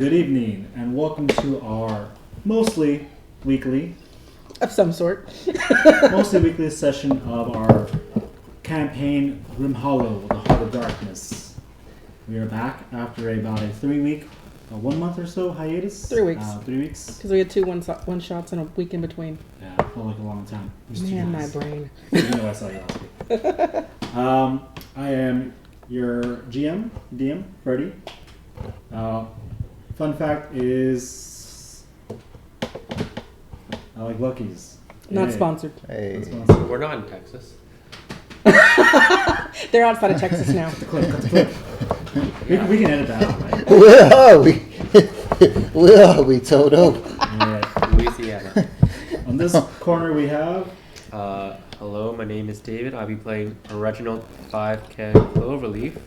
good evening, and welcome to our mostly weekly Of some sort. session of our campaign Grim Hollow, The Heart of Darkness. We are back after about a 3-week, 1 month or so hiatus. 3 weeks. 3 weeks. Because we had two one shots and a week in between. Yeah, felt like a long time. Man, my brain. Even though I saw you last week. I am your DM, Freddie. Fun fact is, I like Lucky's. Not Hey. sponsored. Hey. Not sponsored. We're not in Texas. They're outside of Texas now. Cut the clip. We can edit that out, right? Where are we? Where are we, Toto? Alright. Louisiana. On this corner we have Hello, my name is David. I'll be playing Reginald 5K Cloverleaf.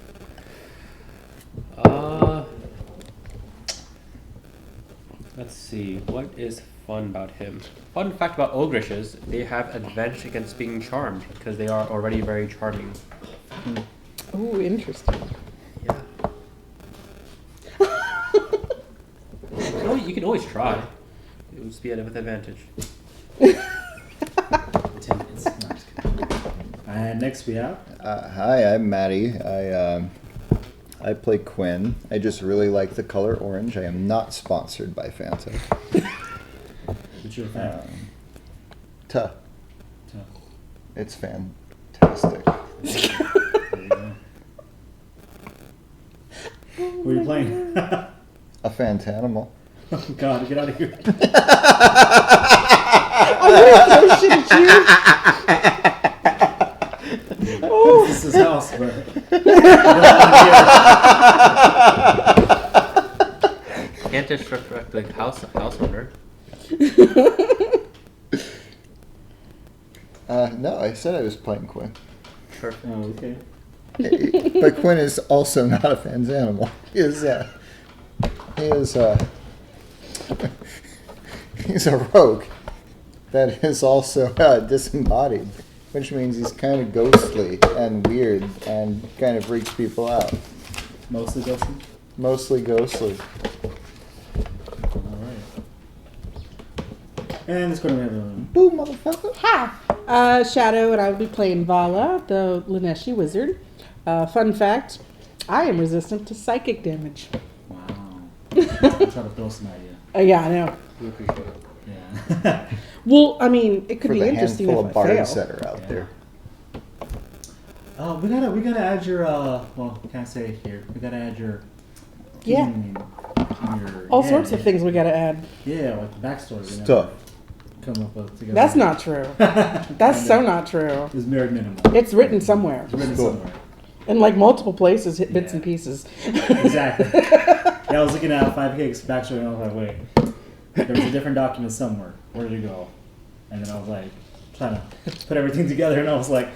Let's see. What is fun about him? Fun fact about ogrishes, they have advantage against being charmed because they are already very charming. Ooh, interesting. Yeah. You can always try. It would just be with advantage. And next we have Hi, I'm Maddie. I play Quinn. I just really like the color orange. I am not sponsored by Fanta. what's your fan? Tuh. Tuh. It's fantastic. There you go. What are you playing? A Fantanimal. Oh God, get out of here. I'm gonna throw shit at you. Oh. This is his house, but Can't disrespect the house owner. No, I said I was playing Quinn. Sure. oh, okay. But Quinn is also not a Fantanimal. He's a rogue that is also disembodied, which means he's kind of ghostly and weird and kind of freaks people out. Mostly ghosting? Mostly ghostly. Alright. And this corner we have Boo, motherfucker! Hi. Shadow, and I will be playing Vala, the Laneshi wizard. Fun fact, I am resistant to psychic damage. wow. I'm trying to throw some at you. Yeah, I know. We appreciate it. Yeah. Well, I mean, it could For be the interesting handful if of I fail. bards that are out Yeah. there. We gotta add your well, can't say it here. We gotta add your Yeah. your All sorts of things we gotta add. Yeah, like the backstory. we never Stuff. Come up with together. That's not true. That's so not true. It's very minimal. It's written somewhere. It's written Cool. somewhere. In like multiple places, hit bits Yeah. and pieces. Exactly. Yeah, I was looking at 5K's backstory and I was like, wait, there was a different document somewhere. Where did it go? And then I was like, trying to put everything together, and I was like,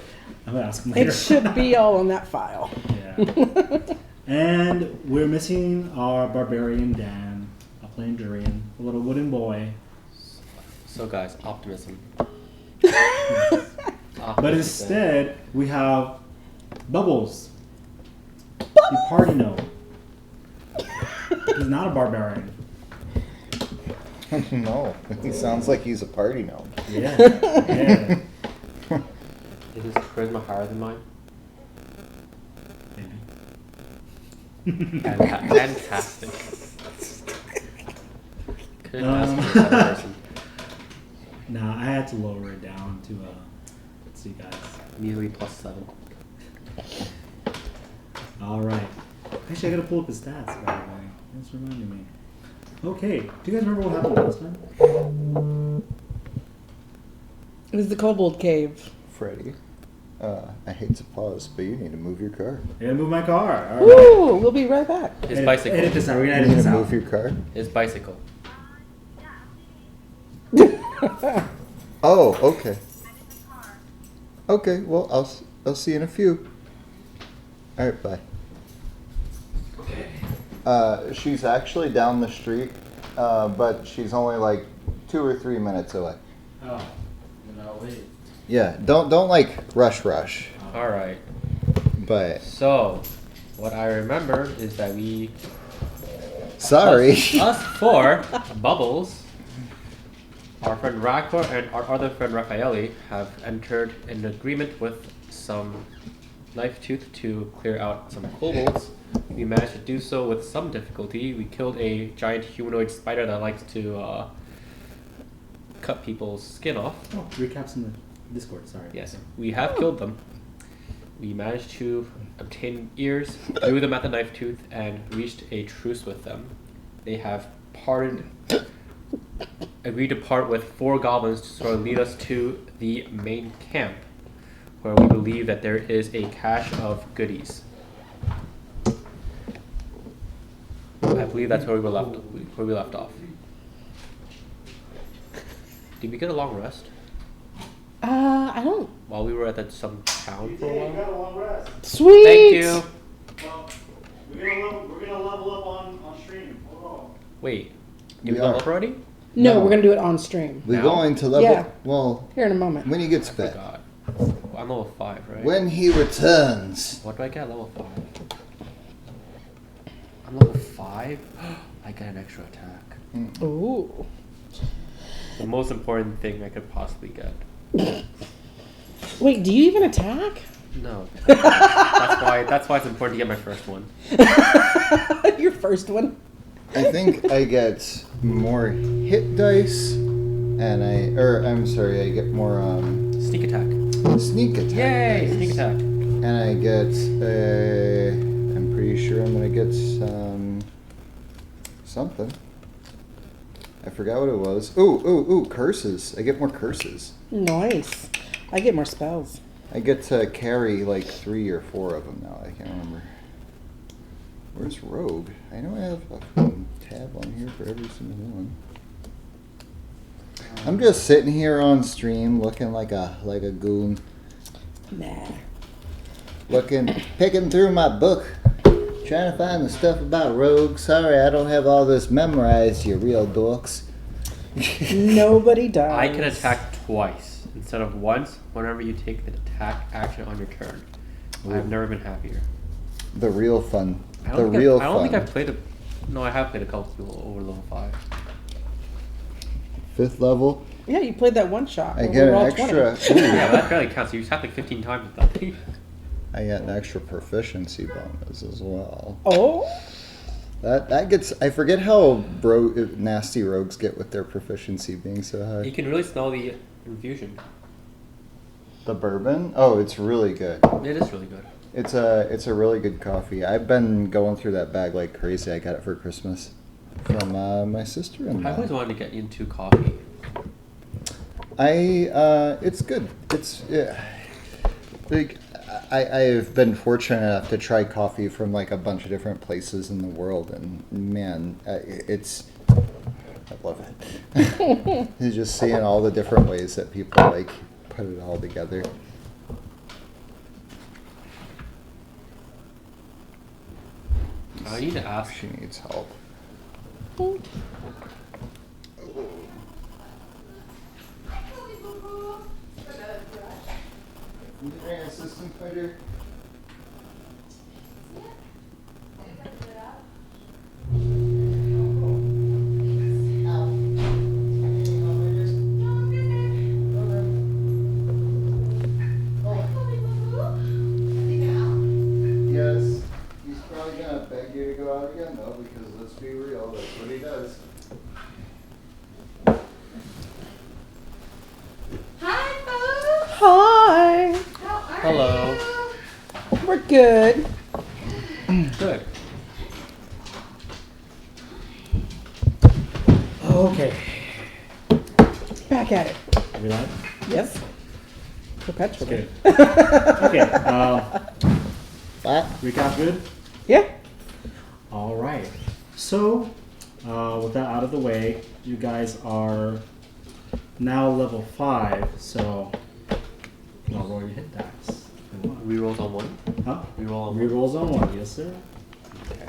I'm gonna ask him later. It should be all on that file. Yeah. And we're missing our barbarian Dan, a plain Durian, a little wooden boy. So guys, optimism. But instead, we have Bubbles, the party gnome. He's not a barbarian. No, he sounds like he's a party gnome. Yeah. Yeah. Is his charisma higher than mine? Maybe. Fantastic. Couldn't ask for a better person. Nah, I had to lower it down to let's see, guys. Immediately +7. All right. Actually, I gotta pull up his stats, by the way. That's reminding me. Okay. Do you guys remember what happened last time? It was the Kobold Cave. Freddie, I hate to pause, but you need to move your car. I gotta move my car. All right. Woo! We'll be right back. His bicycle. Edit this out. We're gonna You edit need this to out. move your car? His bicycle. Oh, okay. Okay, well, I'll see you in a few. All right, bye. She's actually down the street, but she's only like 2 or 3 minutes away. Oh. No, wait. Yeah, don't like rush, Alright. but So, what I remember is that we Sorry. Us four, Bubbles, our friend Rakor, and our other friend Raffaele have entered an agreement with some Knife Tooth to clear out some kobolds. We managed to do so with some difficulty. We killed a giant humanoid spider that likes to cut people's skin off. Oh, recaps in the Discord. Sorry. Yes, we have killed them. We managed to obtain ears, threw them at the Knife Tooth, and reached a truce with them. They have agreed to part with 4 goblins to sort of lead us to the main camp, where we believe that there is a cache of goodies. I believe that's where we left off. Did we get a long rest I don't. while we were at some town for a while? got a long rest. Sweet. Thank you. Well, we're gonna level up on stream. Hold on. Wait, We did we level are. up already? No, No. we're gonna do it on stream. We're Now? going to level. Yeah. Well, Here in a moment. when he gets back. Forgot. I'm level 5, right? When he returns. What do I get? Level 5. I'm level 5? I get an extra attack. Ooh. The most important thing I could possibly get. Wait, do you even attack? No. That's why it's important to get my first one. Your first one. I think I get more hit dice, and I get more Sneak attack. sneak attack. Yay! dice. Sneak attack. And I get I'm pretty sure I'm gonna get something. I forgot what it was. Ooh, curses. I get more curses. Nice. I get more spells. I get to carry like 3 or 4 of them now. I can't remember. Where's Rogue? I know I have a fucking tab on here for every single one. I'm just sitting here on stream looking like a goon. Nah. Picking through my book, trying to find the stuff about Rogue. Sorry, I don't have all this memorized, you real dorks. Nobody does. I can attack twice instead of once whenever you take the attack action on your turn. I've never been happier. The real fun. I The don't think real I don't fun. think I've played No, I have played a couple people over level 5. 5th level. Yeah, you played that one shot. I when we get were an all extra. 20. Yeah, but that barely counts. You shot like 15 times with that thing. I get an extra proficiency bonus as well. Oh. That gets. I forget how nasty rogues get with their proficiency being so You high. can really smell the infusion. The bourbon. Oh, it's really good. It is really good. It's a really good coffee. I've been going through that bag like crazy. I got it for Christmas from my sister-in-law. I always wanted to get into coffee. It's good. It's like I've been fortunate enough to try coffee from like a bunch of different places in the world, and man, I love it. You're just seeing all the different ways that people like put it all together. I need to ask. She needs help. Assistant fighter. Yes, he's probably gonna beg you to go out again though, because let's be real, that's what he does. Hi, folks. Hi. How are Hello. you? We're good. Good. Okay. Back at it. Are we live? Yes. Perpetually. Okay. Okay. What? Recap good? Yeah. All right. So, with that out of the way, you guys are now level 5. So, I'll roll your hit dice. Rerolls on 1. Huh? Reroll on 1. Rerolls on 1. Yes, sir. Okay.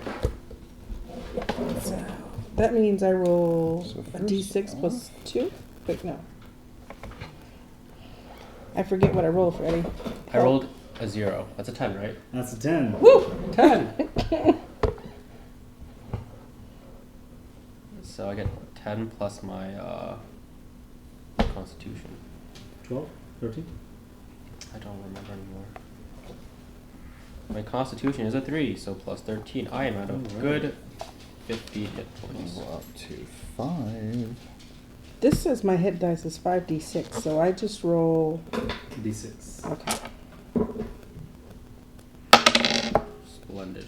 So that means I roll So a first d6 plus 2. Wait, no. I forget what I roll for Eddie. I rolled a 0. That's a 10, right? That's a 10. Woo! 10! So I get 10 plus my Constitution. 12? 13? I don't remember anymore. My Constitution is a 3, so plus 13. I am at a Alright. good 50 hit points. Go up to 5. This says my hit dice is 5d6, so I just roll. D6. Okay. Splendid.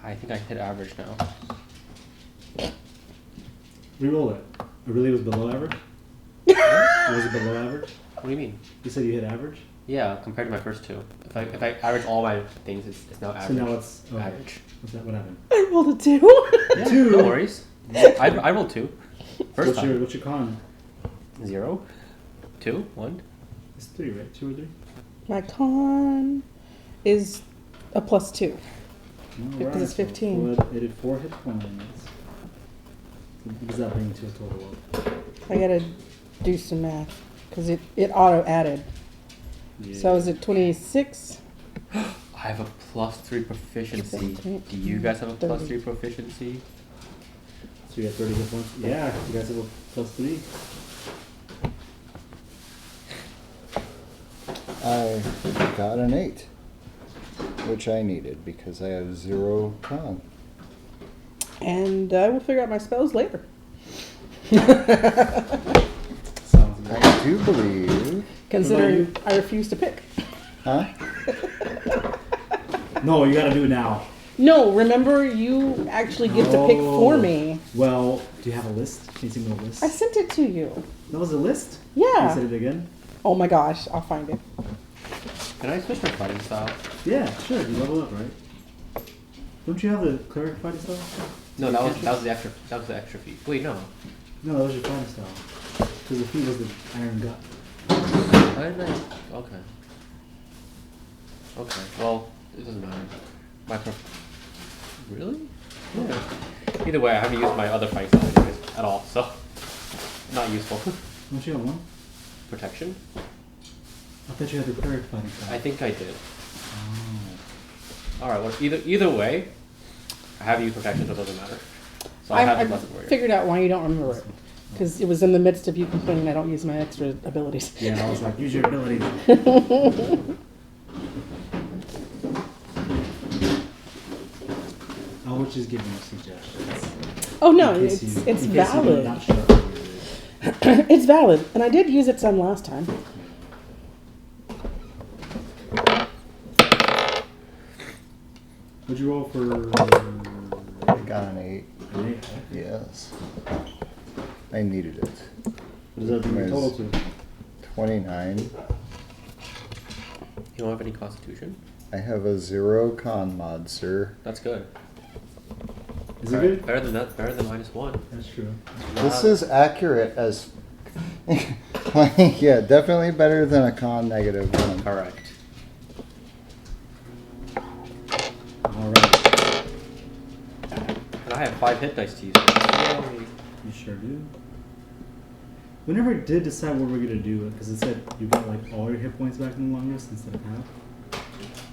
I think I hit average now. Reroll it. It really was below average? Was it below average? What do you mean? You said you hit average? Yeah, compared to my first two. If I average all my things, it's now So average. now it's okay. average. What's that? What happened? I rolled a 2. Yeah, Two. No worries. I rolled 2. First time. What's your con? 0, 2, 1. It's 3, right? 2 or 3? My con is a +2. Alright, it's so 15. It did 4 hit points. So what does that bring to a total of? I gotta do some math because it auto added. So is it 26? I have a +3 proficiency. 17, Do you guys have a 30. +3 proficiency? So you got 30 hit points? Yeah, you guys have a +3. I got an 8, which I needed because I have 0 con. And I will figure out my spells later. Sounds good. I do believe. Considering I refuse to pick. Huh? No, you gotta do it now. No, remember you actually get to pick for me. Well, do you have a list? Can you see me a list? I sent it to you. That was a list? Can you Yeah. say it again? Oh my gosh, I'll find it. Can I switch my fighting style? Yeah, sure. You level up, right? Don't you have the cleric fighting style? No, that was the extra feat. Wait, no. No, that was your fighting style. Because the feat was the iron gut. Why didn't I? Okay. Okay. Well, it doesn't matter. Really? Yeah. Either way, I haven't used my other fighting style anyways at all, so not useful. Don't you have one? Protection? I thought you had the cleric fighting style. I think I did. Oh. All right. Well, either way, I have used protection, so it doesn't matter. So I have I the blessed warrior. figured out why you don't remember it. Because it was in the midst of you complaining I don't use my extra abilities. Yeah, I was like, use your abilities. I was just giving you suggestions. Oh no, In case it's you- in case you're valid. not sure how to use it. It's valid. And I did use it some last time. What'd you roll for? I got an 8. An 8, huh? Yes. I needed it. What does that bring your total to? 29. You don't have any constitution? I have a 0 con mod, sir. That's good. Is it good? Better than that. Better than -1. That's true. This is accurate as. Yeah, definitely better than a con -1. Correct. Alright. And I have 5 hit dice to use. Yay. You sure do. We never did decide what we're gonna do because it said you got like all your hit points back in the long rest instead of half.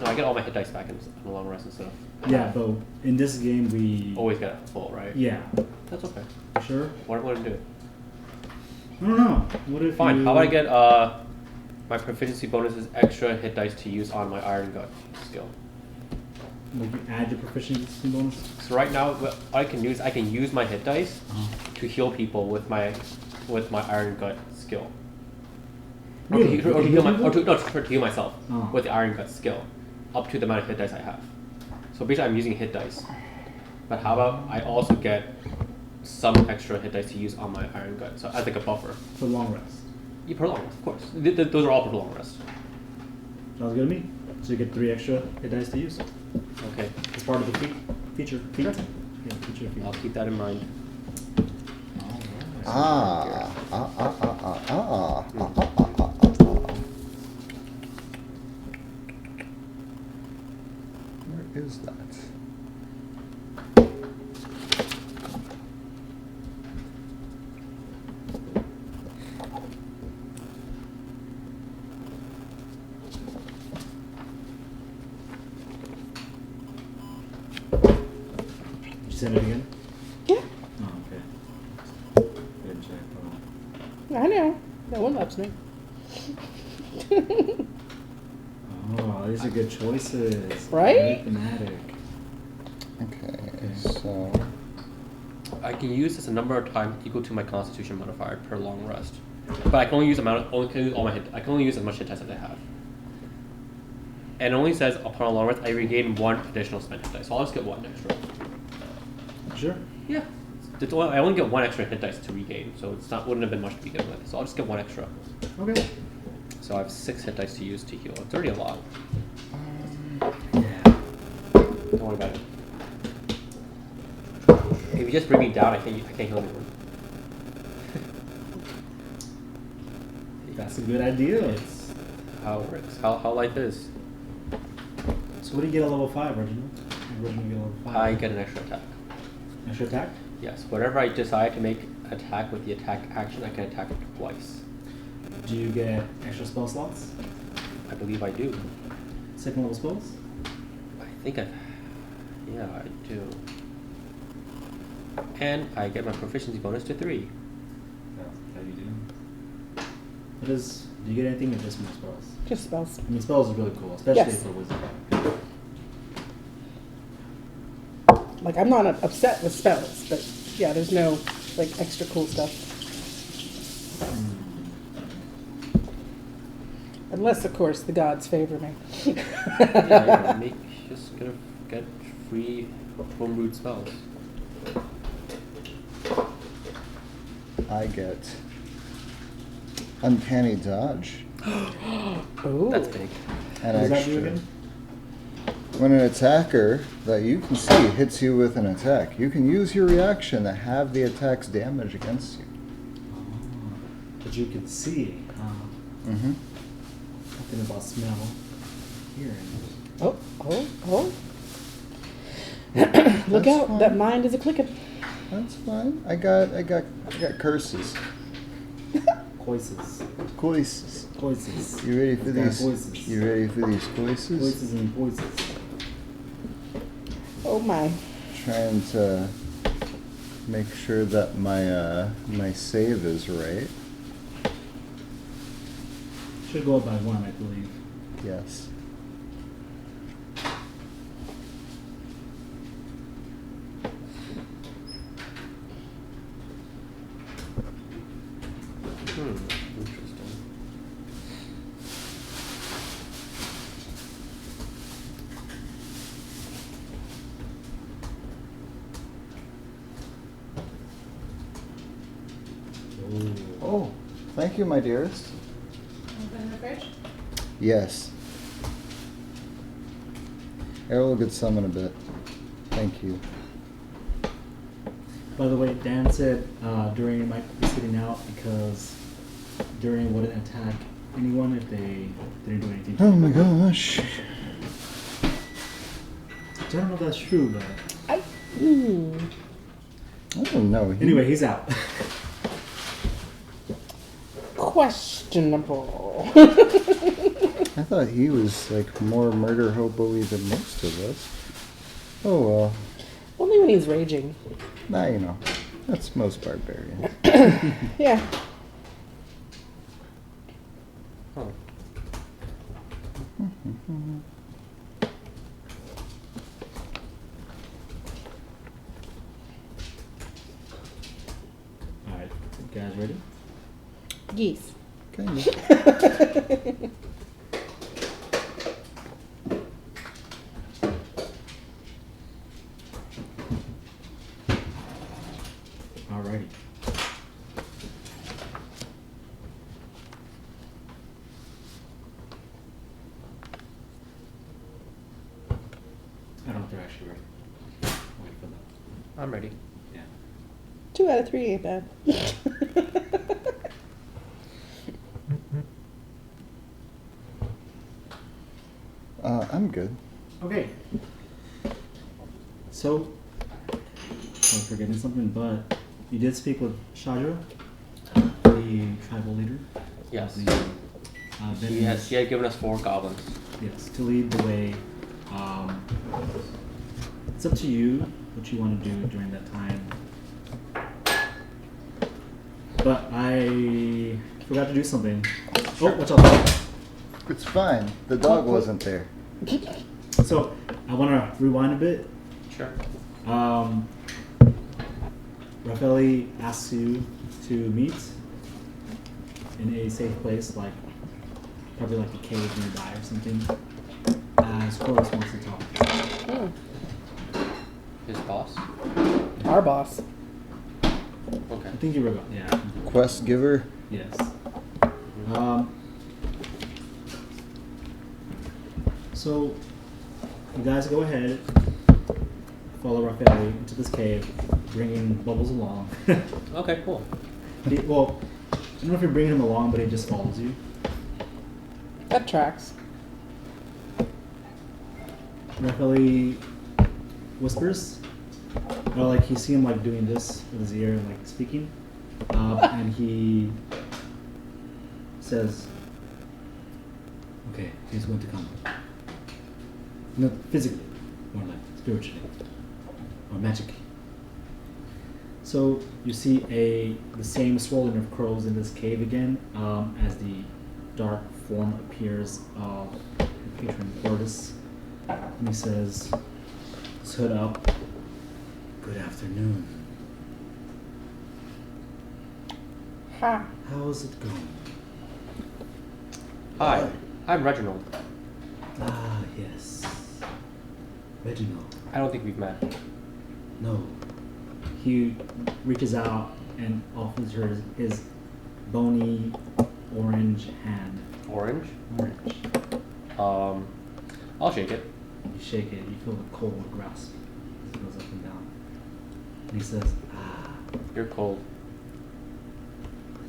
No, I get all my hit dice back in the long rest and stuff. Yeah, but in this game we Always get it full, right? Yeah. That's okay. You sure? What do I do? I don't know. What if Fine. you... How about I get my proficiency bonuses extra hit dice to use on my Iron Gut skill? like you add your proficiency bonus? So right now, what I can use my hit dice Uh-huh. to heal people with my Iron Gut skill. Really? Or to heal to heal myself Oh. with the Iron Gut skill, up to the amount of hit dice I have. So basically, I'm using hit dice. But how about I also get some extra hit dice to use on my Iron Gut, so as like a buffer. For long rest. Yeah, for long rest, of course. Those are all for long rest. Sounds good to me. So you get 3 extra hit dice to use. Okay, As part of the feature. Feat? Sure. Yeah, feature feat. I'll keep that in mind. Ah. Where is that? you send it again? Yeah, Oh, okay. Good check. Oh. I know. No one loves me. Oh, these are good choices. Right? Very thematic. Okay, so I can use this a number of times equal to my Constitution modifier per long rest, but I can only use I can only use as much hit dice as I have. And it only says upon a long rest I regain 1 additional spent hit dice, so I'll just get 1 extra. Sure. Yeah. I only get 1 extra hit dice to regain, so wouldn't have been much to begin with. So I'll just get 1 extra. Okay. So I have 6 hit dice to use to heal. It's already a lot. Yeah. Don't worry about it. If you just bring me down, I can't heal anyone. That's a good idea. It's how it works. How life is. So what do you get at level 5, Reginald? Reginald, you get level 5. I get an extra attack. Extra attack? Yes. Whenever I decide to make attack with the attack action, I can attack twice. Do you get extra spell slots? I believe I do. Second level spells? I think yeah, I do. And I get my proficiency bonus to 3. That's how you do. Do you get anything or just more spells? Just spells. I mean, spells are really cool, especially Yes. for wizard. Like, I'm not upset with spells, but yeah, there's no, like, extra cool stuff. Unless, of course, the gods favor me. Yeah, just gonna get free homebrewed spells. I get uncanny dodge. Ooh. That's big. An What does that do extra. again? When an attacker that you can see hits you with an attack, you can use your reaction to have the attack's damage against you. But you can see. Mm-hmm. Nothing about smell. Hearing. Oh. Look That's out, that fine. mind is a clicking. That's fine. I got curses. Voices. Coises. Voices. You ready for It's got these? voices. You ready for these coises? Voices and voices. Oh my. Trying to make sure that my save is right. Should go up by 1, I believe. Yes. Interesting. Oh, thank you, my dearest. Open the fridge? Yes. Errol could summon a bit. Thank you. By the way, Dan said during it might be sitting out because during wouldn't attack anyone if they didn't do anything. Oh my gosh. I don't know if that's true, but I don't know. anyway, he's out. questionable. I thought he was like more murder hobo-y than most of us. Oh well. Only when he's raging. Nah, you know. That's most barbarians. Yeah. Huh. Alright, you guys ready? Geese. Kind of. Alrighty. I don't know if they're actually ready. Wait for them. I'm ready. Yeah. 2 out of 3 ain't bad. I'm good. Okay. So, I'm forgetting something, but you did speak with Shadra, the tribal leader. Yes. The, He had given us 4 goblins. Yes, to lead the way. It's up to you what you want to do during that time. But I forgot to do something. Oh, watch out. It's fine. The dog wasn't there. So I want to rewind a bit. Sure. Raffaele asks you to meet in a safe place, like probably like a cave nearby or something, as Corvus wants to talk. Hmm. His boss. Our boss. Okay. I think you were, yeah. Quest giver. Yes. So, you guys go ahead, follow Raffaele into this cave, bringing Bubbles along. Okay, cool. Well, I don't know if you're bringing him along, but he just follows you. That tracks. Raffaele whispers, or like you see him like doing this with his ear, like speaking, and he says, "Okay, he's going to come. Not physically, more like spiritually or magically." So you see the same swirling of crows in this cave again, as the dark form appears of the patron Corvus. And he says, his hood up, "Good afternoon. Ha. How's it going?" Hi, I'm Reginald. "Ah, yes. Reginald. I don't think we've met. No." He reaches out and offers her his bony orange hand. Orange? Orange. I'll shake it. You shake it, you feel the cold grasp as it goes up and down. And he says, "Ah, You're cold.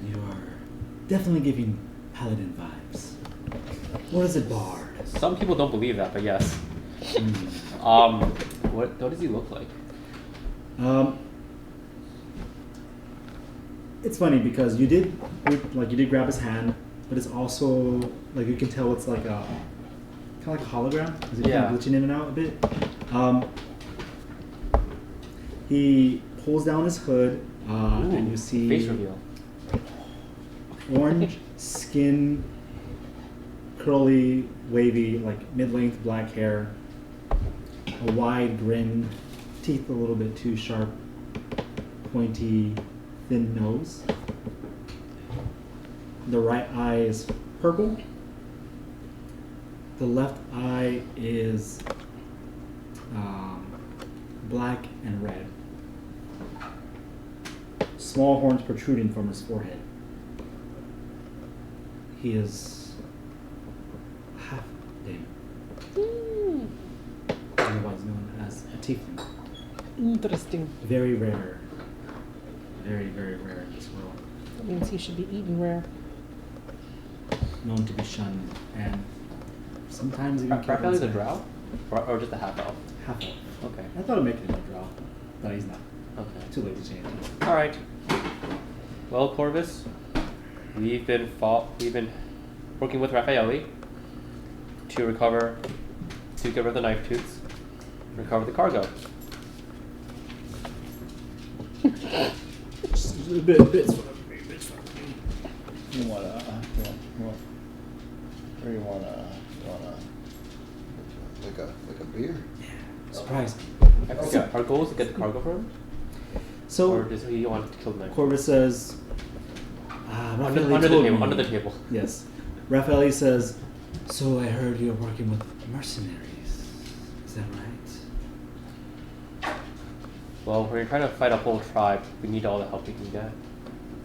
you are definitely giving paladin vibes. What is it, bard?" Some people don't believe that, but yes. Hmm. What does he look like? It's funny because you did grab his hand, but it's also like you can tell it's like a kind of like a hologram because it's Yeah. kind of glitching in and out a bit. He pulls down his hood, and you see Face reveal. orange skin, curly, wavy, like mid-length black hair, a wide grin, teeth a little bit too sharp, pointy, thin nose. The right eye is purple. The left eye is black and red. Small horns protruding from his forehead. He is half demon, Hmm. otherwise known as a tiefling. Interesting. Very rare. Very, very rare in this world. That means he should be eaten rare. Known to be shunned and sometimes even killed Raffaele's a inside. drow? Or just a half elf? Half elf. Okay. I thought I'd make it a draw, but he's not. Okay. Too late to change. Alright. Well, Corvus, we've been working with Raffaele to get rid of the knife tooths, recover the cargo. Bits. You wanna? Or you wanna? Like a beer? Surprise me. I forgot. Our goal is to get the cargo for him? So Or does he want to kill the knife? Corvus says, Under Raffaele the told table. me- Under the table. Yes. Raffaele says, "So I heard you're working with mercenaries. Is that right?" Well, we're trying to fight a whole tribe. We need all the help we can get.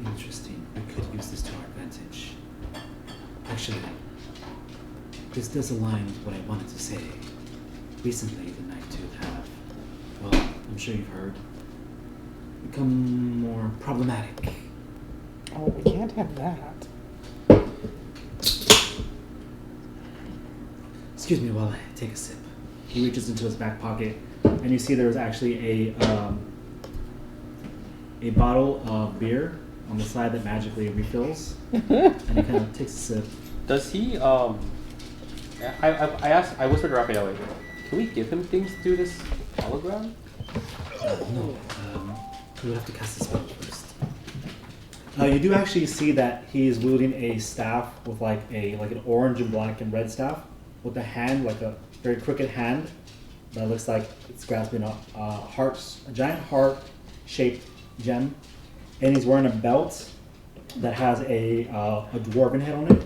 Interesting. We could use this to our advantage. Actually, this does align with what I wanted to say. Recently, the Night Tooth have, well, I'm sure you've heard, become more problematic. Oh, we can't have that. Excuse me while I take a sip. He reaches into his back pocket, and you see there's actually a bottle of beer on the side that magically refills, and he kind of takes a sip. Does he, I whispered to Raffaele, can we give him things through this hologram? No. We would have to cast a spell first. You do actually see that he is wielding a staff with like an orange and black and red staff with a hand, like a very crooked hand that looks like it's grasping a giant heart-shaped gem, and he's wearing a belt that has a dwarven head on it,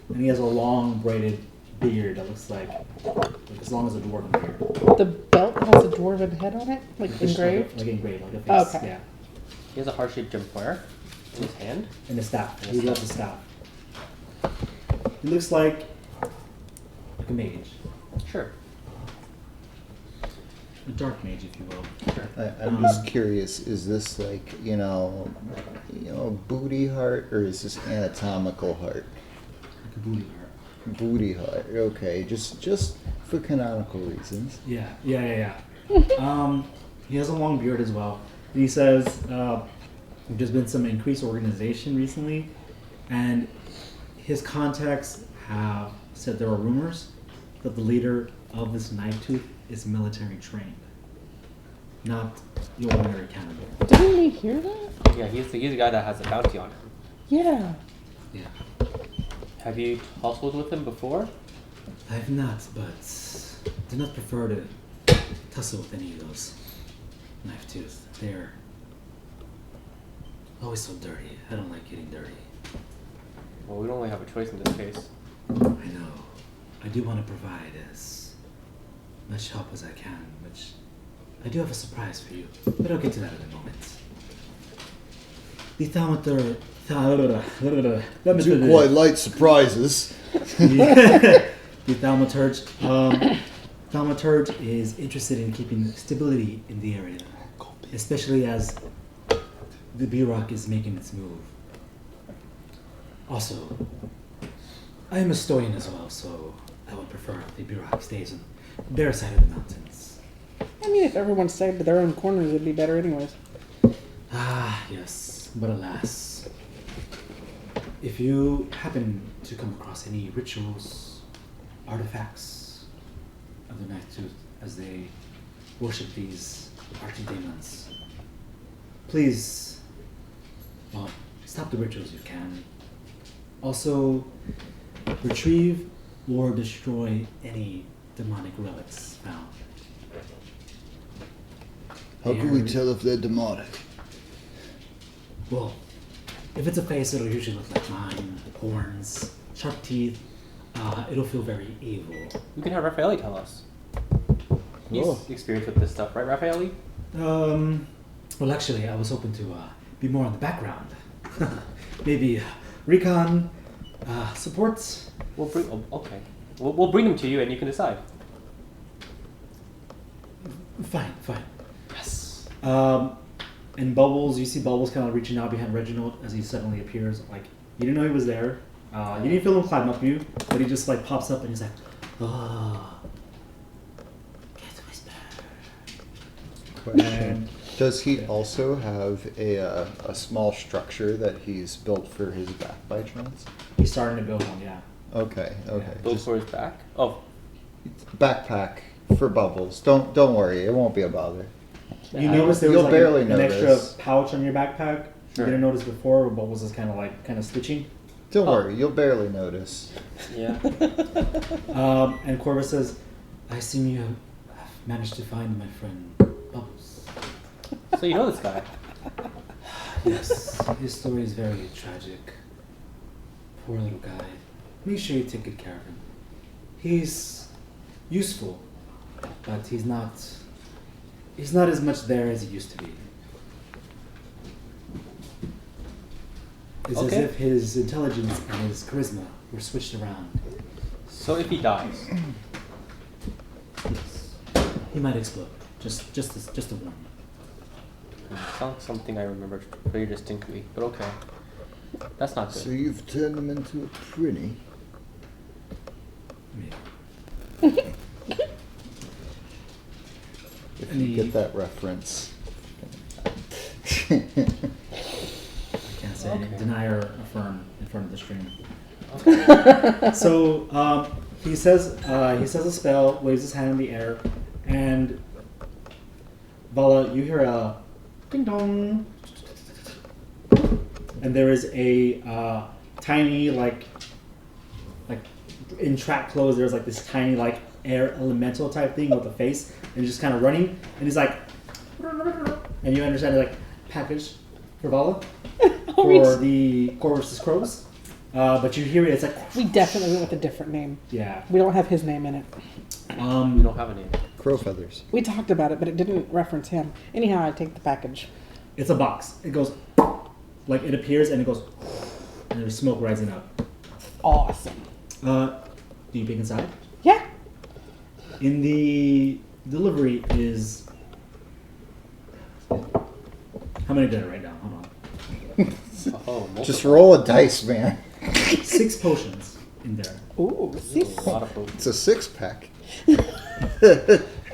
and he has a long braided beard that looks like as long as a dwarven beard. The belt has a dwarven head on it, like Just engraved. like engraved, like a face. Okay. Yeah. He has a heart-shaped gem where? In his hand? And the staff. And He the loves the staff. He looks like a mage. Sure. A dark mage, if you will. I'm just curious, is this like, booty heart, or is this anatomical heart? Like a booty heart. Booty heart, okay, just for canonical reasons. Yeah. He has a long beard as well. And he says there's been some increased organization recently, and his contacts have said there are rumors that the leader of this Knife Tooth is military trained, not the ordinary cannibal. Didn't we hear that? Yeah, he's the guy that has a bounty on him. Yeah. Yeah. Have you tussled with him before? I have not, but do not prefer to tussle with any of those Knife Tooth. They're always so dirty. I don't like getting dirty. Well, we don't really have a choice in this case. I know. I do want to provide as much help as I can, which I do have a surprise for you, but I'll get to that in a moment. The Two quite light surprises. The Thaumaturge is interested in keeping stability in the area, especially as the B-Rock is making its move. Also, I am a Stoian as well, so I would prefer the B-Rock stays on their side of the mountains. I mean, if everyone stayed to their own corners, it'd be better anyways. Ah, yes, but alas. If you happen to come across any rituals, artifacts of the Knife Tooth as they worship these archdemons, please, well, stop the rituals if you can. Also, retrieve or destroy any demonic relics found. How can we tell if they're demonic? Well, if it's a face, it'll usually look like mine. Horns, sharp teeth. It'll feel very evil. You can have Raffaele tell us. He's Oh. experienced with this stuff, right, Raffaele? Well, actually, I was hoping to be more on the background. Maybe recon, supports. We'll bring. Oh, okay. We'll bring them to you, and you can decide. Fine. Yes. And Bubbles, you see Bubbles kind of reaching out behind Reginald as he suddenly appears. Like, you didn't know he was there. You didn't feel him climb up you, but he just like pops up and he's like, oh, get whisper. Question. Does he also have a small structure that he's built for his back by chance? He's starting to build one, yeah. Okay. Build Just for his back. Oh, backpack for Bubbles. Don't worry, it won't be a bother. You noticed there was You'll like barely an notice. extra pouch on your backpack. Sure. You didn't notice before, but Bubbles is kind of stitching. Don't Oh. worry, you'll barely notice. yeah. And Corvus says, I assume you have managed to find my friend Bubbles. So you know this guy. Yes, his story is very tragic. Poor little guy. Make sure you take good care of him. He's useful, but he's not as much there as he used to be. It's Okay. as if his intelligence and his charisma were switched around. So if he dies, Yes. He might explode. Just a warning. sounds like something I remember very distinctly. But okay, that's not good. So you've turned him into a prinny. Maybe. If Any- you get that reference. I can't say Okay. deny or affirm in front of the stream. So he says a spell, waves his hand in the air, and Vala, you hear a ding dong, and there is a tiny like in trap clothes. There's like this tiny like air elemental type thing with a face, and he's just kind of running, and he's like, and you understand like package for Vala for the Corvus Crows, but you hear it. It's like We definitely went with a different name. yeah. We don't have his name in it. You don't have a name. Crow feathers. We talked about it, but it didn't reference him. Anyhow, I take the package. It's a box. It goes like it appears and it goes, and there's smoke rising up. Awesome. Do you peek inside? Yeah. In the delivery is how many did I write down? Hold on. Oh, multiple. Just roll a dice, man. 6 potions in there. Ooh, see? A lot of food. It's a 6-pack.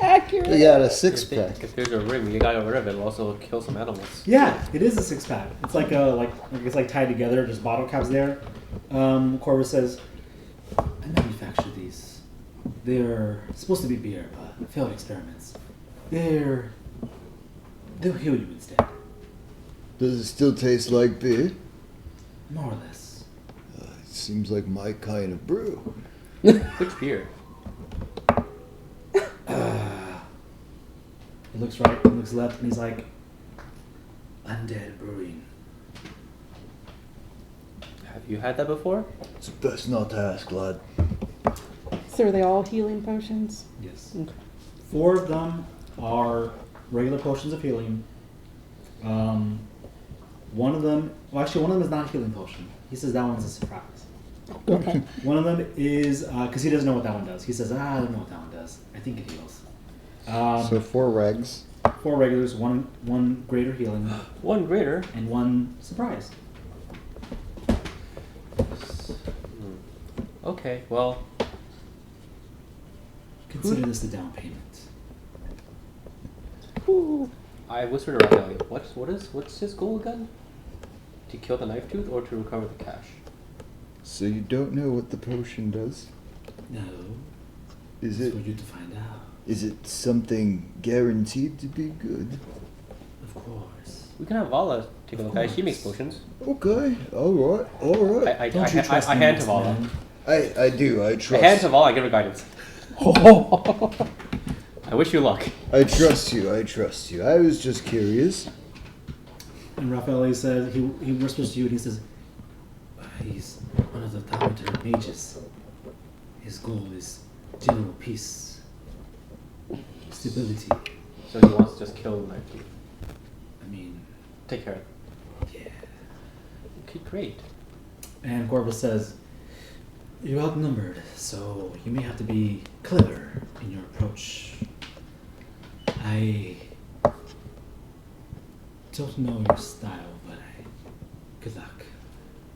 Accurate. We got a If 6-pack. there's a ring, you gotta get rid of it. We'll also kill some animals. Yeah, it is a 6-pack. It's like it's like tied together. Just bottle caps there. Corvus says, "I manufactured these. They're supposed to be beer, but failed experiments. They'll heal you instead, Does it still taste like beer? more or less." It seems like my kind of brew. Which beer? He looks right, he looks left, and he's like, "Undead Brewing." Have you had that before? It's best not to ask, lad. So are they all healing potions? Yes. Okay. 4 of them are regular potions of healing. One of them, well, actually, one of them is not a healing potion. He says that one's a surprise. Okay. One of them is because he doesn't know what that one does. He says, "I don't know what that one does. I think it heals." So 4 regs. 4 regulars, one greater healing, One greater. and 1 surprise. Okay, well, Consider this the down payment. Ooh. I whispered to Raphael, what's his goal again? To kill the knife tooth or to recover the cash? So you don't know what the potion does? No, Is it's it for you to find out. is it something guaranteed to be good? Of course. We can have Vala take a look at it. She makes potions. Okay, alright. I Don't you trust I me, hand next to Vala. man? I do, I I trust. hand to Vala, I give her guidance. I wish you luck. I trust you, I was just curious. And Raphael says, he whispers to you and he says, he's one of the talented mages. His goal is general peace, stability. So he wants to just kill the knife tooth. I mean, Take care of it. yeah. Okay, great. And Corvus says, "You're outnumbered, so you may have to be clever in your approach. I don't know your style, but good luck."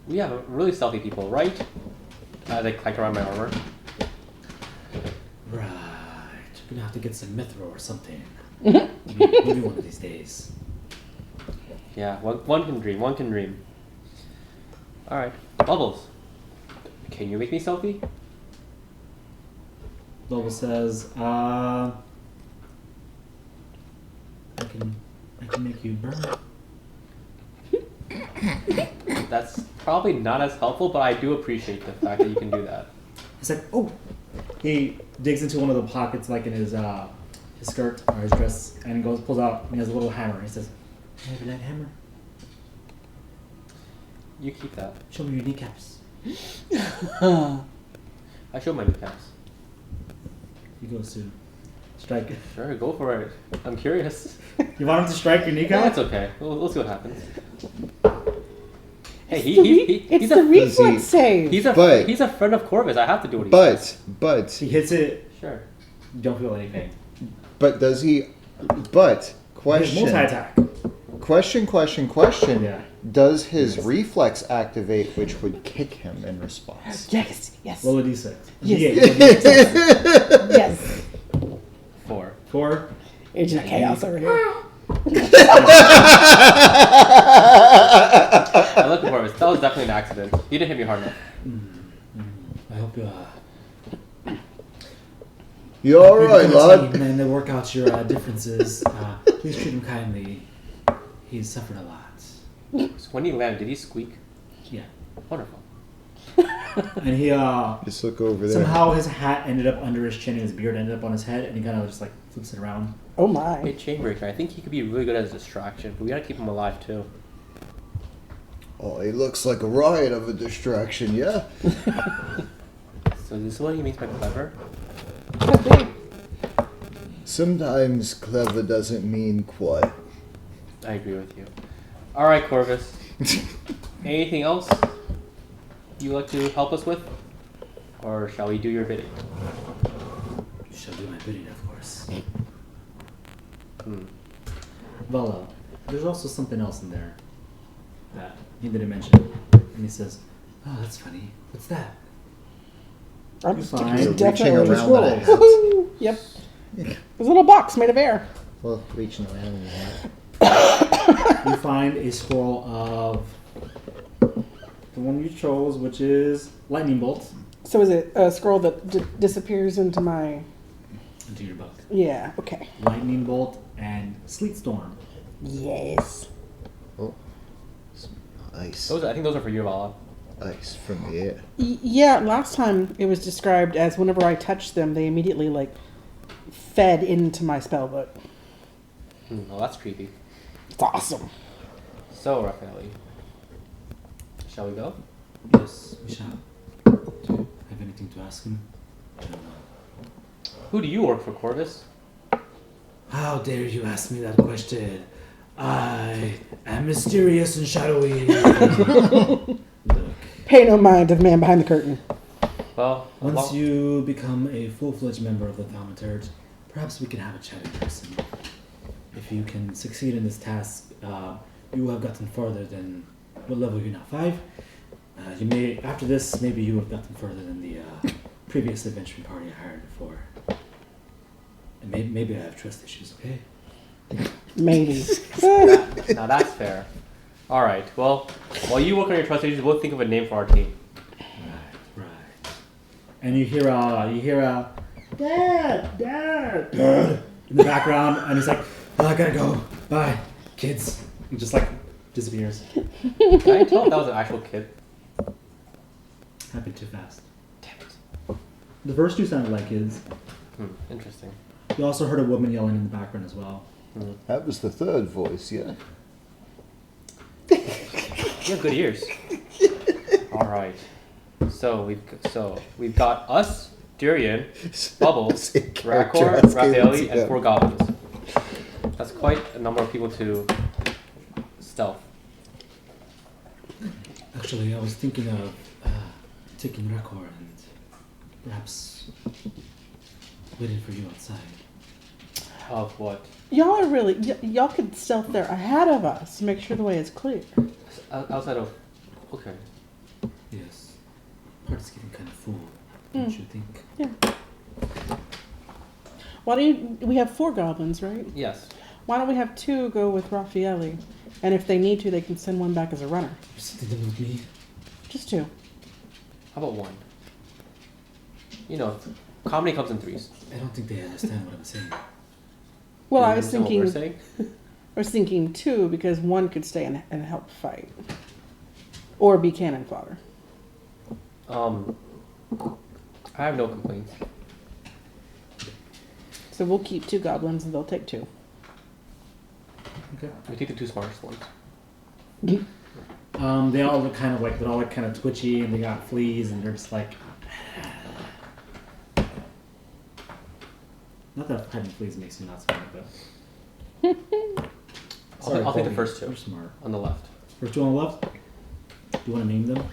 We have really stealthy people, right? They clank around my armor. Right. You're gonna have to get some mithril or something. Maybe one of these days. Yeah, one can dream, one can dream. Alright, Bubbles. Can you make me stealthy? Bubble says, I can make you burn. That's probably not as helpful, but I do appreciate the fact that you can do that. He's like, oh. He digs into one of the pockets, like in his skirt or his dress, and pulls out, and he has a little hammer. He says, "I have that hammer. You keep that. Show me your kneecaps." I show my kneecaps. He goes to strike it. Sure, go for it. I'm curious. You want him to strike your Yeah, kneecap? that's okay. We'll see what happens. Hey, It's he's the a reflex save. he's a friend of Corvus. I have to do what he says. But He hits it. Sure. You don't feel any pain. does he but His question multi-attack. question. Yeah. Does his reflex activate, which would kick him in response? Yes. Roll a d6. Yes. D8. Yes. 4. 4. Agent of Chaos over here. I look at Corvus. That was definitely an accident. You didn't hit me hard enough. I hope you You alright, become a lad? team and work out your differences. Please treat him kindly. He's suffered a lot. So when he landed, did he squeak? Yeah. Wonderful. And he Just look over there. somehow his hat ended up under his chin and his beard ended up on his head, and he kind of just like flips it around. Oh Hey, my. Chainbreaker, I think he could be really good as a distraction, but we gotta keep him alive too. Oh, he looks like a riot of a distraction, yeah? So this is what he means by clever? Could be. Sometimes clever doesn't mean quite. I agree with you. Alright, Corvus. Anything else you would like to help us with? Or shall we do your bidding? You shall do my bidding, of course. Hmm. Vala, there's also something else in there that he didn't mention. And he says, "Oh, that's funny. What's that?" I'm You sticking find- to Reaching definitely around the hat. Woohoo! Yep. There's a little box made of air. Well, reaching around in the hat. You find a scroll of the one you chose, which is Lightning Bolt, So is it a scroll that disappears into my... into your book. Yeah, okay. Lightning Bolt and Sleet Storm. Yes. Oh, some ice. I think those are for you, Vala. Ice from the air. Yeah, last time it was described as whenever I touched them, they immediately, like, fed into my spell book. Well, that's creepy. It's awesome. So, Raffaele, shall we go? Yes, we shall. Do you have anything to ask him? Who do you work for, Corvus? How dare you ask me that question? I am mysterious and shadowy. Look, Pay no mind to the man behind the curtain. Well, once you become a full-fledged member of the Thaumaturge, perhaps we can have a chat in person. If you can succeed in this task, you will have gotten farther than what level are you now? 5. You may after this, maybe you have gotten further than the previous adventuring party I hired before. And maybe I have trust issues. Okay. Maybe. now that's fair. All right. Well, while you work on your trust issues, we'll think of a name for our team. Right. And you hear Dad, in the background, and he's like, "Oh, I gotta go. Bye, kids." He just like disappears. Can I tell if that was an actual kid? Happened too fast. Damn it. The first two sounded like kids. Interesting. You also heard a woman yelling in the background as well. That was the third voice, yeah. You have good ears. All right. So we've got us, Durian, Bubbles, Same character Rakor, as Raffaele, Caleb's, and yeah. 4 goblins. That's quite a number of people to stealth. Actually, I was thinking of taking Rakor and perhaps waiting for you outside. Of what? Y'all are really... y'all could stealth there ahead of us to make sure the way is clear. Outside of. Okay. Yes. Heart's getting kind of full, don't you think? Yeah. Why don't you... We have 4 goblins, right? Yes. Why don't we have 2 go with Raffaele? And if they need to, they can send one back as a runner. You're sitting there with me. Just 2. How about 1? You know, comedy comes in 3s. I don't think they understand what I'm saying. Well, You I was understand what thinking... we're saying? I was thinking 2 because 1 could stay and help fight. Or be cannon fodder. I have no complaints. So we'll keep 2 goblins and they'll take 2. Okay. We take the 2 smartest ones. They all look kind of like they're all like kind of twitchy, and they got fleas, and they're just like. Not that fighting fleas makes me not smart, but. I'll take the Colby, first 2 You're smart. on the left. First 2 on the left. Do you want to name them?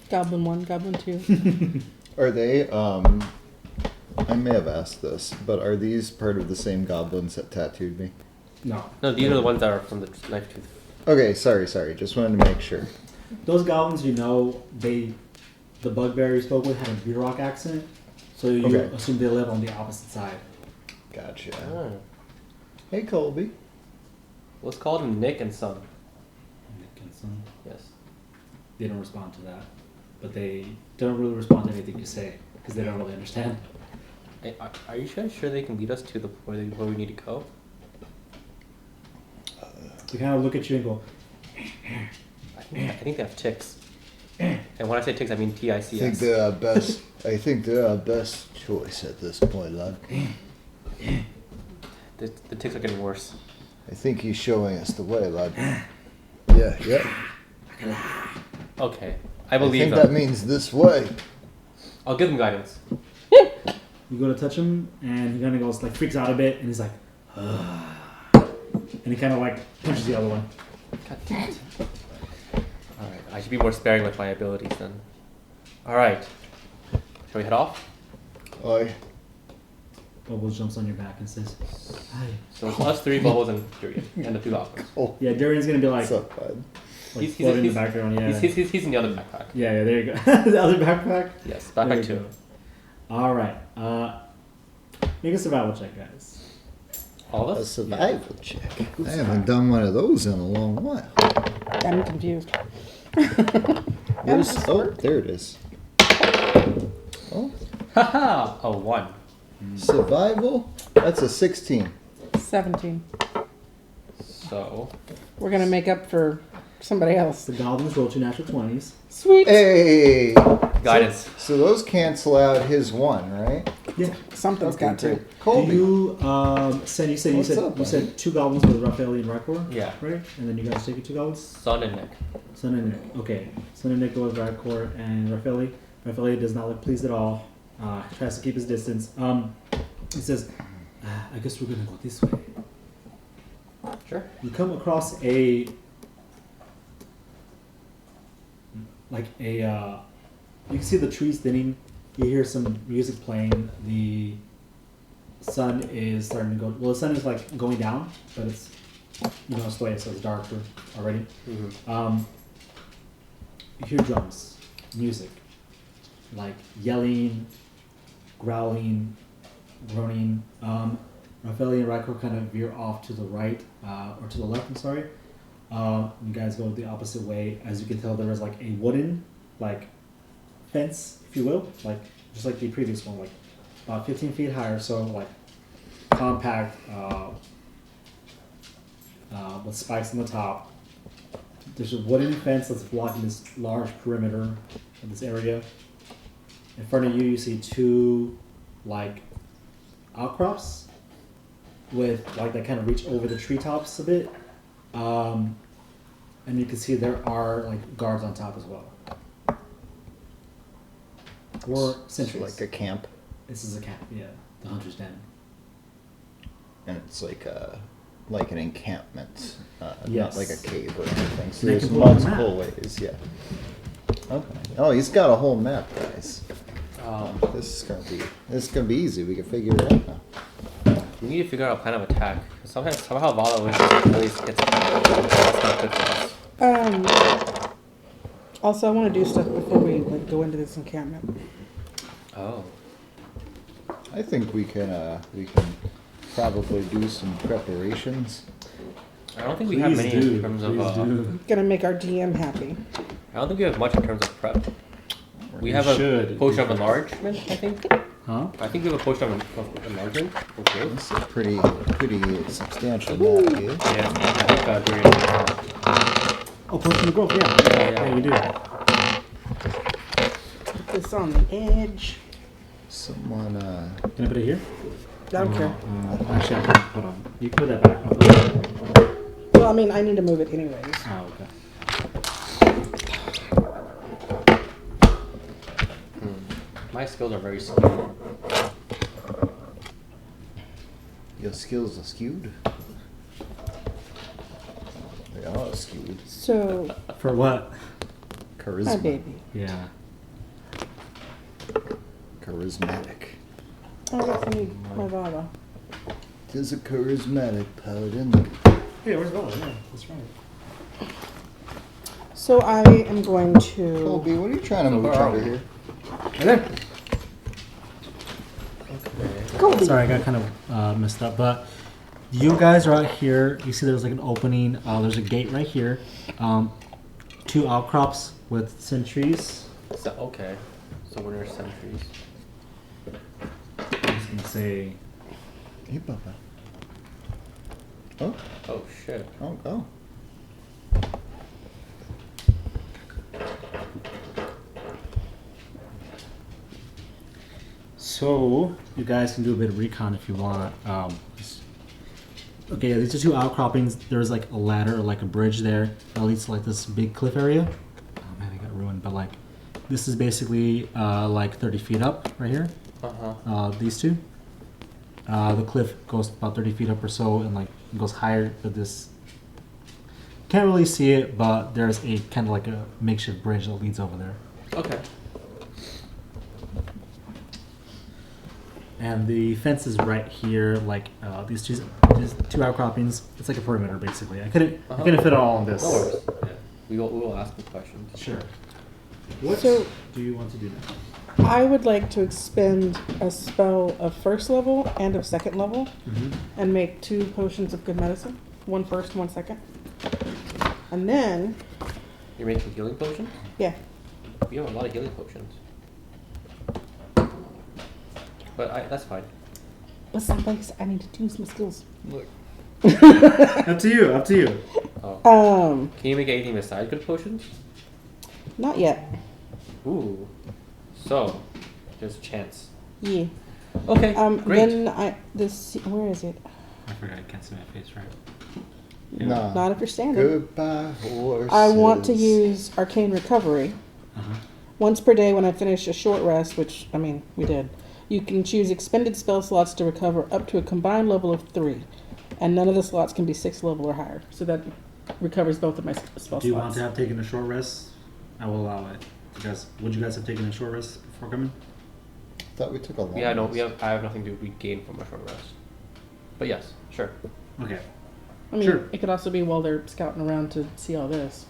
Goblin 1, Goblin 2. Are they, I may have asked this, but are these part of the same goblins that tattooed me? No. No, these are the ones that are from the knife tooth. Okay, sorry. Just wanted to make sure. Those goblins, the bugbear you spoke with had a Burok accent, so you Okay. assume they live on the opposite side. Gotcha. Oh. Hey, Colby. Let's call them Nick and Son. Nick and Son. Yes. They don't respond to that, but they don't really respond to anything you say because they don't really understand. Hey, are you guys sure they can lead us to where we need to go? they kind of look at you and go, I think they have ticks. And when I say ticks, I mean I think TICS. they're our best. I think they're our best choice at this point, lad. The ticks are getting worse. I think he's showing us the way, lad. Yeah. Okay, I I believe think them. that means this way. I'll give them guidance. you go to touch him, and he kind of goes, like, freaks out a bit, and he's like, and he kind of, like, punches the other one. God damn it. Alright, I should be more sparing with my abilities then. Alright. Shall we head off? Aye. Bubbles jumps on your back and says, hi. So it's us three, Bubbles, and Durian, and the two goblins. Oh, Yeah, Durian's gonna be like, what's up, bud? like floating in the background. Yeah. He's in the other backpack. Yeah, there you go. The other backpack. Yes, There backpack you 2. go. All right. Make a survival check, guys. All of A us? survival check. I haven't done one of those in a long while. I'm confused. Where's, oh, there it is. Oh, Haha! A 1. survival? That's a 16. 17. So, We're gonna make up for somebody else. The goblins roll 2 natural 20s. Sweet. Hey! guidance. So those cancel out his one, right? Yeah. Something's got to. great. Colby. Do you Sen, you said What's up, you buddy? said 2 goblins with Raphael and Rakor? Yeah. Right? And then you guys take your 2 goblins? Son and Nick. Son and Nick. Okay. Son and Nick go with Rakor and Raphael. Raphael does not look pleased at all. He tries to keep his distance. He says, I guess we're gonna go this way. Sure. You come across you can see the trees thinning. You hear some music playing. The sun is starting to go. Well, the sun is like going down, but it's it's late, so it's darker already. Mm-hmm. You hear drums, music, like yelling, growling, groaning. Raphael and Raiko kind of veer off to the right or to the left. I'm sorry. You guys go the opposite way. As you can tell, there is like a wooden fence, if you will, like just like the previous one, like about 15 feet higher, so like compact with spikes on the top. There's a wooden fence that's blocking this large perimeter of this area. In front of you, you see 2 like outcrops with like that kind of reach over the treetops a bit, and you can see there are like guards on top as well. Or So sentries. like a camp, This is a camp, yeah, the hunter's den. and it's like an encampment, Yes. not like a cave or anything. So They there's can pull up the multiple ways, yeah. Okay. Oh, he's got a whole map, guys. This is gonna be easy. We can figure it out now. We need to figure out a plan of attack. Somehow Vala always gets attacked. That's not good for us. Also, I want to do stuff before we go into this encampment. Oh. I think we can probably do some preparations. I don't think we have many in terms of. Please do. Gonna make our DM happy. I don't think we have much in terms of prep. We You have should. a potion of enlargement, I think. Huh? I think we have a potion of enlargement. Okay. This is a pretty substantial map here. Yeah, I think Durian. Oh, potion of growth, yeah. Yeah. You do. Put this on the edge. Someone, Can I put it here? I don't care. Actually, I can put on. You can put that back. I'll put it on. Well, I mean, I need to move it anyways. Oh, okay. My skills are very skewed. your skills are skewed. They are skewed. So, For what? Charisma. hi, baby. Yeah. Charismatic. Oh, I guess I need my Vala. Tis a charismatic paladin. Hey, where's Bella? Yeah, that's right. So I am going to. Colby, what are you trying to So move where are over we? here? Right there. Okay. Colby. Sorry, I got kind of messed up, but you guys are out here. You see there's like an opening. There's a gate right here. 2 outcrops with sentries. So, okay. So we're near sentries. I was gonna say, Hey, Papa. Oh, Oh shit. oh, go. So you guys can do a bit of recon if you want. Okay, these are two outcroppings. There's like a ladder, like a bridge there that leads to like this big cliff area. Oh man, it got ruined. But like, this is basically like 30 feet up right here. These two. The cliff goes about 30 feet up or so, and like it goes higher. But this can't really see it, but there's a kind of like a makeshift bridge that leads over there. Okay. And the fence is right here, like these two outcroppings. It's like a perimeter, basically. I couldn't fit it all on this. No worries. Yeah. We will ask the questions. Sure. What So- do you want to do now? I would like to expend a spell of first level and of second level and make 2 potions of good medicine. 1 first, 1 second. And then, You're making healing potions? yeah. We have a lot of healing potions. But that's fine. But sometimes I need to use my skills. Look. Up to you. Up to you. Oh. Can you make anything besides good potions? Not yet. Ooh. So, there's a chance. Yeah. Okay, great. Then where is it? I forgot I can't see my face right. No. Not if you're standing. Goodbye, horses. I want to use Arcane Recovery. Once per day when I finish a short rest, which, I mean, we did. You can choose expended spell slots to recover up to a combined level of 3. And none of the slots can be 6th level or higher. So that recovers both of my spell slots. Do you want to have taken a short rest? I will allow it. Would you guys have taken a short rest before coming? Thought we took a long Yeah, no, rest. I have nothing to regain from my short rest. But yes, sure. Okay. I mean, Sure. it could also be while they're scouting around to see all this.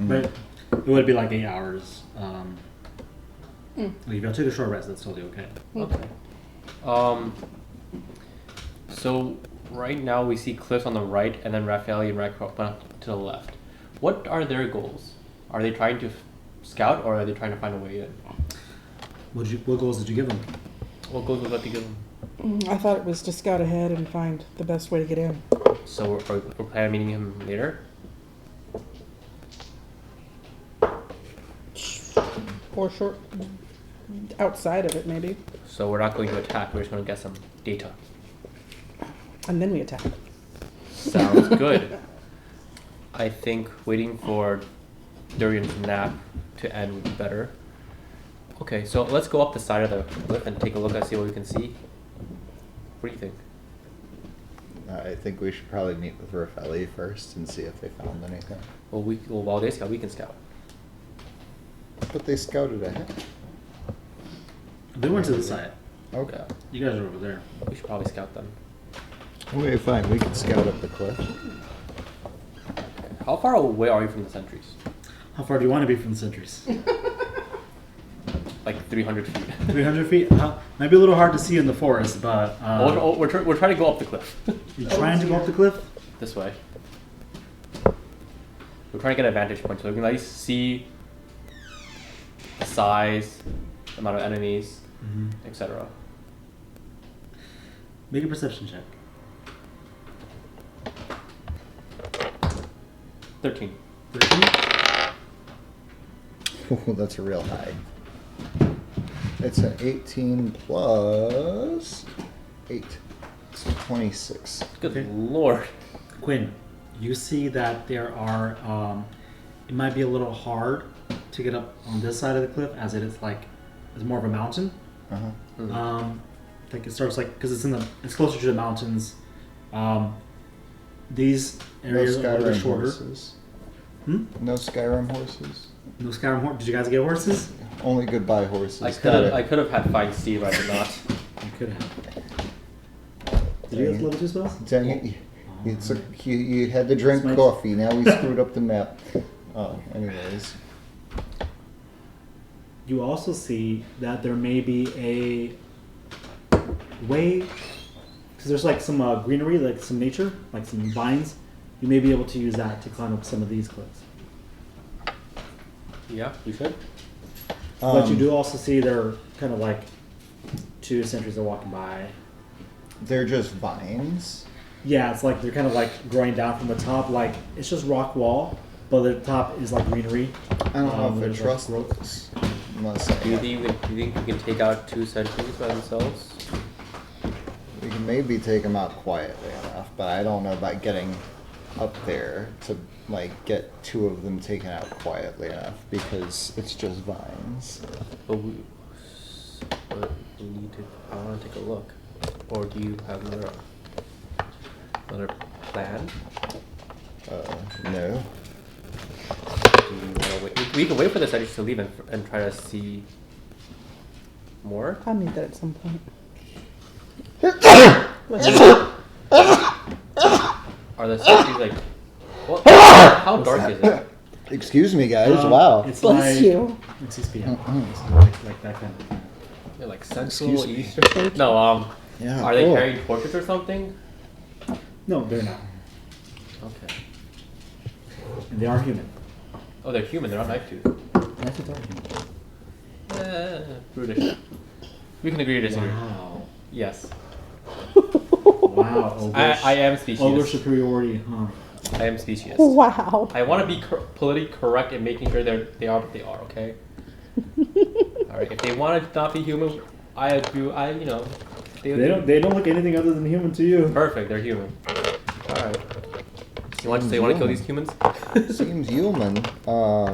But it would be like 8 hours. Like if I took a short rest, that's totally okay. Okay. So right now we see Cliffs on the right, and then Raphael and Ragnarok to the left. What are their goals? Are they trying to scout, or are they trying to find a way in? What goals did you give them? What goals would you like to give them? I thought it was to scout ahead and find the best way to get in. So we're planning on meeting him later? Or short, outside of it maybe. So we're not going to attack, we're just going to get some data. And then we attack. Sounds good. I think waiting for Durian's nap to end would be better. Okay, so let's go up the side of the cliff and take a look and see what we can see. What do you think? I think we should probably meet with Raffelli first and see if they found anything. Well, while they scout, we can scout. But they scouted ahead. They went to the side. Okay. Yeah, You guys are over there. we should probably scout them. Okay, fine. We can scout up the cliff. How far away are you from the sentries? How far do you want to be from the sentries? Like 300 feet. 300 feet? Might be a little hard to see in the forest, but We're trying to go up the cliff. you're trying to go up the cliff? This way. We're trying to get a vantage point so we can at least see the size, the amount of enemies, etc. Make a perception check. 13. 13? Oh, that's a real high. It's an 18 plus 8. It's 26. Good Okay. lord. Quinn, you see that there are, it might be a little hard to get up on this side of the cliff as it is like, it's more of a mountain. Uh-huh. Like it starts like, because it's closer to the mountains. These areas no are a little Skyrim shorter. horses. Hmm? No Skyrim horses. No Skyrim horse. Did you guys get horses? Only goodbye horses. I Got it. could have had Find Steve, I did not. You could have. Did you get level 2 spells? Dang it. You had to drink Smite. coffee. Now we screwed up the map. Anyways. You also see that there may be a way, because there's like some greenery, like some nature, like some vines. You may be able to use that to climb up some of these cliffs. Yeah, we should. But you do also see they're kind of like 2 sentries are walking by. They're just vines. Yeah, it's like they're kind of like growing down from the top. Like it's just rock wall, but the top is like greenery. I don't know if I there's, like, trust growth. this. Unless Do you think we can take out 2 sentries by themselves? we can maybe take them out quietly enough, but I don't know about getting up there to like get 2 of them taken out quietly enough because it's just vines. But we need to. I want to take a look. Or do you have another plan? No. Do you want to wait? We can wait for the sentries to leave and try to see more. I'll need that at some point. Let's go. Are the sentries like? What? How dark is it? Excuse me, guys. Wow. It's Bless like, you. It's 6 p.m. Like that kind of thing. Yeah, like central, Excuse me. eastern. No, Yeah. are they cool. carrying torches or something? No, they're not. Okay. And they are human. Oh, they're human. They're not knife tooth. That's what they're human. Brutish. We can agree to disagree. Wow. Yes. Wow. I am species. Ogre superiority, huh? I am species. Wow. I want to be politically correct in making sure they are what they are. Okay. All right. If they want to not be human, I agree. They don't look anything other than human to you. Perfect. They're human. All right. You want to kill these humans? Seems human. I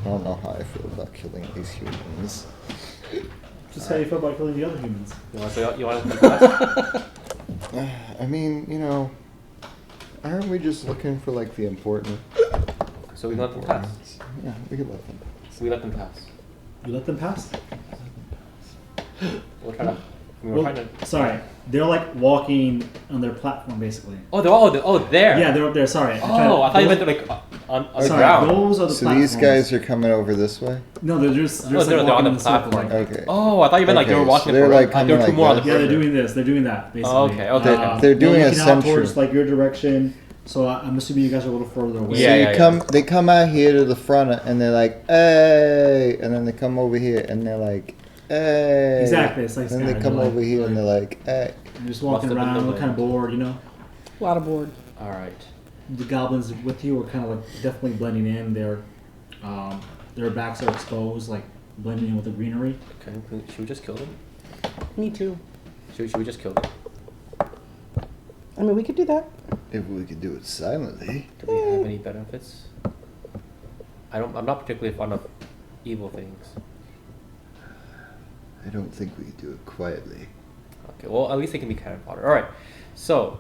don't know how I feel about killing these humans. Just how you feel about killing the other humans. You want to pass? I mean, aren't we just looking for like the important? So we let them pass. Yeah, we could let them. So we let them pass. You let them pass? We'll try to. We're Well, trying to. sorry, they're like walking on their platform basically. Oh, there. Yeah, they're up there. Sorry. Oh, I thought you meant like on the Sorry, ground. those are the So platforms. these guys are coming over this way. No, they're just Oh, like they're walking on the in a circle, platform. like- Okay. Oh, I thought you meant like they were Okay, walking. so they're, for- like, there coming were two like more on the this. Yeah, they're perimeter. doing this. They're doing that basically. Oh, okay, okay, okay. They're doing a looking out sentry. towards like your direction. So I'm assuming you guys are a little further away. Yeah, So yeah. they come out here to the front and they're like, hey, and then they come over here and they're like, hey. Exactly, it's like and then they Skyrim, come like- over here and they're like, hey. You're just walking Must have been around, the look kind of bored, A lot of board. All right. The goblins with you are kind of like definitely blending in. Their backs are exposed, like blending in with the greenery. Okay. Should we just kill them? Me too. Should we just kill them? I mean, we could do that. If we could do it silently. Do we have any benefits? I'm not particularly fond of evil things. I don't think we could do it quietly. Okay. Well, at least they can be cannon fodder. All right. So.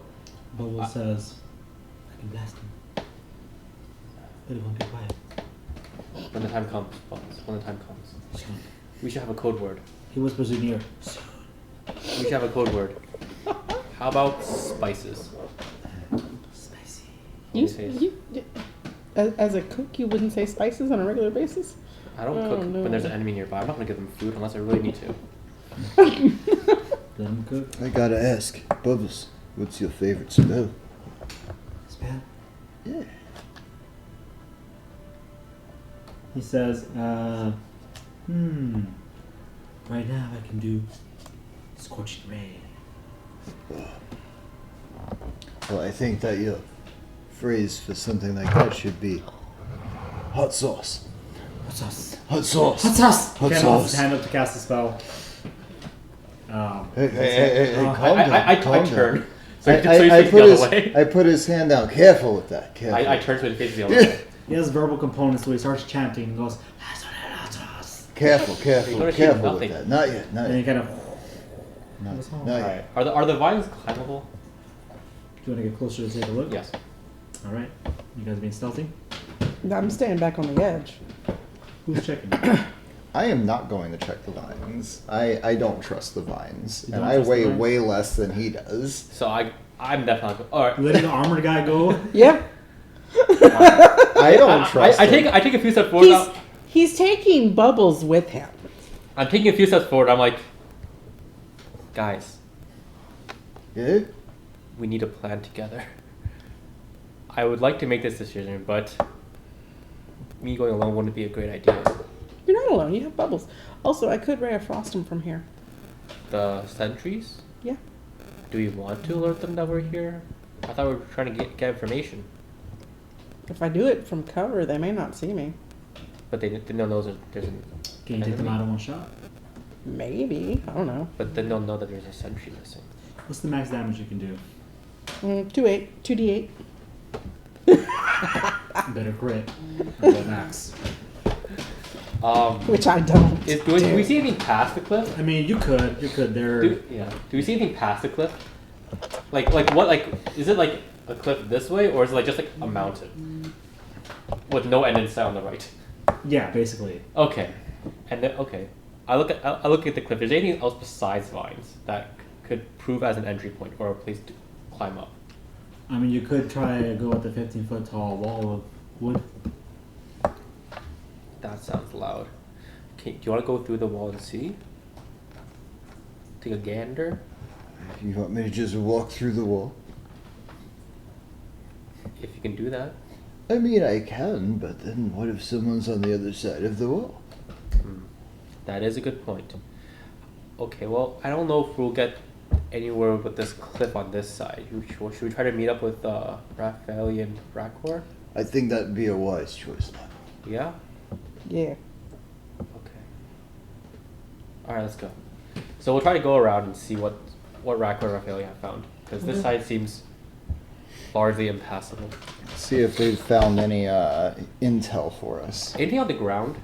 Bubble says, I can blast him. But it won't be quiet. When the time comes, Bones, when the time comes, we should have a code word. He whispers in your ear. We should have a code word. How about spices? Spicy. As a cook, you wouldn't say spices on a regular basis? I don't Oh, cook no. when there's an enemy nearby. I'm not gonna give them food unless I really need to. Let him cook. I gotta ask, Bubbles, what's your favorite spell? Spell. Yeah. He says, right now I can do Scorching Ray. Well, I think that your phrase for something like that should be hot sauce. Hot sauce. Hot sauce. Hot sauce! Hot Ken holds his sauce. hand up to cast a spell. Hey, calm down. I calm down. turn. So I, you face I, the put other his, way. I put his hand down. Careful with that. Careful. I turn so he faces the other way. He has verbal components, so he starts chanting and goes, Careful, You careful, don't achieve careful with nothing. that. Not yet, not and he yet. kind of. Not, That's all. not yet. Alright. Are the vines climbable? Do you want to get closer to take a look? Yes. Alright. You guys being stealthy? I'm staying back on the edge. Who's checking? I am not going to check the vines. I don't trust the vines. You And don't I trust the weigh vines? way less than he does. So I'm definitely alright. You letting the armored guy go? Yeah. I don't trust I him. take a few steps forward. He's taking Bubbles with him. I'm taking a few steps forward. I'm like, guys, Yeah? we need a plan together. I would like to make this decision, but me going alone wouldn't be a great idea. You're not alone. You have Bubbles. Also, I could Ray of Frost him from here. The sentries? Yeah. Do we want to alert them that we're here? I thought we were trying to get information. If I do it from cover, they may not see me. But they don't know there's an. Can you take them enemy? out in one shot? Maybe. I don't know. But then they'll know that there's a sentry missing. What's the max damage you can do? 2d8. Better crit. Or go max. Which I don't. Do we see anything past the cliff? I mean, you could. They're. Do we see anything past the cliff? Like what? Like, is it like a cliff this way, or is it like just like a mountain with no end in sight on the right? Yeah, basically. Okay, and then okay, I look at the cliff. Is there anything else besides vines that could prove as an entry point or a place to climb up? I mean, you could try to go with the 15-foot tall wall of wood. That sounds loud. Okay, do you want to go through the wall and see? Take a gander. You want me to just walk through the wall? If you can do that. I mean, I can, but then what if someone's on the other side of the wall? That is a good point. Okay, well, I don't know if we'll get anywhere with this cliff on this side. Should we try to meet up with Raphael and Rakor? I think that'd be a wise choice, Lon. Yeah? Yeah. Okay. Alright, let's go. So we'll try to go around and see what Rakor and Raphael have found. Because this side seems largely impassable. See if they've found any intel for us. Anything on the ground?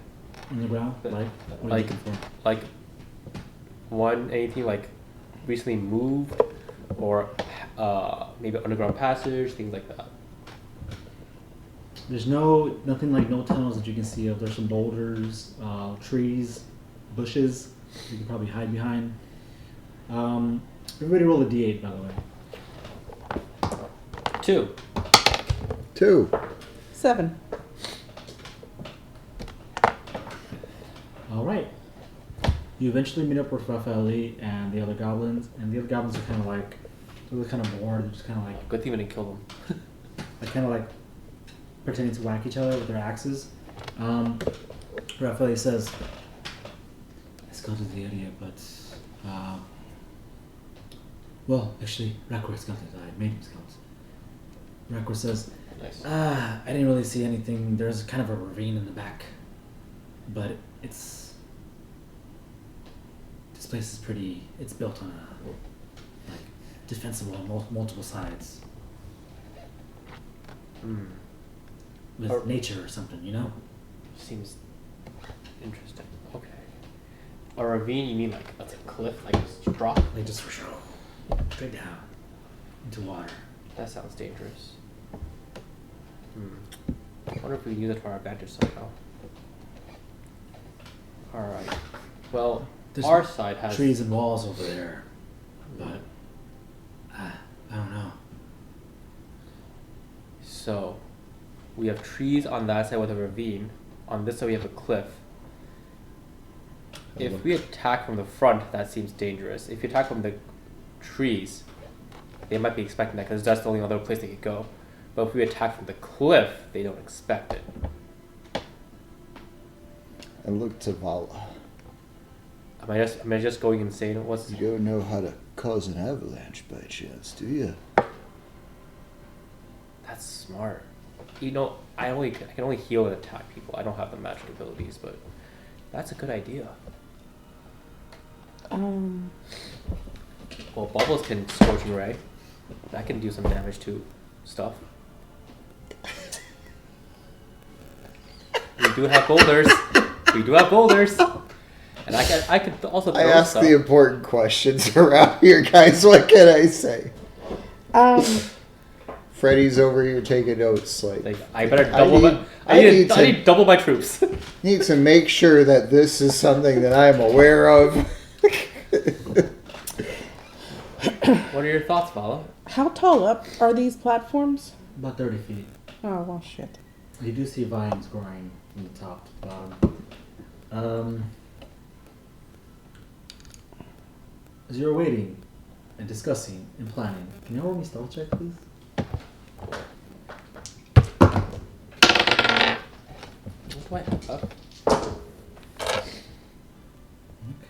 On the ground? But- Like? What are like- you looking for? Like, anything like recently moved? Or maybe underground passage, things like that. There's nothing like no tunnels that you can see of. There's some boulders, trees, bushes you can probably hide behind. Everybody roll a d8, by the way. 2. 2. 7. All right. You eventually meet up with Raphael and the other goblins, and the other goblins are kind of like, they're kind of bored. They're just kind of like, Good thing we didn't kill them. like pretending to whack each other with their axes. Raphael says, I scouted the area, but well, actually, Rakor scouted it. I made him scout. Rakor says, Nice. I didn't really see anything. There's kind of a ravine in the back, but this place is it's built on a like defensible on multiple sides with Or- nature or something, you know? Seems interesting. Okay. A ravine, you mean like that's a cliff, like just drop? Like just for show, straight down into water. That sounds dangerous. I wonder if we can use it to our advantage somehow. Alright. Well, There's our side has trees and walls over there, but I don't know. So we have trees on that side with a ravine. On this side we have a cliff. If we attack from the front, that seems dangerous. If you attack from the trees, they might be expecting that because that's the only other place they could go. But if we attack from the cliff, they don't expect it. I look to Vala. Am I just going insane? What's You don't know how to cause an avalanche by chance, do you? That's smart. You know, I can only heal and attack people. I don't have the magic abilities, but that's a good idea. Well, bubbles can scorching ray. That can do some damage to stuff. We do have boulders. And I could also throw I ask stuff. the important questions around here, guys. What can I say? Freddy's over here taking notes. Like I better double I need double my troops. need to make sure that this is something that I'm aware of. What are your thoughts, Vala? How tall up are these platforms? About 30 feet. Oh, well, shit. You do see vines growing from the top to the bottom. As you're waiting and discussing and planning, can you roll me stealth check, please? What do I have?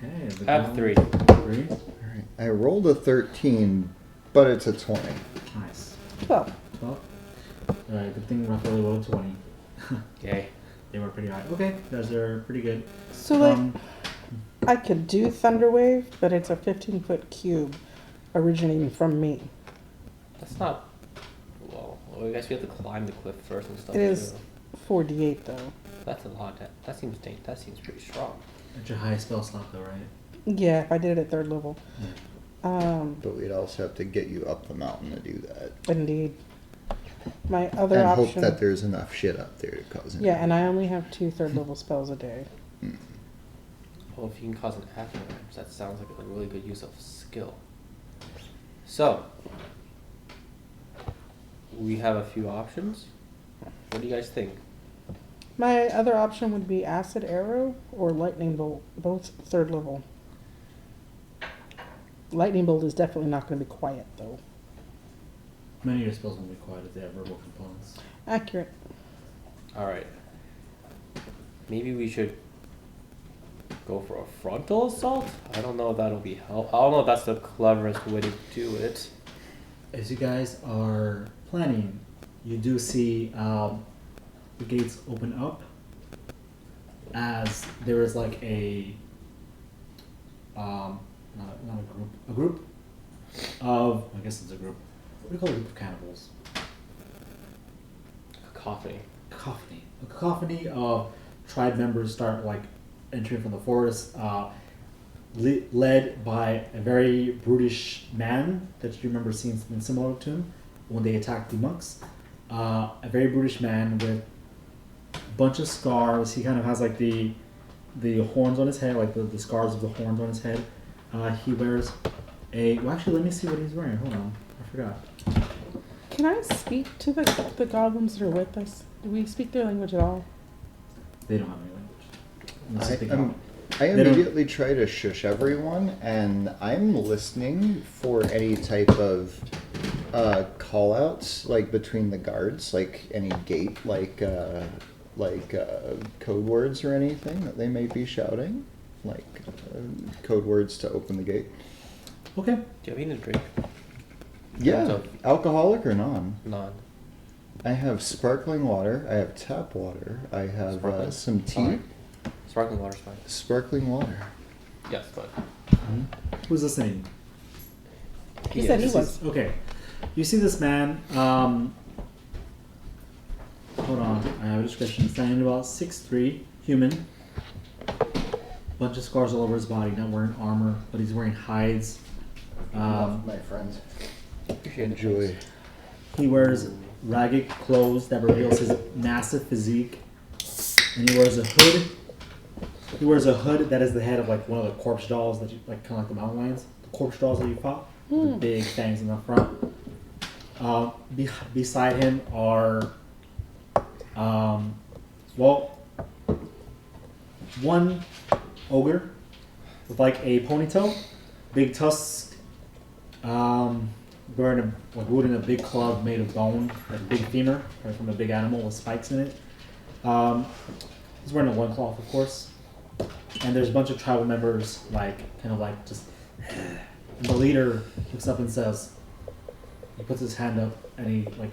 Okay. the I have goblin- 3. 3? Alright, I rolled a 13, but it's a 20. Nice. 12. 12? Alright, good thing Raphael rolled a 20. Yay. They were pretty high. Okay, those are pretty good. So like, Um, I could do Thunderwave, but it's a 15-foot cube originating from me. That's not. Well, I guess we have to climb the cliff first and stuff. It is Too. 4d8 though. That's a lot. That seems pretty strong. It's your high spell slot though, right? Yeah, if I did it at 3rd level. But we'd also have to get you up the mountain to do that. Indeed. My other And option. hope that there's enough shit up there to cause it. Yeah, and I only have 2 3rd level spells a day. Well, if you can cause an avalanche, that sounds like a really good use of skill. So, we have a few options. What do you guys think? My other option would be Acid Arrow or Lightning Bolt, both 3rd level. Lightning Bolt is definitely not going to be quiet though. Many of your spells won't be quiet if they have verbal components. Accurate. Alright. Maybe we should go for a frontal assault? I don't know if that'll be help. I don't know if that's the cleverest way to do it. As you guys are planning, you do see the gates open up as there is like a not a group of, I guess it's a group. What do you call a group of cannibals? Cacophony. A cacophony of tribe members start like entering from the forest, led by a very brutish man that you remember seeing something similar to him when they attacked the monks. A very brutish man with a bunch of scars. He kind of has like the horns on his head, like the scars of the horns on his head. He wears a. Well, actually, let me see what he's wearing. Hold on, I forgot. Can I speak to the goblins that are with us? Do we speak their language at all? They don't have any language. Unless you speak I Common. They don't- immediately try to shush everyone, and I'm listening for any type of call outs, like between the guards, like any gate, like code words or anything that they may be shouting, like code words to open the gate. Okay. Do you have anything to drink? Yeah, So- alcoholic or non? None. I have sparkling water. I have tap water. I have Sparkling? some tea. Fine. Sparkling water's fine. Sparkling water. Yes, but. Who's listening? He said he This was. is- okay. You see this man, hold on, I have a description. Standing about 6'3", human. Bunch of scars all over his body, not wearing armor, but he's wearing hides. My friends. Appreciate it. Enjoy. He wears ragged clothes that reveals his massive physique. And he wears a hood. He wears a hood that is the head of like one of the corpse dolls that you like, kind of like the mountain lions. The corpse dolls that you fought. With the big fangs in the front. Beside him are, one ogre with like a ponytail, big tusk, wearing wielding a big club made of bone, like a big femur, right, from a big animal with spikes in it. He's wearing a loincloth, of course. And there's a bunch of tribal members, like, kind of like just. And the leader looks up and says, he puts his hand up and he, like,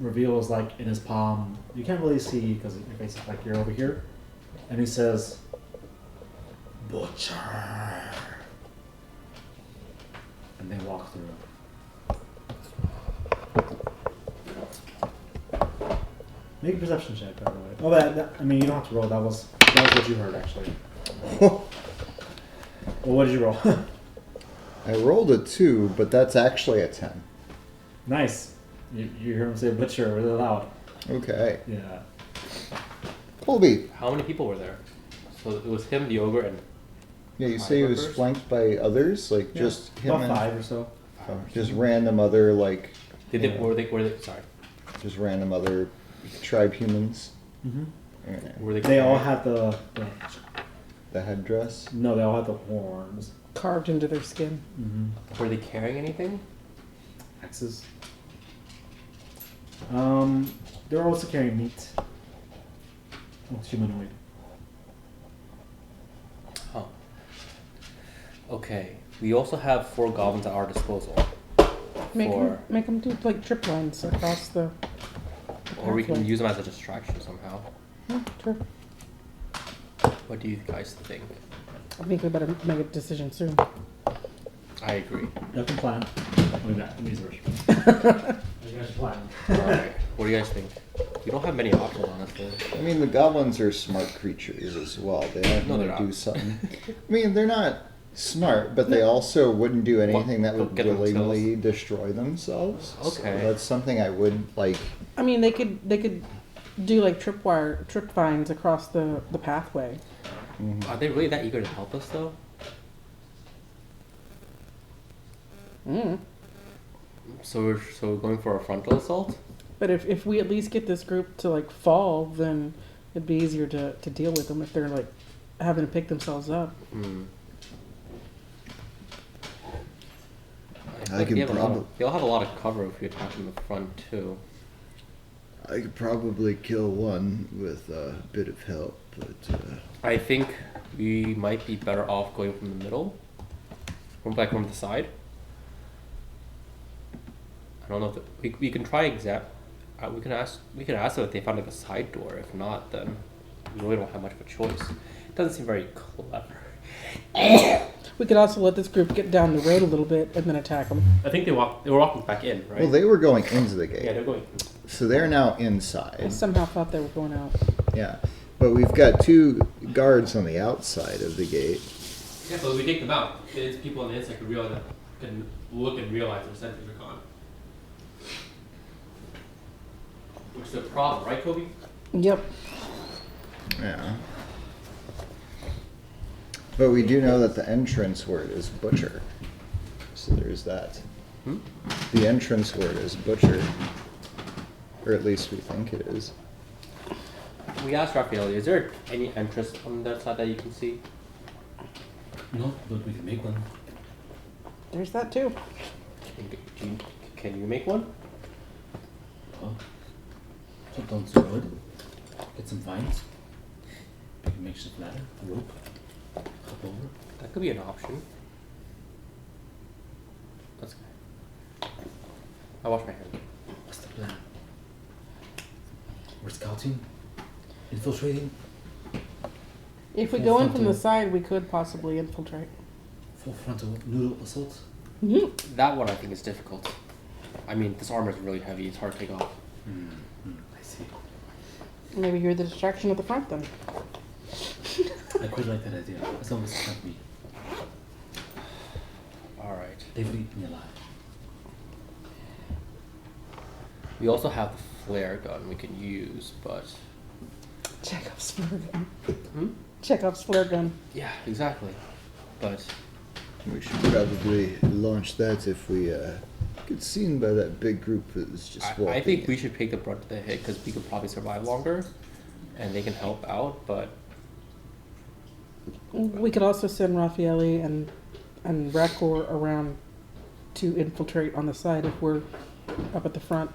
reveals, like, in his palm, you can't really see because your face is like you're over here. And he says, Butcher. And they walk through. Make a perception check, by the way. Oh, I mean, you don't have to roll. That was what you heard, actually. Well, what did you roll? I rolled a 2, but that's actually a 10. Nice. You hear him say butcher really loud. Okay. Yeah. Colby. How many people were there? So it was him, the ogre, and Yeah, you say he was Members? flanked by others, like Yeah. just him About and 5 or so. just random other like did they Yeah. were they sorry. just random other tribe humans. Mm-hmm. Yeah. Were they They all carrying- had the The headdress. no, they all had the horns. Carved into their skin. Mm-hmm. Were they carrying anything? Axes. They're also carrying meat. It's humanoid. Huh. Okay. We also have 4 goblins at our disposal. Make them do like trip lines across the Or we can pathway. use them as a distraction somehow. True. What do you guys think? I think we better make a decision soon. I agree. You can plan. Let me back. Let me use the restroom. You guys plan. Alright, what do you guys think? We don't have many options, honestly. I mean, the goblins are smart creatures as well. They aren't No, going they're to do not. something. I mean, they're not smart, but they also wouldn't do anything that would Get themselves- willingly destroy themselves. So Okay. that's something I would like. I mean, they could do like trip vines across the pathway. Are they really that eager to help us, though? Mm. So we're going for a frontal assault? But if we at least get this group to like fall, then it'd be easier to deal with them if they're like having to pick themselves up. Hmm. I can they'll have a lot of cover if we attack from the front too. I could probably kill one with a bit of help, but I think we might be better off going from the middle, from the side. I don't know if we can try we can ask them if they found like a side door. If not, then we really don't have much of a choice. It doesn't seem very clever. We could also let this group get down the road a little bit and then attack them. I think they were walking back in, right? well, they were going into the gate, yeah, they're going. so they're now I inside. somehow thought they were going out. Yeah, but we've got two guards on the outside of the gate. Yeah, but we take them out. It's people on the inside can look and realize their sentries are gone. Which is a problem, right, Kobe? Yep. Yeah. But we do know that the entrance word is butcher. So there's that. Hmm? The entrance word is butcher. Or at least we think it is. We asked Raphael, is there any entrance on that side that you can see? No, but we can make one. There's that too. Can you make one? Oh. Chop down some wood. Get some vines. Make a makeshift ladder, a rope. Hop over. That could be an option. Let's go. I wash my hands. What's the plan? We're scouting, infiltrating, If we Full go in from frontal. the side, we could possibly infiltrate. full frontal noodle assault. That one I think is difficult. I mean, this armor is really heavy. It's hard to take off. I see. Maybe you're the distraction at the front then. I quite like that idea. As long as it's not me. All right. They would eat me alive. We also have the flare gun we can use, but Chekhov's flare gun. hmm? Chekhov's flare gun. Yeah, exactly. But We should probably launch that if we get seen by that big group that is just walking. I think we should take the brunt of the hit because we could probably survive longer, and they can help out. But We could also send Raffaelli and Rakor around to infiltrate on the side if we're up at the front,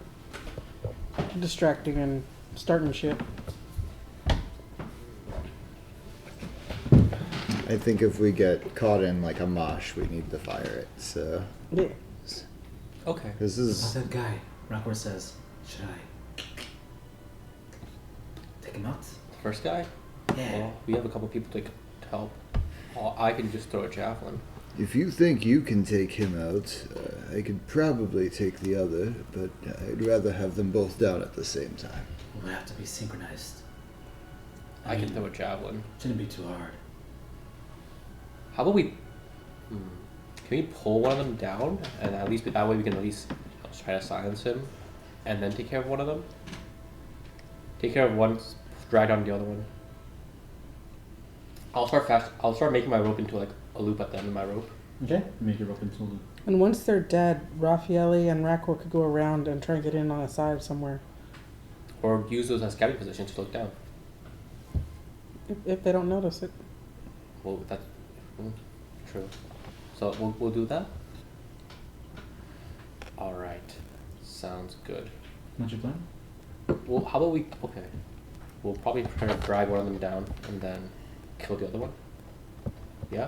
distracting and starting shit. I think if we get caught in like a mosh, we need to fire it. So Yeah. okay, this How's is that guy? Rockworth says, should I take him out? first guy. Yeah. Well, we have a couple people to help. I can just throw a javelin. if you think you can take him out, I could probably take the other, but I'd rather have them both down at the same time. We'll have to be synchronized. I can mean, throw a javelin. Shouldn't be too hard. How about we? Can we pull one of them down, and at least that way we can at least try to silence him, and then take care of one of them. Take care of one, drag down the other one. I'll start making my rope into like a loop at the end of my rope. Okay. Make your rope into a loop. And once they're dead, Raffaelli and Rakor could go around and try and get in on a side somewhere. Or use those as scouting positions to look down. If they don't notice it. Well, that's true. So we'll do that. All right, sounds good. What's your plan? Well, how about we? Okay, we'll probably try to drag one of them down and then kill the other one. Yeah.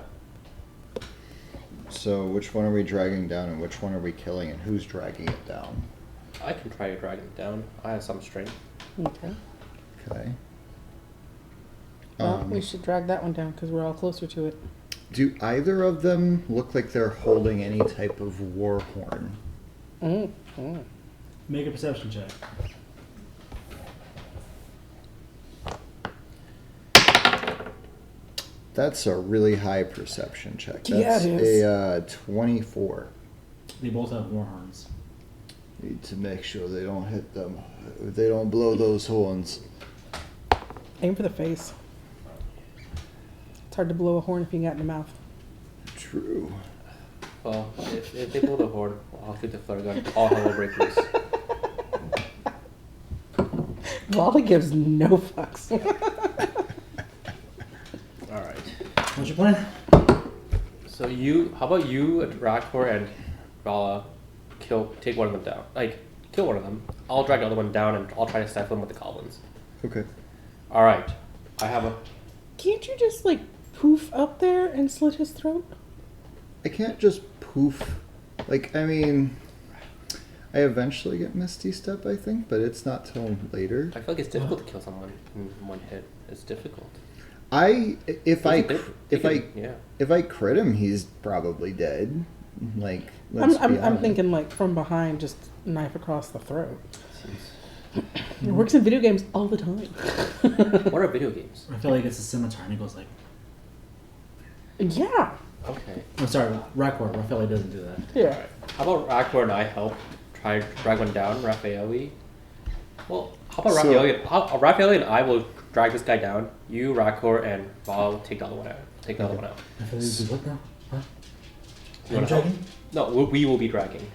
So which one are we dragging down, and which one are we killing, and who's dragging it down? I can try to drag it down. I have some strength. Okay. Okay. We should drag that one down because we're all closer to it. Do either of them look like they're holding any type of war horn? Make a perception check. That's a really high perception check. Yeah, That's it is. a 24. They both have war horns. Need to make sure they don't hit them. They don't blow those horns. Aim for the face. It's hard to blow a horn if you got it in the mouth. True. Well, if they blow the horn, I'll shoot the flare gun. All hell will break loose. Wally gives no fucks. All right. What's your plan? So how about you, Rakor, and Vala, take one of them down. Like, kill one of them. I'll drag the other one down, and I'll try to stifle him with the goblins. Okay. All right. I have a. Can't you just like poof up there and slit his throat? I can't just poof. Like, I mean, I eventually get Misty Step, I think, but it's not till later. I feel like it's difficult to kill someone in one hit. It's difficult. If I Yeah. crit him, he's probably dead. Like, let's be I'm honest. thinking like from behind, just knife across the throat. It works in video games all the time. What are video games? I feel like it's a scimitar and he goes like, Yeah. Okay. I'm sorry, Rakor. Raphael doesn't do that. Yeah. How about Rakor and I help try to drag one down, Raphaeli? Well, how about So- Raphaeli and I will drag this guy down. You, Rakor, and Val will take the other one out. Take the other one out. Raphael does what now? Huh? You wanna I'm help? dragging? No, we will be dragging.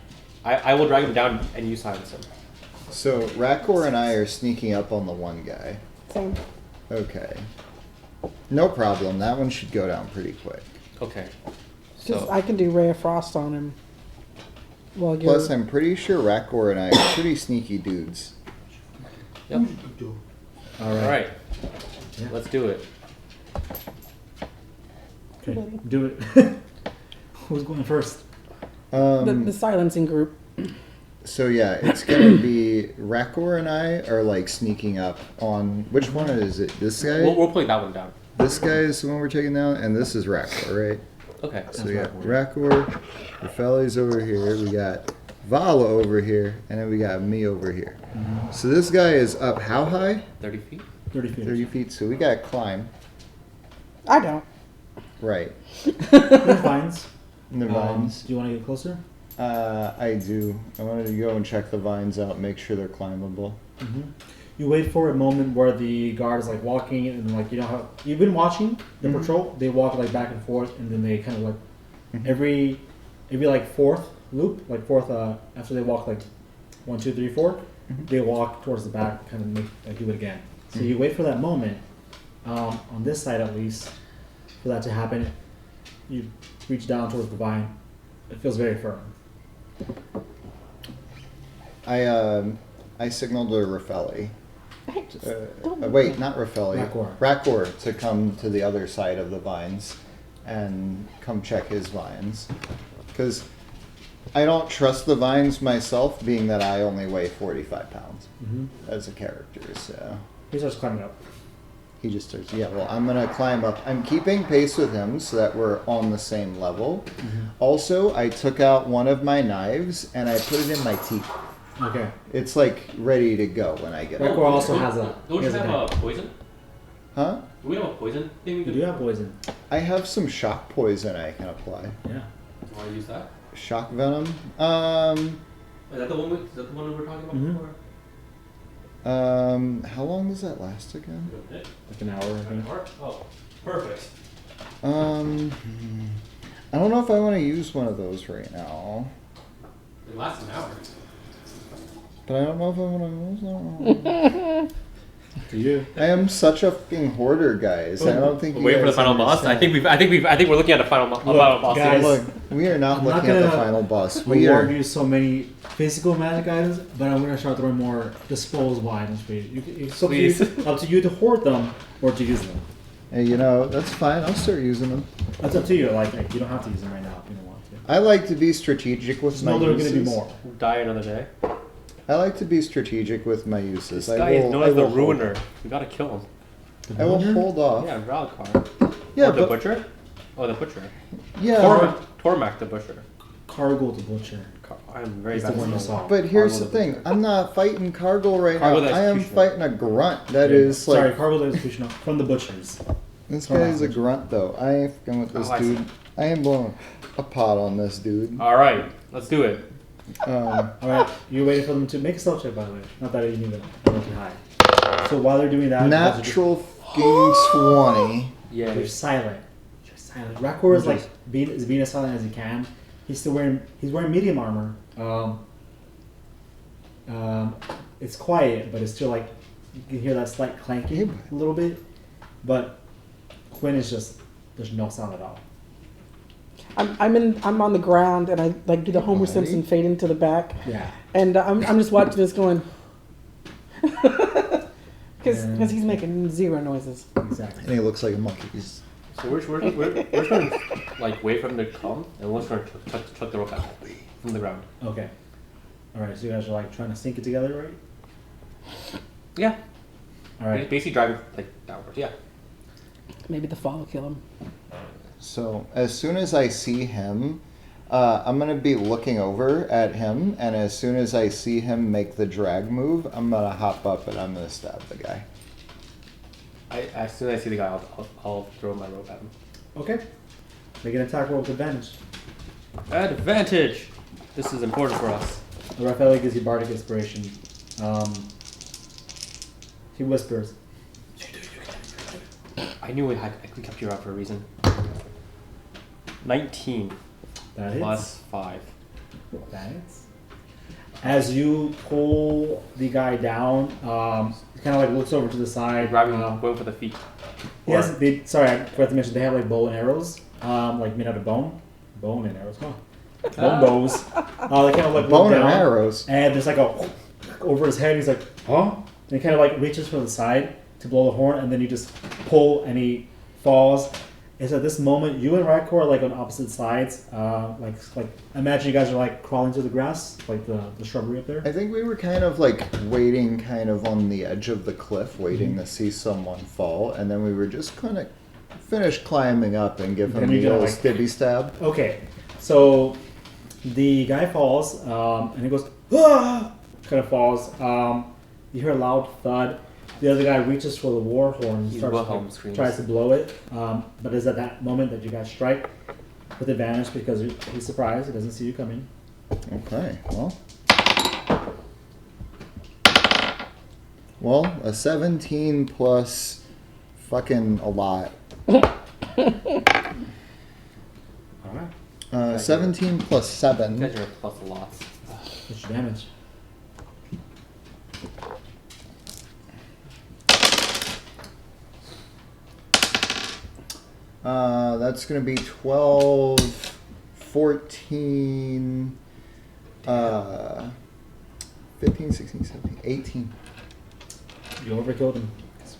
I will drag him down and you silence him. So, Rakor and I are sneaking up on the one guy. Same. Okay. No problem. That one should go down pretty quick. Okay. Just So I can do Ray of Frost on him. While you're Plus, I'm pretty sure Rakor and I are pretty sneaky dudes. yep. All All right. Yeah. Let's do it. Okay, do it. Who's going first? the silencing group. So yeah, it's gonna be Rakor and I are like sneaking up on which one is it? This guy? We'll play that one down. This guy is the one we're taking down, and this is Rakor, right? Okay. So That's we got Rakor. Rakor, Rafelli's over here, we got Vala over here, and then we got me over here. So this guy is up how high? 30 feet. 30 feet. 30 feet. So we gotta climb. I don't. Right. There's vines. In the vines. Do you want to get closer? I do. I wanted to go and check the vines out, make sure they're climbable. You wait for a moment where the guard is like walking and like you know how you've been watching the patrol. They walk like back and forth, and then they kind of like every like fourth loop, like fourth after they walk like 1, 2, 3, 4, they walk towards the back, kind of make like do it again. So you wait for that moment on this side at least for that to happen. You reach down towards the vine. It feels very firm. I signaled to Rafelli. Hey, just don't Wait, not Rafelli. Rakor. Rakor to come to the other side of the vines and come check his vines. Because I don't trust the vines myself, being that I only weigh 45 pounds as a character. So He starts climbing up. he just starts, yeah, well, I'm going to climb up. I'm keeping pace with him so that we're on the same level. Also, I took out one of my knives and I put it in my teeth. Okay. It's like ready to go when I get Rakor up. also has a. Don't he you has have a a poison? Huh? Do we have a poison thing we You could do have poison. I have some shock poison I can apply. Yeah. Want to use that? Shock venom? Is that the one we were talking about Mhm. before? How long does that last again? Like an hour, I think. Oh, perfect. I don't know if I want to use one of those right now. It lasts an hour. But I don't know if I want to use that. To you. I am such a fucking hoarder, guys. I don't think you Wait for the guys final boss. I understand. think we're looking at a final boss. guys, Look, we are not I'm not looking at the gonna final boss. We reward are. you so many physical magic items, but I'm gonna start throwing more disposable items for you. It's up to you, Please. up to you to hoard them or to use them. Hey, you know, that's fine. I'll start using them. That's up to you. Like you don't have to use them right now if you don't want to. I like to be strategic with Just my know there are uses. gonna be more. Die another day. I like to be strategic with my uses. This guy is known I as the will hold ruiner. We gotta kill him. I will Butcher? hold off. Yeah, Ralcar. Yeah, Or the but butcher? Oh, the butcher. yeah. Tormac the butcher. Cargo the butcher. I'm very He's the bad one you at saw. But here's Cargo the the thing: butcher. I'm not fighting Cargo right Cargo now. the I am executioner. fighting a grunt that Yeah. is Sorry, like. Cargo the executioner from the butchers. This guy is a grunt, though. I ain't fucking with this Oh, I see. dude. I am blowing a pot on this dude. All right, let's do it. Um, All right, you're waiting for them to make a stealth check, by the way. Not that you knew that. I went too high. So while they're doing that, you guys are just- natural fucking 20. Yeah. They're silent. They're silent. Rakor is like being as silent as he can. He's wearing medium armor. It's quiet, but it's still like you can hear that slight clanking a little bit. But Quinn is just there's no sound at all. I'm on the ground and I like do the Homer Alrighty. Simpson fade into the back, Yeah. and I'm just watching this going, because Yeah. he's making zero noises. Exactly. And he looks like a monkey. He's So we're just going to like wait for him to come, and we're just going to chuck the rope out from the ground. Okay. All right. So you guys are like trying to sync it together, right? Yeah. All right. Basically driving like downwards. Yeah. Maybe the fall will kill him. So as soon as I see him, I'm gonna be looking over at him, and as soon as I see him make the drag move, I'm gonna hop up and I'm gonna stab the guy. As soon as I see the guy, I'll throw my rope at him. Okay. Make an attack roll with advantage. Advantage. This is important for us. Raphael gives you bardic inspiration. He whispers. I knew we kept you around for a reason. 19 That hits. plus 5. That hits. As you pull the guy down, he kind of like looks over to the side. Grabbing him, going for the feet. Yes, sorry, I forgot to mention they have like bow and arrows, like made out of bone. Bone and arrows, huh? Bone bows. They kind of like look Bone and down, arrows. and there's like a over his head. He's like, huh? And he kind of like reaches for the side to blow the horn, and then you just pull, and he falls. It's at this moment you and Rakor are like on opposite sides. Like imagine you guys are like crawling through the grass, like the shrubbery up there. I think we were kind of like waiting kind of on the edge of the cliff, waiting to see someone fall, and then we were just kind of finish climbing up and give him Then you the go old like- stibby stab. Okay, so the guy falls, and he goes, ah! Kind of falls. You hear a loud thud. The other guy reaches for the war horn and He's starts Wilhelm like, screams. tries to blow it. But it's at that moment that you guys strike with advantage because he's surprised. He doesn't see you coming. Okay, well, a 17 plus fucking a lot. All right. 17 plus You 7. guys are plus lots. What's your damage? That's going to be 12, 14, 15, 16, 17, 18. You overkilled him.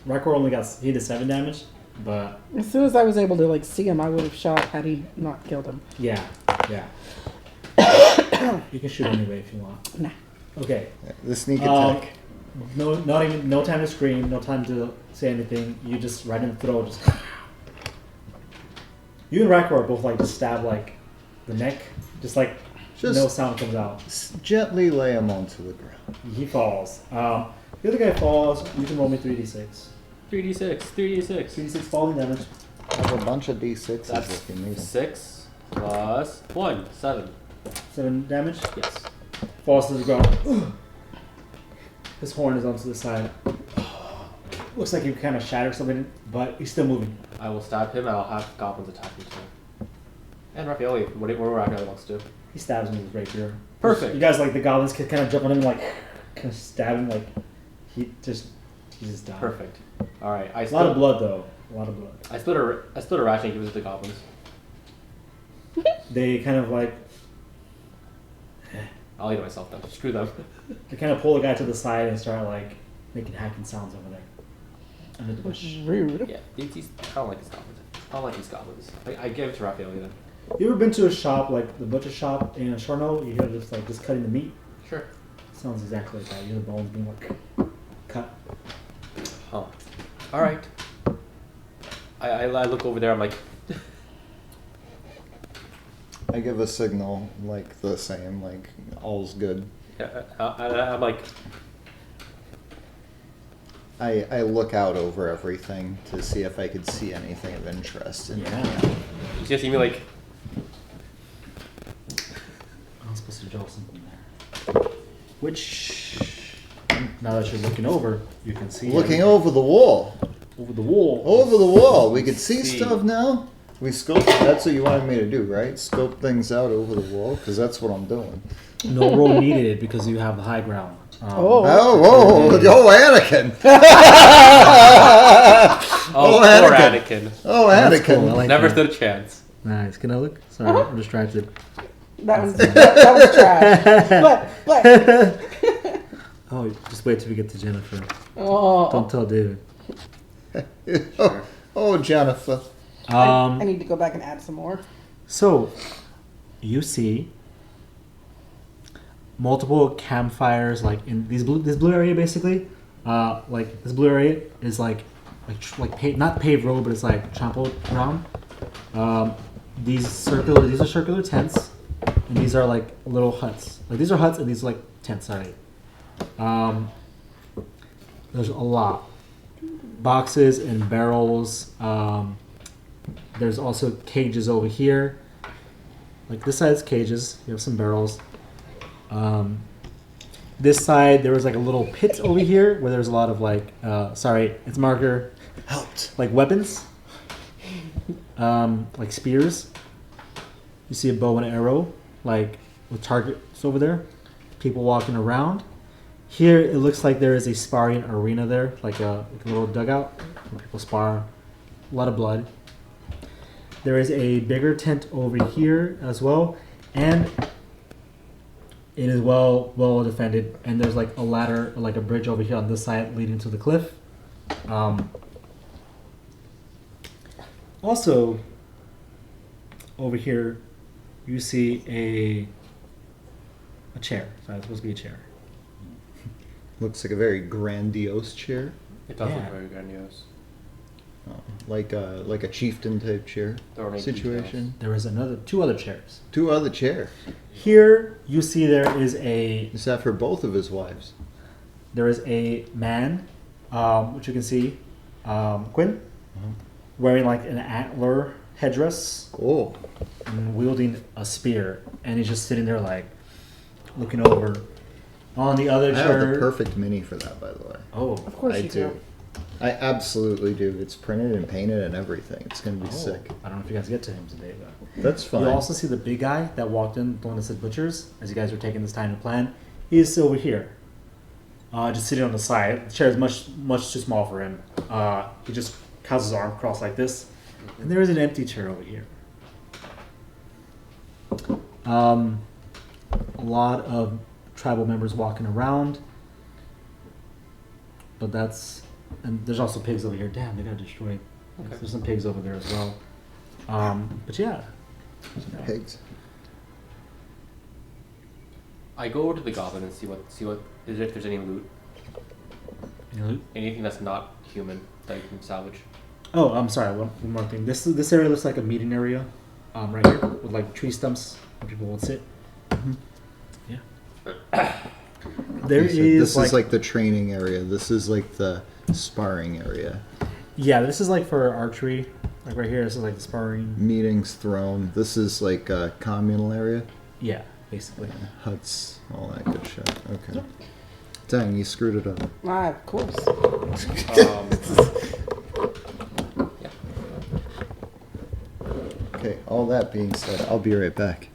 Rakor only he did 7 damage, but As soon as I was able to like see him, I would have shot had he not killed him. yeah. You can shoot anyway if you want. Nah. Okay. The sneak Um, attack. No time to scream, no time to say anything. You just right in the throat. Just you and Rakor both like just stab like the neck, just like Just- no sound comes out. Gently lay him onto the ground. He falls. The other guy falls. You can roll me 3d6. 3d6, 3d6. 3d6 falling damage. I have a bunch of D6s That's if you need them. 6 plus 1, 7. 7 damage. Yes. Falls to the ground. His horn is onto the side. Looks like he kind of shattered something, but he's still moving. I will stab him and I'll have goblins attack him too. And Raffaele, whatever Raffaele wants to do. He stabs him with his rapier. Perfect. You guys like the goblins can kind of jump on him like kind of stab him like he just died. Perfect. Alright, A lot of blood though. A lot of blood. I split a ration and give it to the goblins. They kind of like I'll eat it myself then. Screw them. they kind of pull the guy to the side and start like making hacking sounds over there under the Which bush. is rude. Yeah, I don't like these goblins. I don't like these goblins. I give it to Raffaele then. You ever been to a shop like the butcher shop in Shorno? You hear just cutting the meat. Sure. Sounds exactly like that. You hear the bones being like cut. Oh. Alright. I look over there. I'm like, I give a signal like the same, like all's good. I'm like, I look out over everything to see if I could see anything of interest. And Yeah. you just see me like, I was supposed to draw something there. Which, now that you're looking over, you can see. looking everything. over the wall. Over the wall. Over the wall. We could see See. stuff now. We scope. That's what you wanted me to do, right? Scope things out over the wall, because that's what I'm doing. No roll needed because you have the high ground. Oh. Anakin! oh, Oh, poor Anakin. Anakin. Oh, That's Anakin! cool. I like Never that. stood a chance. Nice. Can I look? Sorry, I'm distracted. That was trash. But Oh, just wait till we get to Jennifer. oh, Don't tell David. Oh, Jennifer. I need to go back and add some more. So, you see multiple campfires, like in this blue area, basically. Like this blue area is like not paved road, but it's like trampled around. These are circular tents, and these are like little huts. Like these are huts, and these are like tents. Sorry. There's a lot. Boxes and barrels. There's also cages over here. Like this side's cages. You have some barrels. This side there was like a little pit over here where there's a lot of like it's marker Helped. like weapons. Like spears. You see a bow and arrow, like with targets over there. People walking around. Here it looks like there is a sparring arena there, like a little dugout where people spar. A lot of blood. There is a bigger tent over here as well, and it is well defended. And there's like a ladder, like a bridge over here on this side leading to the cliff. Also, over here, you see a chair. So it's supposed to be a chair. Looks like a very grandiose chair. It does Yeah. look very grandiose. Like a chieftain type chair There are no situation. There is two other chairs. Two other chairs. Here you see there is Is that for both of his wives? a man, which you can see, Quinn, wearing like an antler headdress Oh, and wielding a spear, and he's just sitting there like looking over. On the other I have chair, the perfect mini for that, by the way. oh, Of course I you do. I absolutely do. It's printed and painted and everything. It's gonna be sick. I don't know if you guys get to him today, but That's fine. you also see the big guy that walked in, the one that said butchers. As you guys are taking this time to plan, he is over here, just sitting on the side. The chair is much too small for him. He just has his arm crossed like this, and there is an empty chair over here. A lot of tribal members walking around, but and there's also pigs over here. Damn, they got destroyed. Okay. There's some pigs over there as well. But yeah. Pigs. I go over to the goblin and see what is if there's any loot, You know, anything that's not human that you can salvage. oh, I'm sorry. One more thing. This area looks like a meeting area, right here with like tree stumps where people would sit. Yeah. There Okay, so is this is like the training area. This is like the sparring area. yeah. This is like for archery. Like right here, this is like the sparring. Meetings thrown. This is like a communal area. Yeah, basically. Huts, all that good shit. Okay. Dang, you screwed it up. Ah, of course. Okay, all that being said, I'll be right back.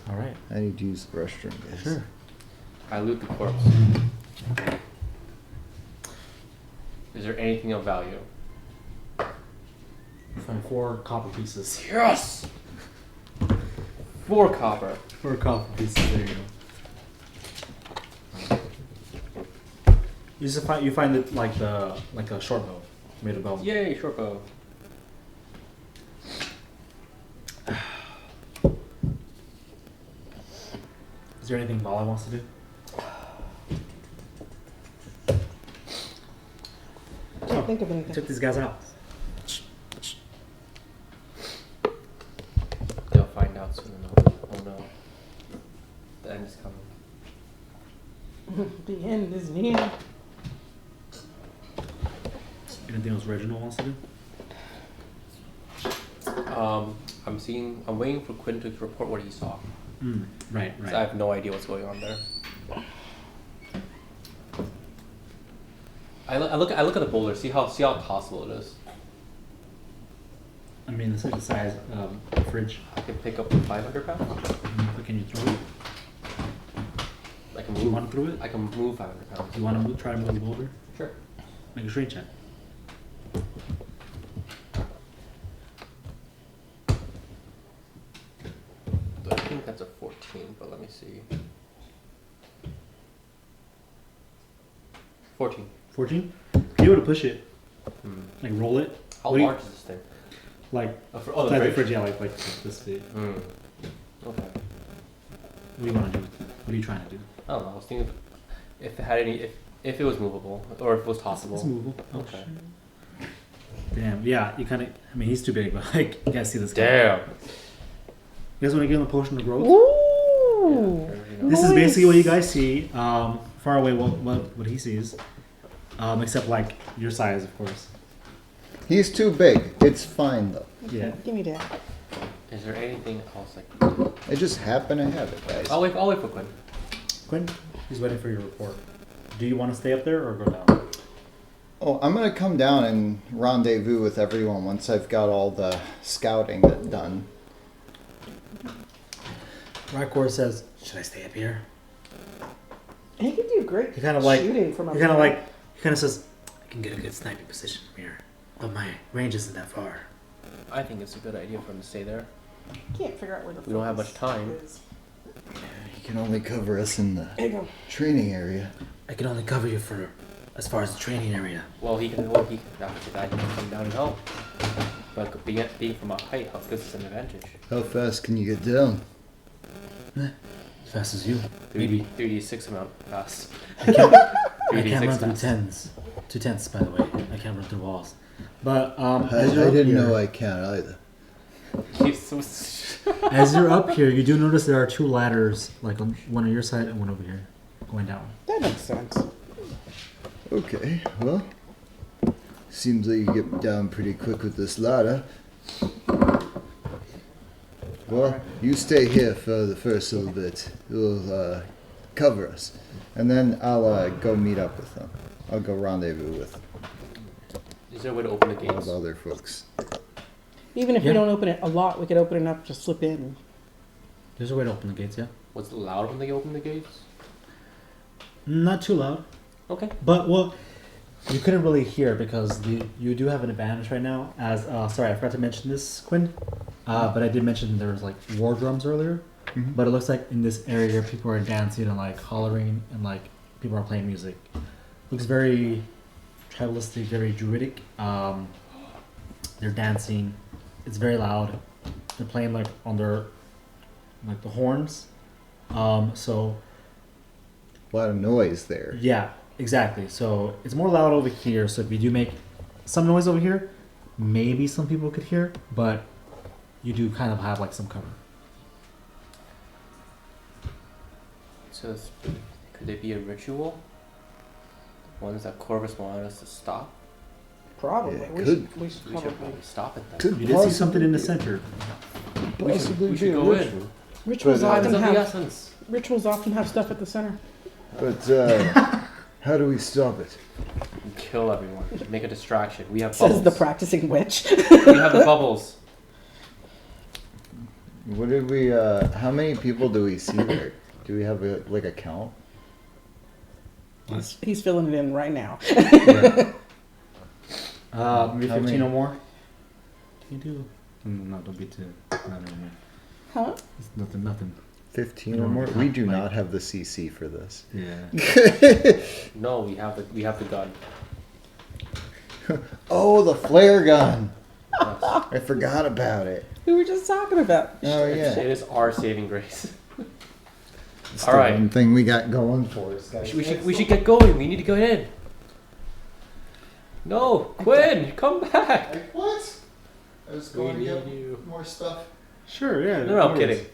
All right. I need to use the restroom, guys. Sure. I loot the corpse. Is there anything of value? You find 4 copper pieces. Yes! 4 copper. 4 copper pieces. There you go. You find it like a short bow made of bone. Yay, short bow. Is there anything Vala wants to do? Can't think of anything. Check these guys out. The end is near. Anything else Reginald wants to do? I'm waiting for Quinn to report what he saw. Right, 'Cause I have no idea what's going on there. I look at the boulder, see how tossable it is. I mean, it's like the size of a fridge. I can pick up 500 pounds. But can you throw it? I can You move. want to throw it? I can move 500 pounds. You want to try to move the boulder? Sure. Make a strength check. I think that's a 14, but let me see. 14. 14? Be able to push it. Hmm. Like roll it. How What do you- large is this thing? Like, Oh, the size of fridge. fridge, yeah, like this big. Hmm. Okay. What do you want to do? What are you trying to do? I don't know. I was thinking if it had any, if it was movable or if it was It's tossable. movable. Oh, Okay. shit. Damn, yeah, you kind of, I mean, he's too big, but like, you guys see this guy. Damn. You guys want to give him the potion of growth? Ooh. This is Nice. basically what you guys see. Far away, what he sees. Except like your size, of course. He's too big. It's fine though. Yeah. Give me that. Is there anything else like? I just happen to have it, guys. I'll wait for Quinn. Quinn, he's waiting for your report. Do you want to stay up there or go down? Oh, I'm gonna come down and rendezvous with everyone once I've got all the scouting done. Rykor says, "Should I stay up here?" He can do great He kind of like, shooting from up he kind of there. like, he kind of says, "I can get a good sniping position from here, but my range isn't that far." I think it's a good idea for him to stay there. Can't figure out where the We don't have focus much time. is. He can only cover us in the There you go. training area. I can only cover you for as far as the training area. Well, after that he can come down and help. But being from a height, how gives us an advantage? How fast can you get down? As fast as you, 3d6 amount fast. I can't 3d6 run through fast. tens. 2 10s, by the way. I can't run through walls. But I as you're up didn't here, know I can't either. He's so as you're up here, you do notice there are 2 ladders, like on one on your side and one over here, going down. That makes sense. Okay, well, seems like you get down pretty quick with this ladder. Well, you stay here for the first little bit. You'll cover us. And then I'll go meet up with them. I'll go rendezvous with Is there a way to open the all gates? the other folks. Even if Yeah. we don't open it a lot, we could open it up to slip in. There's a way to open the gates, yeah. Was it loud when they opened the gates? Not too loud, Okay. but well, you couldn't really hear because you do have an advantage right now. As sorry, I forgot to mention this, Quinn. But I did mention there was like war drums earlier. Mhm. But it looks like in this area, people are dancing and like hollering and like people are playing music. Looks very tribalistic, very druidic. They're dancing. It's very loud. They're playing like on their like the horns. So A lot of noise there. yeah, exactly. So it's more loud over here. So if you do make some noise over here, maybe some people could hear, but you do kind of have like some cover. So could there be a ritual? Ones that Corvus wanted us to stop? Probably. Yeah, we, could. should, we should We should probably. probably stop it then. Could You did see something in the center. possibly we should be a go in. ritual. Rituals But, often Times of the have essence. rituals often have stuff at the center. But how do we stop it? Kill everyone. Make a distraction. We have Says bubbles. the practicing witch. We have the bubbles. What did we? How many people do we see there? Do we have a count? He's filling it in right now. Maybe How 15 many? or more. Can you do? No, don't be too. No, no, no. Huh? It's nothing. 15 You or don't more? have We do like- not have the CC for this. Yeah. No, we have the gun. Oh, the flare gun! Yes. I forgot about it. We were just talking about. Oh It yeah. is our saving grace. It's All the right. one thing we got going for us, guys. We should get going. We need to go in. No, Quinn, come back. Like, what? I was We going to need get you. more stuff. Sure. Yeah. No, I'm kidding.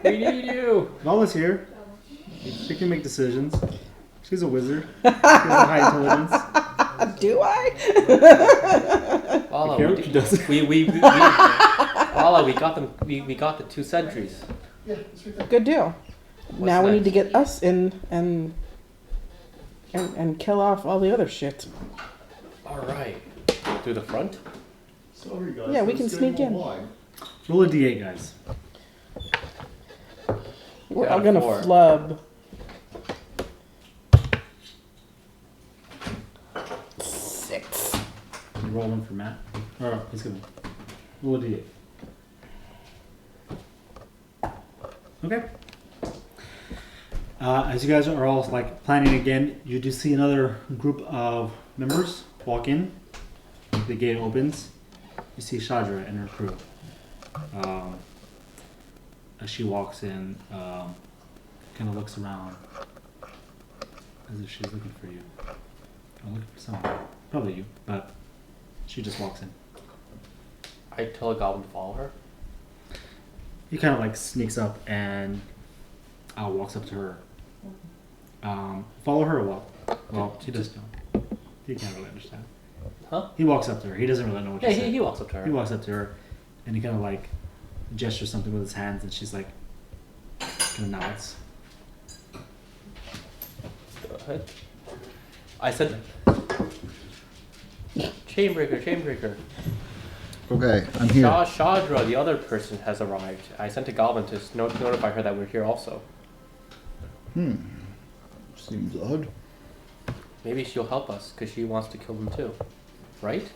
We need you. Vala's here. She can make decisions. She's a wizard. She has a high intelligence. Do I? Paula, Here, we, she does. Paula, we got them. We got the 2 sentries. Good deal. What's now we need to next? get us in and kill off all the other shit. All right. Through the front. Sorry, guys. Yeah, we can sneak in. Roll a d8, guys. We're Yeah, all gonna 4. flub. 6. You roll one for Matt. Or let's go. Roll a d8. Okay. As you guys are all like planning again, you do see another group of members walk in. The gate opens. You see Shadra and her crew. As she walks in, kind of looks around as if she's looking for you. I'm looking for someone. Probably you, but she just walks in. I tell a goblin to follow her. He kind of like sneaks up and walks up to her. Follow her or what? Well, she does know. He can't really understand. Huh? He walks up to her. He doesn't really know what Yeah, she said. he walks up to her. He walks up to her, and he kind of like gestures something with his hands, and she's like, kind of nods. Go ahead. I said, Chainbreaker. Okay, I'm here. Shadra, the other person, has arrived. I sent a goblin to notify her that we're here also. Seems odd. Maybe she'll help us because she wants to kill them too, right?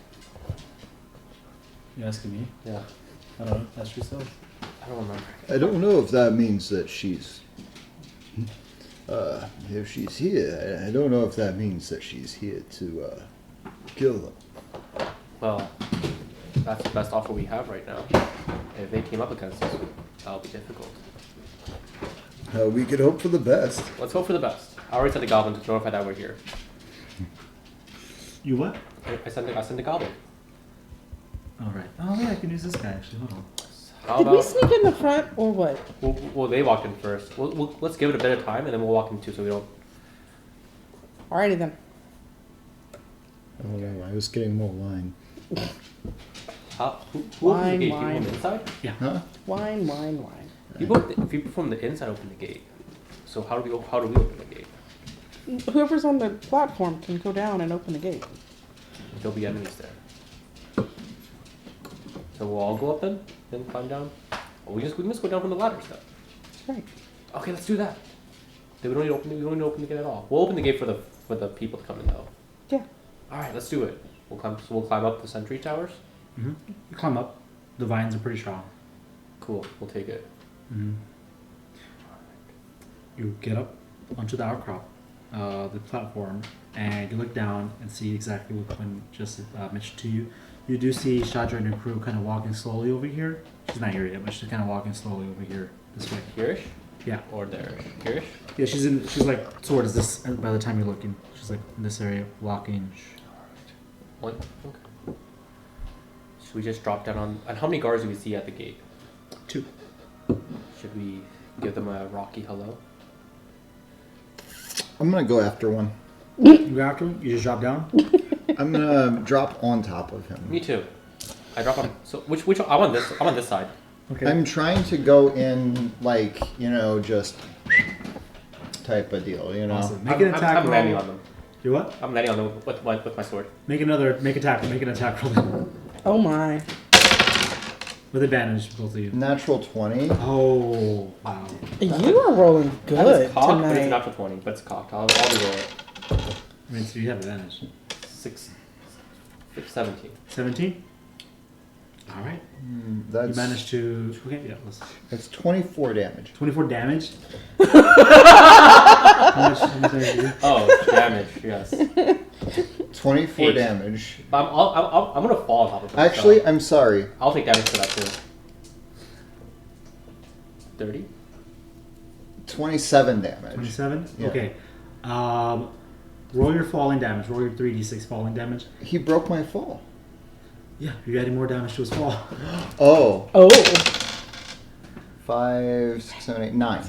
You asking me? Yeah. I don't know. That's yourself. I don't remember. I don't know if that means that she's. If she's here, I don't know if that means that she's here to kill them. Well, that's the best offer we have right now. If they came up against us, that'll be difficult. We could hope for the best. Let's hope for the best. I already sent a goblin to notify that we're here. You what? I sent a goblin. All right. Oh yeah, I can use this guy actually. Hold on. How Did we about? sneak in the front or what? Well, they walked in first. Let's give it a bit of time, and then we'll walk in too, so we don't. Alrighty then. Oh no, I was getting more wine. Who opened the gate? Wine, People from wine. the inside? Huh? Wine. People from the inside open the gate. So how do we open the gate? Whoever's on the platform can go down and open the gate. There'll be enemies there. So we'll all go up then climb down. Or we can just go down from the ladder step. Right. Okay, let's do that. Then we don't need to open the gate at all. We'll open the gate for the people to come in though. Yeah. All right, let's do it. We'll climb up the sentry towers. Mm-hmm. You climb up. The vines are pretty strong. Cool. We'll take it. Mm-hmm. You get up onto the outcrop, the platform, and you look down and see exactly what Quinn just mentioned to you. You do see Shadra and her crew kind of walking slowly over here. She's not here yet, but she's kind of walking slowly over here this way. Hereish? Yeah. Or there. Hereish? Yeah, she's like towards this. By the time you're looking, she's like in this area, walking. One. Okay. Should we just drop down on? And how many guards do we see at the gate? 2. Should we give them a rocky hello? I'm gonna go after one. You go after him. You just drop down. I'm gonna drop on top of him. Me too. I drop on. So which I'm on this. I'm on this side. Okay. I'm trying to go in like, just type of deal, Awesome. Make an attack I'm landing roll. on them. You what? I'm landing on them with my sword. Make an attack roll. Oh my. With advantage, both of you. Natural 20. Oh, wow. You are rolling That good is cocked, but it's tonight. not for 20, but it's cocked. I'll re-roll it. I mean, so you have advantage. 17. 17? All right. You That's managed to... Okay, yeah, let's... That's 24 damage. 24 damage? how much damage did you do? Oh, damage. Yes. 24 Eight. damage. I'm gonna fall on top of it. Actually, so I'm sorry. I'll take damage for that too. 30. 27 damage. 27? Yeah. Okay. Roll your falling damage. Roll your 3d6 falling damage. He broke my fall. Yeah, you're adding more damage to his fall. Oh. Oh. 5, 6, 7, 8, 9.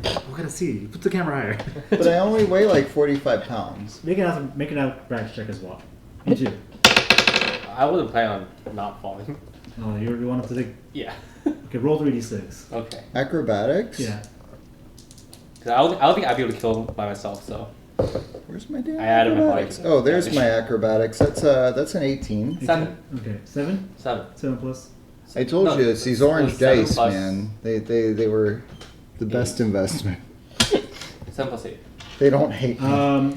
We gotta see. Put the camera higher. But I only weigh like 45 pounds. Make an acrobatics check as well. Me too. I wasn't planning on not falling. Oh, you want to take? Yeah. Okay, roll 3d6. Okay. Acrobatics? Yeah. 'Cause I don't think I'd be able to kill him by myself, so. Where's my damn I added my body acrobatics? to it. Oh, there's my acrobatics. That's an 18. 7. Okay, 7. 7. 7 plus. I told No, you, it's these it orange was 7 dice, plus- man. They were the best investment. 7 plus 8. They don't hate me.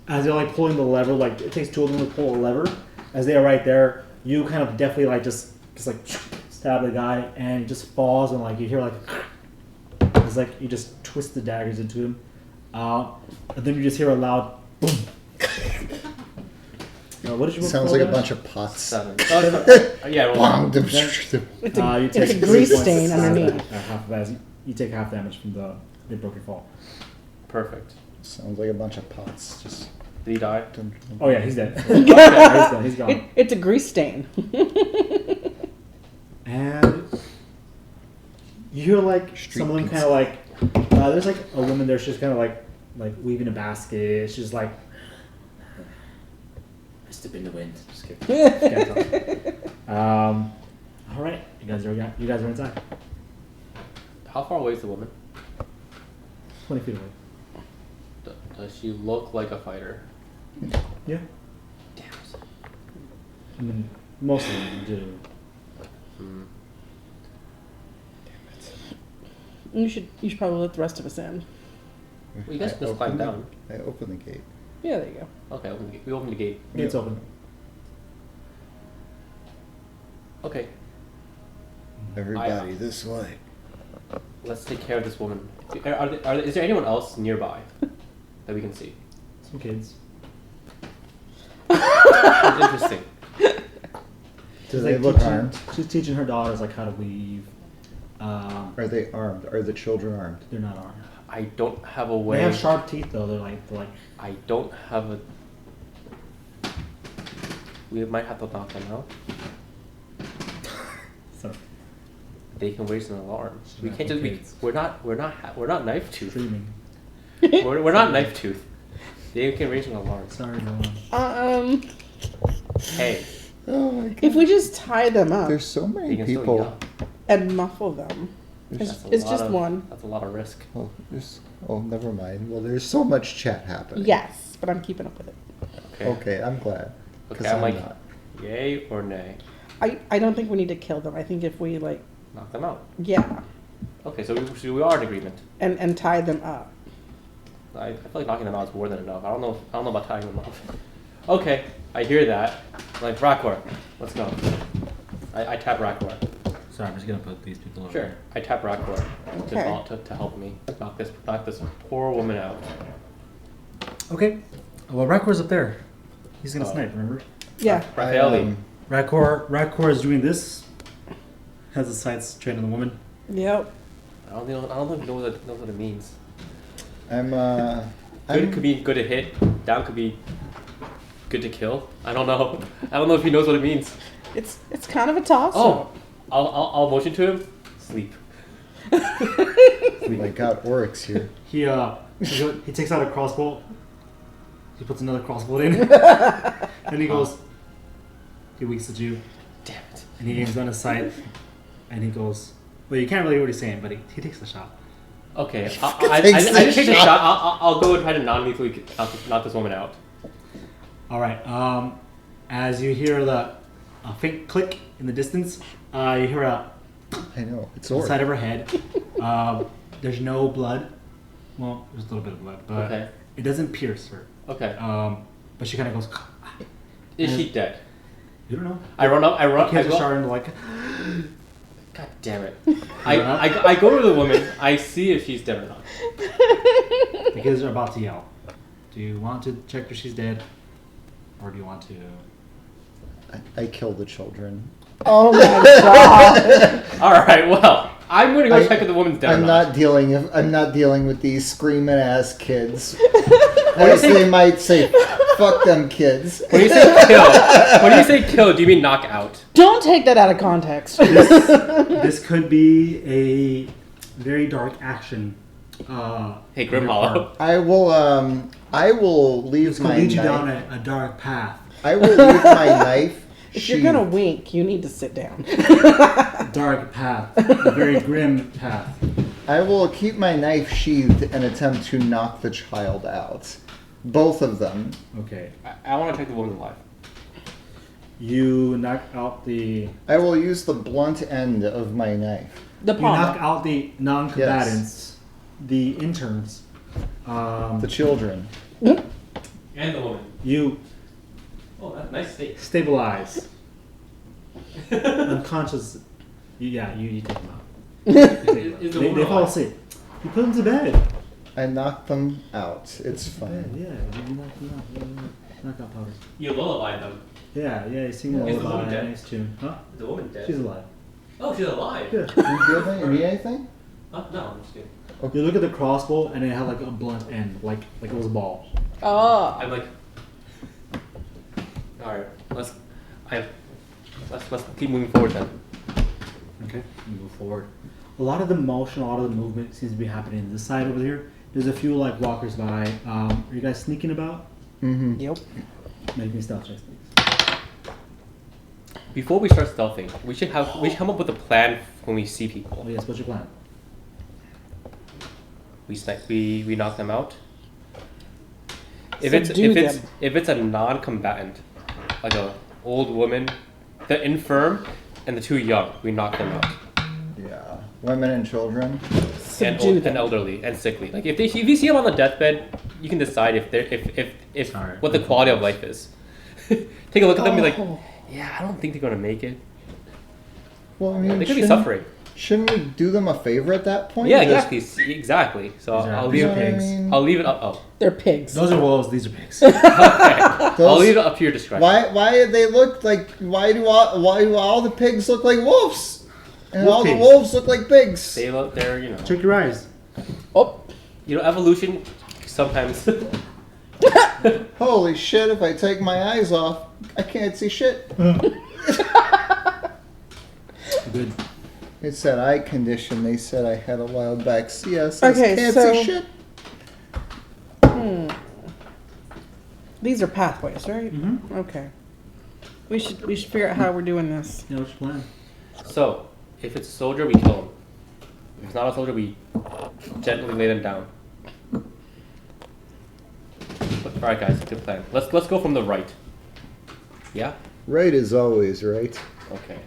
As they're like pulling the lever, like it takes 2 of them to pull a lever. As they are right there, you kind of definitely like just like stab the guy, and he just falls, and like you hear like it's like you just twist the daggers into him, and then you just hear a loud boom. What did you? Sounds like a bunch of pots. 7. Yeah, roll. Bong. It's a, It's a grease stain underneath. Half as you take half damage from the broken fall. Perfect. Sounds like a bunch of pots. Just. Did he die? Oh yeah, he's dead. He's done. He's gone. It's a grease stain. And you hear like Street some of them pizza. kind of like there's like a woman there. She's kind of like weaving a basket. She's like, I step in the wind. Just kidding. Can't talk. All right, you guys are inside. How far away is the woman? 20 feet away. Does she look like a fighter? Yeah. Damn it. I mean, most of them do. Hmm. You should probably let the rest of us in. Well, you guys can just I climb opened down. I open the gate. Yeah, there you go. Okay, we open the gate. Gate's open. Okay, Everybody this way. let's take care of this woman. Is there anyone else nearby that we can see? Some kids. That's interesting. Do She's, they like, look teaching- armed? She's teaching her daughters like how to weave. Are they armed? Are the children armed? They're not armed. I don't have a way. They have sharp teeth though. They're like I don't have a. We might have to knock them out. so They can raise an alarm. We Yeah, can't just. okay. We're not knife tooth. dreaming. We're not knife tooth. They can raise an alarm. Sorry, no. Hey, Oh my god. If we just tie them up There's so they many can still people. yell. and muffle them, That's a it's lot just of- one. That's a lot of risk. Oh, never mind. Well, there's so much chat happening. Yes, but I'm keeping up with it. Okay. Okay, I'm glad. 'Cause Okay, I'm like, not. yay or nay? I don't think we need to kill them. I think if we like, Knock them out. yeah, Okay, so we are in agreement. and tie them up. I feel like knocking them out is more than enough. I don't know about tying them up. Okay, I hear that. I'm like, Rakor, let's go. I tap Rakor. Sorry, I'm just gonna put these people over. Sure. I tap Rakor Okay. to help me knock this poor woman out. Okay. Well, Rakor's up there. He's gonna Oh. snipe. Remember? Yeah. Raffaele. Rakor is doing this. Has his sights trained on the woman. Yep. I don't know if he knows what it means. I'm Good could be good to hit. Down could be good to kill. I don't know. I don't know if he knows what it means. It's kind of a toss. Oh, I'll motion to him. Sleep. Oh my god, Oryx here. He takes out a crossbow. He puts another crossbow in. And he goes. He winks at you, Damn it. and he aims on his sight, and he goes. Well, you can't really hear what he's saying, but he takes the shot. Okay, Takes I the take the shot. shot. I'll go and try to non-lethally knock this woman out. All right. As you hear the faint click in the distance, you hear a I know, it's on the side Oryx. of her head. There's no blood. Well, there's a little bit of blood, but Okay. it doesn't pierce her. Okay. But she kind of goes. Is she dead? You don't know. I run up. I Kids are go. starting to like. God damn it! I go to the woman. I see if she's dead or not. The kids are about to yell. Do you want to check if she's dead, or do you want to? I kill the children. Oh my god. All right. Well, I'm gonna go I- check if the woman's dead I'm or not dealing with these screaming ass kids. As they might say, fuck them kids. When you say kill, do you mean knock out? Don't take that out of context. This could be a very dark action Hey, Grim Hollow. I will leave It's gonna my lead you down knife. a dark path. I will leave my knife. If you're gonna wink, you need to sit down. Dark path. A very grim path. I will keep my knife sheathed and attempt to knock the child out. Both of them. Okay. I want to take the woman alive. You knock out the. I will use the blunt end of my knife. The You palm. knock out the non-combatants, the interns. The children. And the woman. You Oh, that's a nice steak. stabilize. Unconscious. You take them out. You take them out. Is the They woman fall alive? asleep. You put them to bed. I knock them out. It's Bed, fine. yeah. You knock them out. Knock out powder. You lullaby them. Yeah, you sing a Is the woman lullaby, dead? nice tune. Huh? Is the woman dead? She's alive. Oh, she's alive. Yeah. You need anything? No, I'm just kidding. You look at the crossbow and it had like a blunt end, like it was a ball. Oh. I'm like, all right, let's keep moving forward then. Okay. Move forward. A lot of the motion, a lot of the movement seems to be happening on this side over here. There's a few like walkers by. Are you guys sneaking about? Mm-hmm. Yep. Make me stealth checks, please. Before we start stealthing, we should come up with a plan when we see people. Oh yes, what's your plan? We knock them out. Subdue them. If it's a non-combatant, like a old woman, the infirm, and the too young, we knock them out. Yeah. Women and children. Subdue them. And elderly and sickly. Like if you see them on the deathbed, you can decide if Sorry. what the quality of life is. Take a look at them and be like, Oh. yeah, I don't think they're gonna make it. Well, I mean, They could be suffering. Shouldn't we do them a favor at that point? Yeah, Just- exactly. So These are- I'll these leave are pigs. I'll leave it up. Oh, They're pigs. Those are wolves. These are pigs. okay. I'll Those- leave it up to your discretion. Why do they look like? Why do all the pigs look like wolves? And Wolf all the pigs. wolves look like pigs. They look, they're Check your eyes. Oh. evolution sometimes. Holy shit! If I take my eyes off, I can't see shit. Good. It's that eye condition. They said I had a while back. Yes. Okay, can't so- see shit. These are pathways, right? Mm-hmm. Okay. We should figure out how we're doing this. Yeah, what's your plan? So, if it's a soldier, we kill him. If it's not a soldier, we gently lay them down. All right, guys, good plan. Let's go from the right. Yeah. Right is always right. Okay.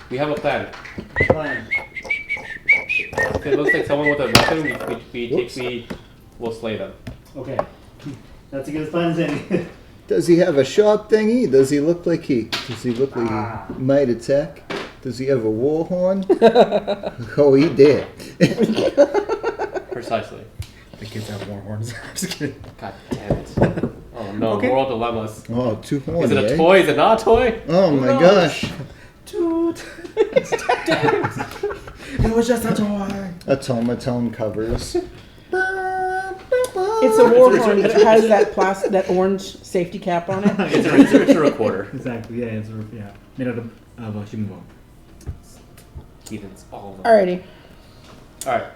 We have a plan. Plan. If it looks like someone with a weapon, we'll slay them. Okay. That's a good plan as any. Does he have a sharp thingy? Does he look like he might attack? Does he have a war horn? Oh, he did. Precisely. The kids have war horns. I'm just kidding. God damn it. Oh no, Okay. moral dilemmas. Oh, too horny. Is it a eh? toy? Is it not a toy? Oh Who my knows? gosh. Toot. It was just a toy. Automaton covers. It's a war horn, but it has that orange safety cap on it. It's a recorder. Exactly. Yeah, made out of a human bone. Heathens, all of them. Alrighty. All right.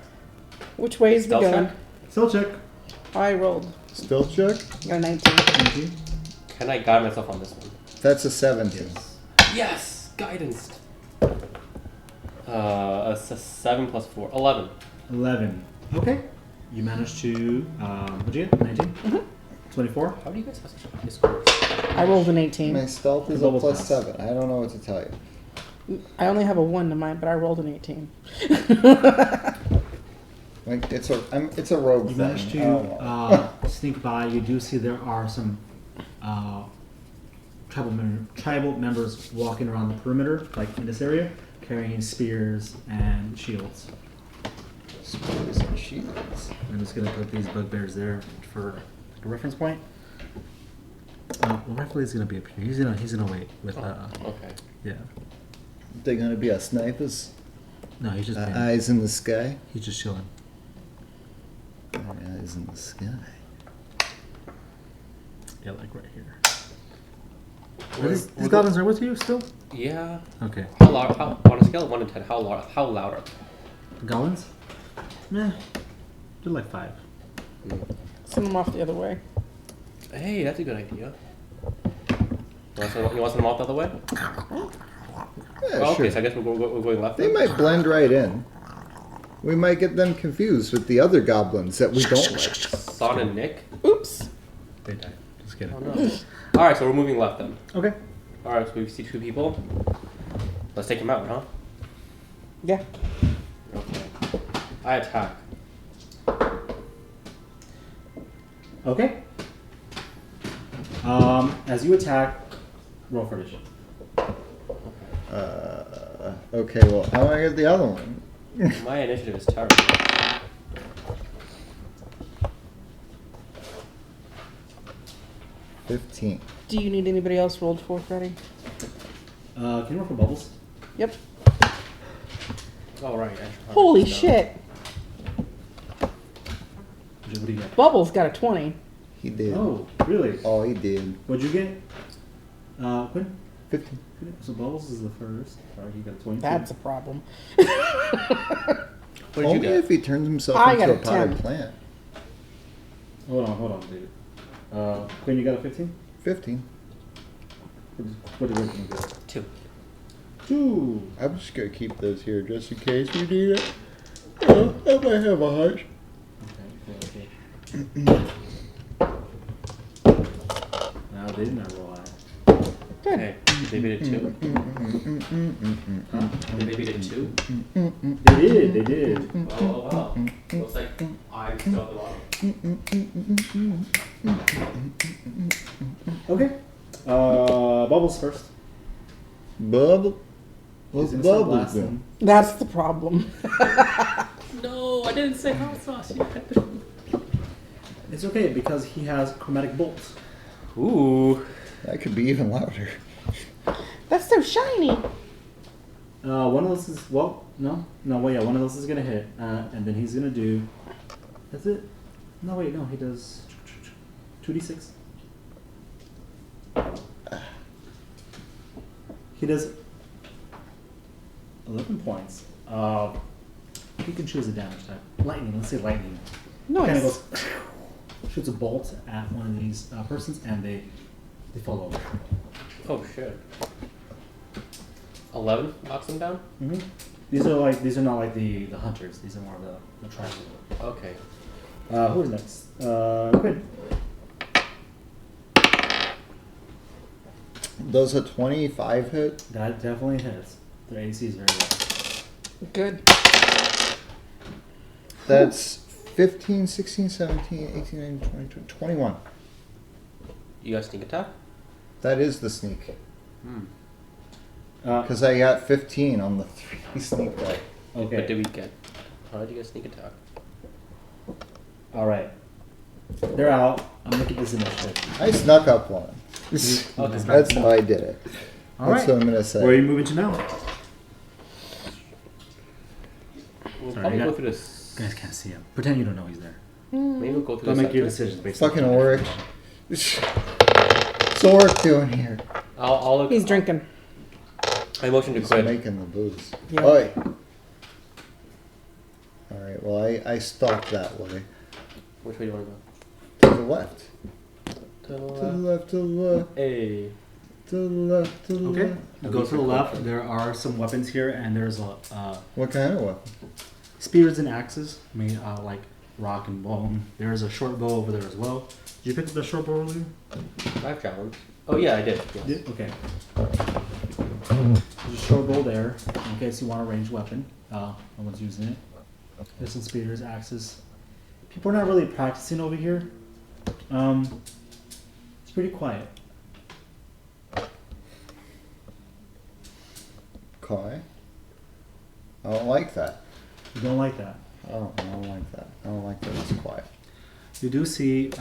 Which way is the Stealth going? check? Still check. I rolled. Stealth check? Got a 19. Can I guide myself on this one? That's a 17. Yes, guidance. A 7 plus 4, 11. 11. Okay. You managed to. What'd you get? 19. 24. How do you guys have such a high score? I rolled an 18. My stealth is a Double plus pass. 7. I don't know what to tell you. I only have a 1 to mine, but I rolled an 18. Like it's a rogue You thing. managed I don't know. to sneak by. You do see there are some tribal members walking around the perimeter, like in this area, carrying spears and shields. Spears and shields. I'm just gonna put these bugbears there for a reference point. Well, rightfully he's gonna be up here. He's gonna wait with. Okay. Yeah. They're gonna be our snipers. No, he's just. waiting. Eyes in the sky. He's just chilling. Eyes in the sky. Yeah, like right here. We're- These goblins are with you still? Yeah. Okay. How loud? On a scale of 1 to 10, how loud are they? Goblins? Do like 5. Send them off the other way. Hey, that's a good idea. You want to send them off the other way? Yeah, Oh, sure. okay, so I guess we're going left. They then? might blend right in. We might get them confused with the other goblins that we don't like. Son and Nick. Oops. They died. Just kidding. Oh no. All right, so we're moving left then. Okay. All right, so we see 2 people. Let's take them out, huh? Yeah. Okay. I attack. Okay. As you attack, roll for initiative. Okay, well, how do I get the other one? My initiative is terrible. $15. Do you need anybody else rolled for, Freddie? Can you roll for bubbles? Yep. All right. Holy shit. What do you get? Bubbles got a 20. He did. Oh, really? Oh, he did. What'd you get? Quinn? 15. So Bubbles is the first. Alright, he got 22. That's a problem. What did you Only get? if he turns himself I into got a a potted 10. plant. Hold on, dude. Quinn, you got a 15? 15. What did Quinn get? 2. 2. I'm just gonna keep those here just in case we need it. Oh, I might have a hunch. Okay. Now they did not roll high. Good. Okay. They beat it 2. Did they beat it 2? They did. Oh wow. Looks like I'm still at the bottom. Okay. Bubbles first. Bubble. He's What's gonna start bubbles blasting. then? That's the problem. No, I didn't say hot sauce yet. It's okay because he has chromatic bolts. Ooh. That could be even louder. That's so shiny. One of those is one of those is gonna hit, and then he's gonna do. That's it. No, wait, no, he does 2d6. He does 11 points. He can choose a damage type. Lightning. Let's say lightning. Kind of Nice. goes, shoots a bolt at one of these persons, and they fall over. Oh shit. 11 knocks them down? Mm-hmm. These are not like the hunters. These are more of the tribal. Okay. Who is next? Quinn. Does a 25 hit? That definitely hits. Their AC is very low. Good. That's 15, 16, 17, 18, 19, 20, 21. You got sneak attack? That is the sneak. Uh, Because I got 15 on the 3 sneak die. okay. What did we get? How did you get sneak attack? All right. They're out. I'm gonna get this initiative. I snuck up one. Okay. That's how I did it. All That's right. what I'm going to say. Where are you moving to now? We'll Sorry, probably I go got- through this. You guys can't see him. Pretend you don't know he's there. Maybe we'll go through Don't the make your center. decisions based Fucking on Oric. What's Oric doing here? I'll look. He's drinking. I motion to He's quit. making the booze. Yeah. Oi. Alright, well, I stalked that way. Which way do you want To the left. to go? To the To the left. left, to the left, Hey. to the left, to the Okay. left. You go to the left. There are some weapons here, and there's What kind of weapon? spears and axes made out of like rock and bone. There's a short bow over there as well. Did you pick up the short bow earlier? I have challenge. Oh yeah, I did. Yes. Okay. There's a short bow there in case you want a ranged weapon. No one's using it. There's some spears, axes. People are not really practicing over here. It's pretty quiet. Kai? I don't like that. You don't like that. Oh, I don't like that. I don't like that it's quiet. You do see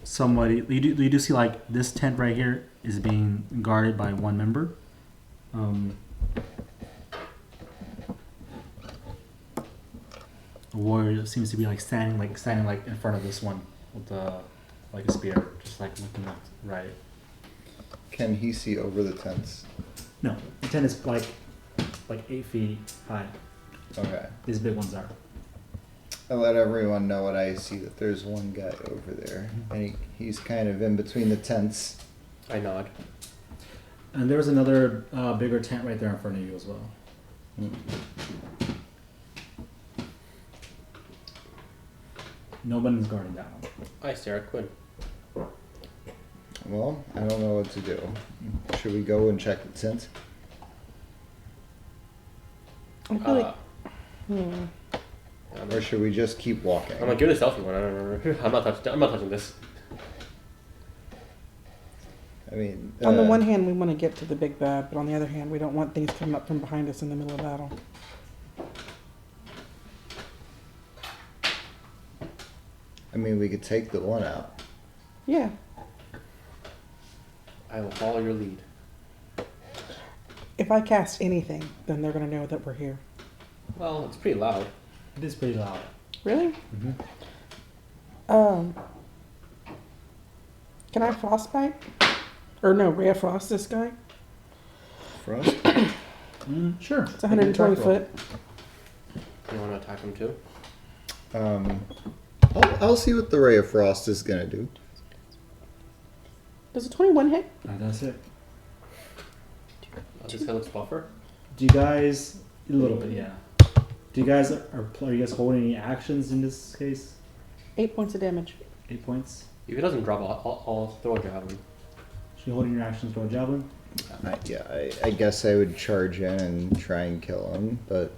somebody. You do see like this tent right here is being guarded by one member. A warrior seems to be standing in front of this one with like a spear, just like looking left, right. Can he see over the tents? No, the tent is like 8 feet high. Okay. These big ones are. I let everyone know what I see, that there's one guy over there, and he's kind of in between the tents. I nod. And there's another bigger tent right there in front of you as well. Nobody's guarding that one. I stare at Quinn. Well, I don't know what to do. Should we go and check the tent? I feel like, Or should we just keep walking? I'm like, give it a selfie one. I don't remember. I'm not touching this. I mean, on the one hand, we want to get to the big bad, but on the other hand, we don't want things coming up from behind us in the middle of battle. I mean, we could take the one out. Yeah. I will follow your lead. If I cast anything, then they're going to know that we're here. Well, it's pretty loud. It is pretty loud. Really? Mm-hmm. Can I frostbite? Or no, ray of frost this guy? Frost? Sure. It's 120 foot. You want to attack him too? I'll see what the Ray of Frost is gonna do. Does a 21 hit? That's it. This guy looks buffer. Do you guys a little bit? Yeah. Do you guys are you guys holding any actions in this case? 8 points of damage. 8 points. If he doesn't drop, I'll throw a javelin. So you holding your actions to a javelin? I guess I would charge in and try and kill him, but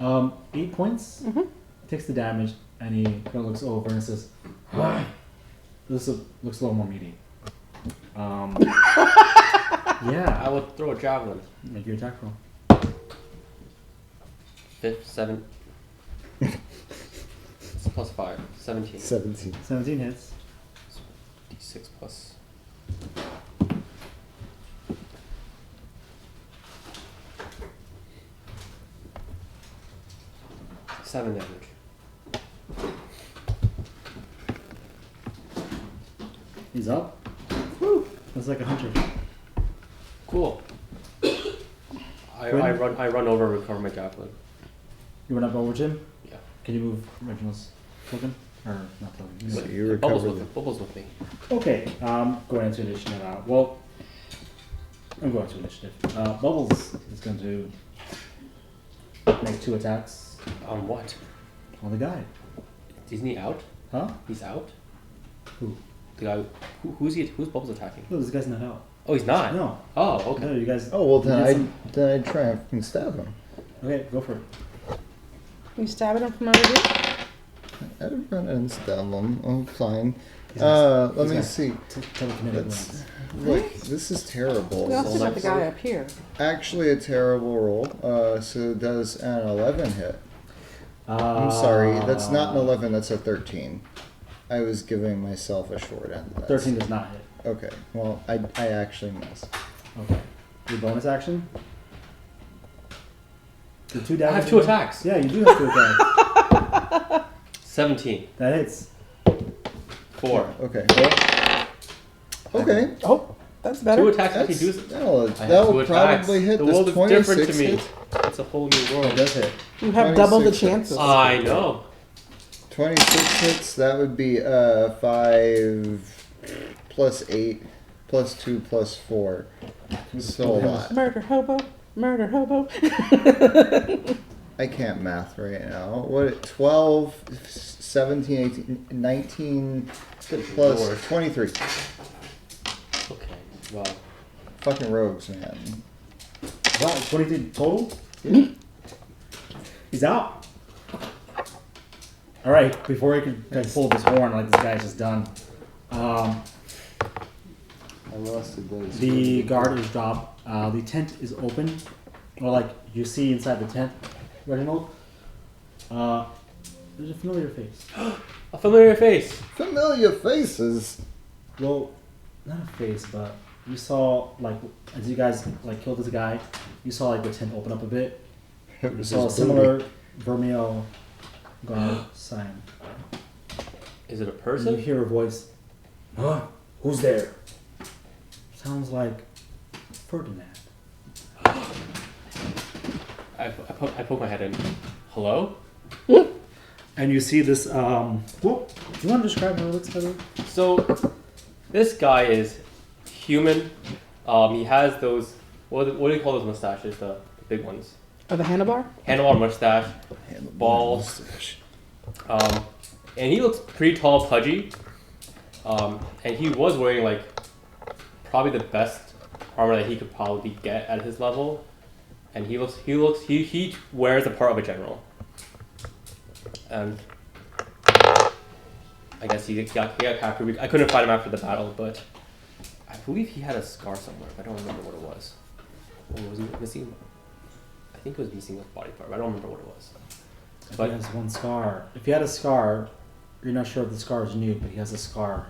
yeah. 8 points. Mm-hmm. Takes the damage, and he kind of looks over and says, "Why? This looks a little more meaty." I Yeah. will throw a javelin. Make your attack roll. 7. It's plus 5. 17. 17. 17 hits. D6 plus. Seven damage. He's up. Woo! That's like 100. Cool. I run over and recover my javelin. You run up over to him. Yeah. Can you move Reginald's token? Or not token? So you Bubbles recover Bubbles with me. Okay, going into initiative now. Well, I'm going to initiative. Bubbles is going to make 2 attacks On what? on the guy. Isn't he out? Huh? He's out? Who? The guy. Who's Bubbles attacking? No, this guy's not out. Oh, he's not? No. Oh, okay. No, you guys. Oh well, you did then I'd try and stab him. Okay, go for it. You stabbing him from over here? I'd run and stab him. Oh, fine. He's gonna- Let he's me gonna see. Telekinetic Let's lines. look. This is terrible. We also got the next- guy up here. Actually, a terrible roll. So does an 11 hit? I'm sorry, that's not an 11. That's a 13. I was giving myself a short end. 13 does not hit. Okay. Well, I actually missed. Okay. Your bonus action? The 2 I daggers. have 2 attacks. Yeah, you do have 2 attacks. 17. That hits. 4. Okay. Okay. Oh, that's better. 2 attacks That's, actually do. that'll I have that'll 2 attacks. probably hit. The This world is different to 26 me. hit. It's a whole new It world. does hit. You have double the 26 chances. I know. 26 hits. That would be 5 plus 8 plus 2 plus 4. So a lot. Murder hobo. Murder hobo. I can't math right now. What? 12, 17, 18, 19 plus Lord. 23. Okay. Well, Fucking rogues, man. Wow, 23 total? He's out. Alright, before he can pull this horn like this guy's just done, I lost it. the guard is dropped. The tent is open. Or like you see inside the tent, Reginald. There's a familiar face. a familiar face. Familiar faces. Well, not a face, but you saw like as you guys like killed this guy, you saw like the tent open up a bit. It You was saw a his similar Vermeil guard sign. Is it a And you person? hear a voice. Huh? Who's there? Sounds like Ferdinand. I poke my head in. Hello? And you see this. Well, you want to describe how it looks better? So, this guy is human. He has those. What do you call those mustaches? The big ones. Oh, the handlebar? Handlebar mustache. Balls. And he looks pretty tall, pudgy. And he was wearing like probably the best armor that he could probably get at his level. And he wears the part of a general. And I guess he got captured. I couldn't find him after the battle, but I believe he had a scar somewhere. But I don't remember what it was. Or was he missing? I think it was missing a body part, but I don't remember what it was. If But he has one scar. If he had a scar, you're not sure if the scar is new, but he has a scar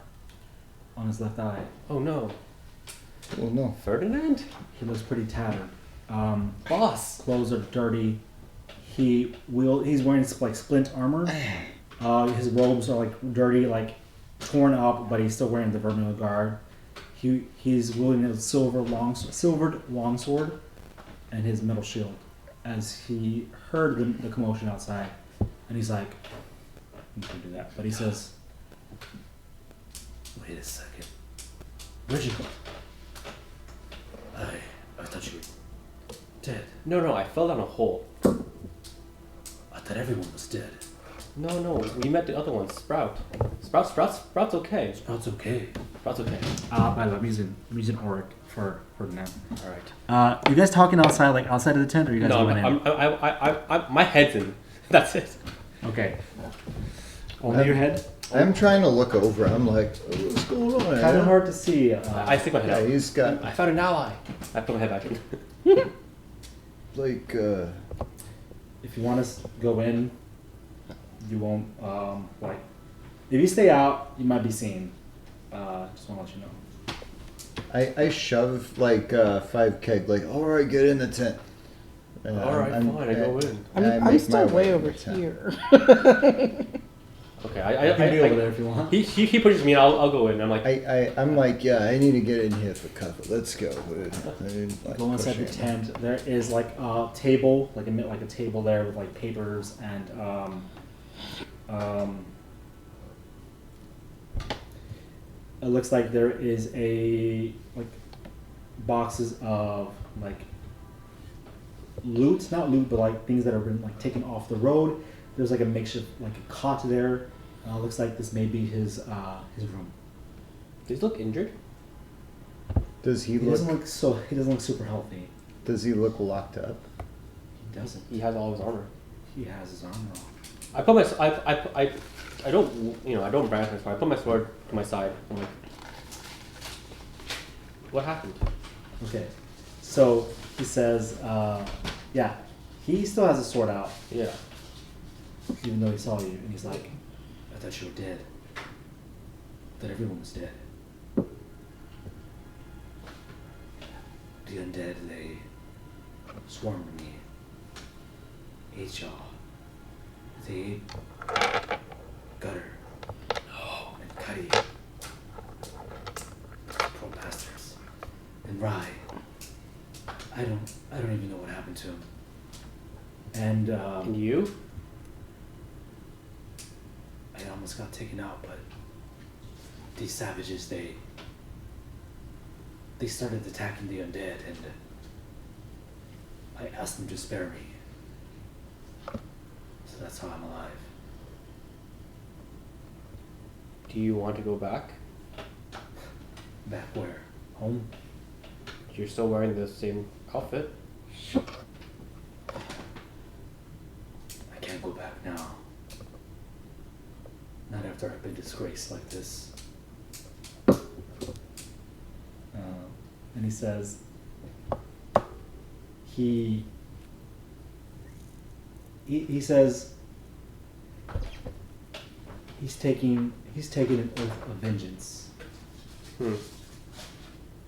on his left eye. oh no, Well, no. Ferdinand, He looks pretty tattered. boss. Clothes are dirty. He's wearing like splint armor. His robes are like dirty, like torn up, but he's still wearing the Vermilion Guard. He's wielding a silvered longsword and his metal shield. As he heard the commotion outside, and he's like, "You can do that," but he says, "Wait a second, where'd you go? I thought you were dead. No, I fell down a hole. I thought everyone was dead. No, we met the other one, Sprout. Sprout's okay. Sprout's okay." Sprout's okay. By the way, I'm using Auric for now. All right. You guys talking outside, like outside of the tent, or you guys No, going in? I'm my head's in. That's it. Okay. Only your head? I'm trying to look over. I'm like, oh, what's going on? Kind of hard to see. I stick my head Yeah, out. he's got I found an ally. I put my head back in. like, If you want to go in, you won't. Like, if you stay out, you might be seen. Just want to let you know. I shove like 5 keg, like, all right, get in the tent. And All right, fine, I go in. and I I'm make still my way to over the tent. here. Okay, You can be over there if you want. He pushes me and I'll go in. I'm like, I'm like, yeah, I need to get in here for cover. Let's go. I didn't like Go inside the pushing. tent. There is like a table, like a table there with like papers and it looks like there is a like boxes of like loot, not loot, but like things that have been like taken off the road. There's like a makeshift like a cot there. Looks like this may be his room. does he look injured? Does he He doesn't look? look super healthy. Does he look locked up? He doesn't. He has all of his armor. He has his armor on. I put my I don't I don't brandish my sword. I put my sword to my side. I'm like, what happened? Okay, so he says, yeah, he still has a sword out, Yeah. even though he saw you, and he's like, I thought you were dead. That everyone was dead. The undead, they swarmed me. Ate y'all. They ate Gutter. And Cuddy. Poor bastards. And Rye. I don't even know what happened to him. And And you? I almost got taken out, but these savages, they started attacking the undead, and I asked them to spare me. So that's how I'm alive. Do you want to go back? Back where? Home? You're still wearing the same outfit. I can't go back now. Not after I've been disgraced like this. And he says, he says he's taking an oath of vengeance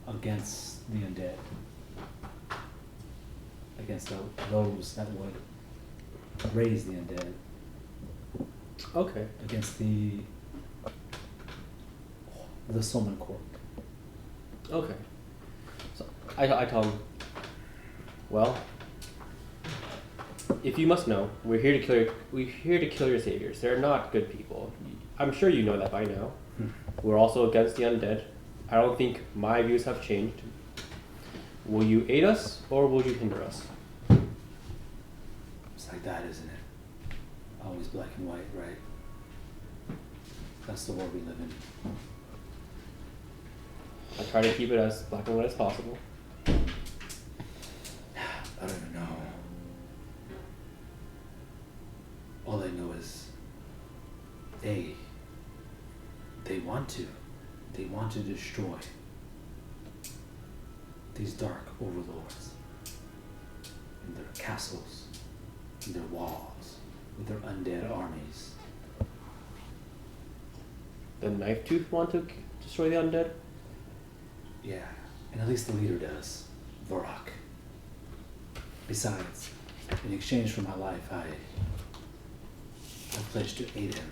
against the undead, against those that would raise the undead, Okay. against the Soman Court. Okay. So I tell him, well, if you must know, we're here to kill your saviors. They're not good people. I'm sure you know that by now. We're also against the undead. I don't think my views have changed. Will you aid us or will you hinder us? It's like that, isn't it? Always black and white, right? That's the world we live in. I try to keep it as black and white as possible. I don't even know. All I know is they want to destroy these dark overlords in their castles, in their walls, with their undead armies. The Knife Tooth want to destroy the undead? Yeah, and at least the leader does, Varrock. Besides, in exchange for my life, I pledged to aid him.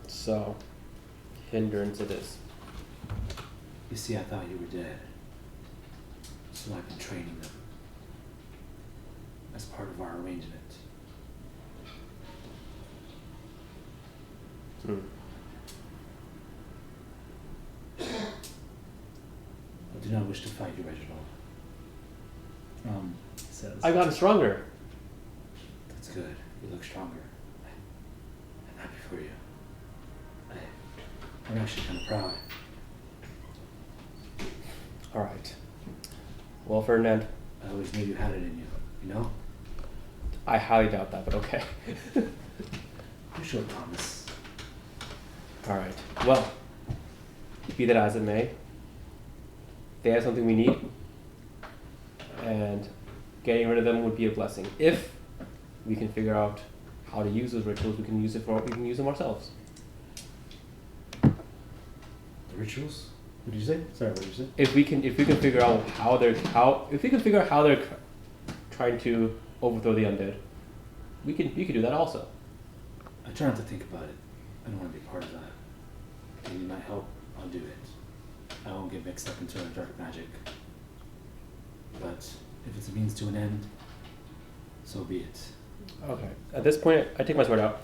So, hindrance it is. You see, I thought you were dead, so I've been training them as part of our arrangement. Hmm. I do not wish to fight you, Reginald. He says. I've gotten stronger. That's good. You look stronger. I'm happy for you. I'm actually kind of proud. Alright. Well, Ferdinand, I always knew you had it in you, you know? I highly doubt that, but okay. You showed promise. Alright. Well, be that as it may, they have something we need, and getting rid of them would be a blessing. If we can figure out how to use those rituals, we can use them ourselves. The rituals? What did you say? Sorry, what did you say? If we can figure out how they're trying to overthrow the undead, we can do that also. I try not to think about it. I don't want to be part of that. If you need my help, I'll do it. I won't get mixed up into dark magic. But if it's a means to an end, so be it. Okay. At this point, I take my sword out.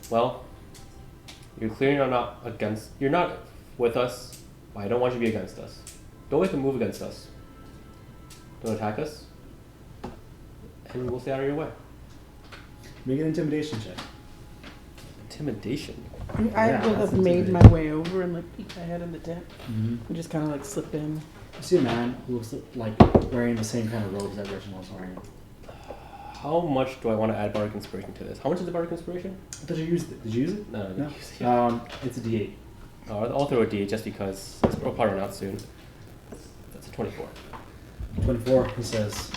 Well, you're clearly you're not with us, but I don't want you to be against us. Don't make a move against us. Don't attack us, and we'll stay out of your way. Make an intimidation check. Intimidation. I Yeah, would that's have made my intimidating. way over and like peek my head in the tent and just kind of like slip in. You see a man who looks like wearing the same kind of robes that Reginald's wearing. How much do I want to add bardic inspiration to this? How much is the bardic inspiration? I thought you used it. Did you use it? No, I didn't No. use it. It's a D8. I'll throw a D8 just because it'll probably run out soon. That's a 24. 24. He says.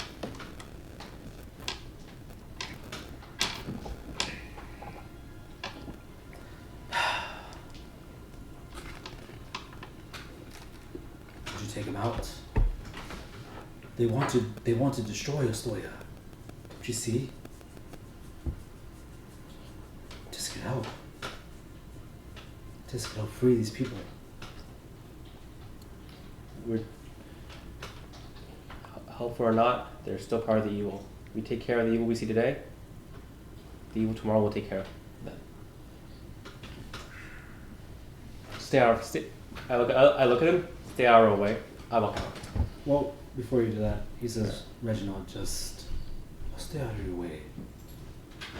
Did you take him out? They want to destroy Ostoya. Don't you see? Just get help. Just help free these people. We're helpful or not, they're still part of the evil. We take care of the evil we see today. The evil tomorrow will take care of them. I look at him. Stay out of our way. I walk out. Well, before you do that, he says, Reginald, I'll stay out of your way.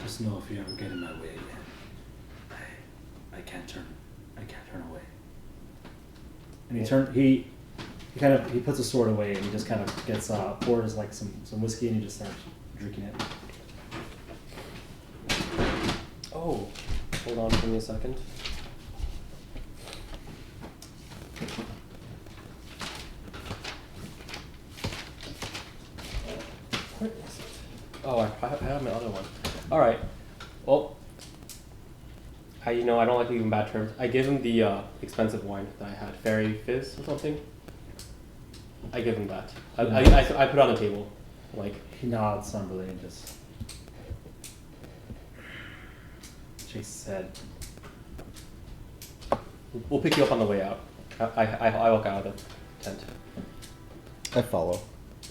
Just know if you ever get in my way again, I can't turn away. and he puts his sword away and he just kind of gets pours like some whiskey and he just starts drinking it. Oh, hold on for me a second. Where is it? Oh, I have my other one. All right. Well, I don't like leaving bad terms. I give him the expensive wine that I had, Fairy Fizz or something. I give him that. I put it on the table, like. He nods somberly and just shakes his head. We'll pick you up on the way out. I walk out of the tent. I follow.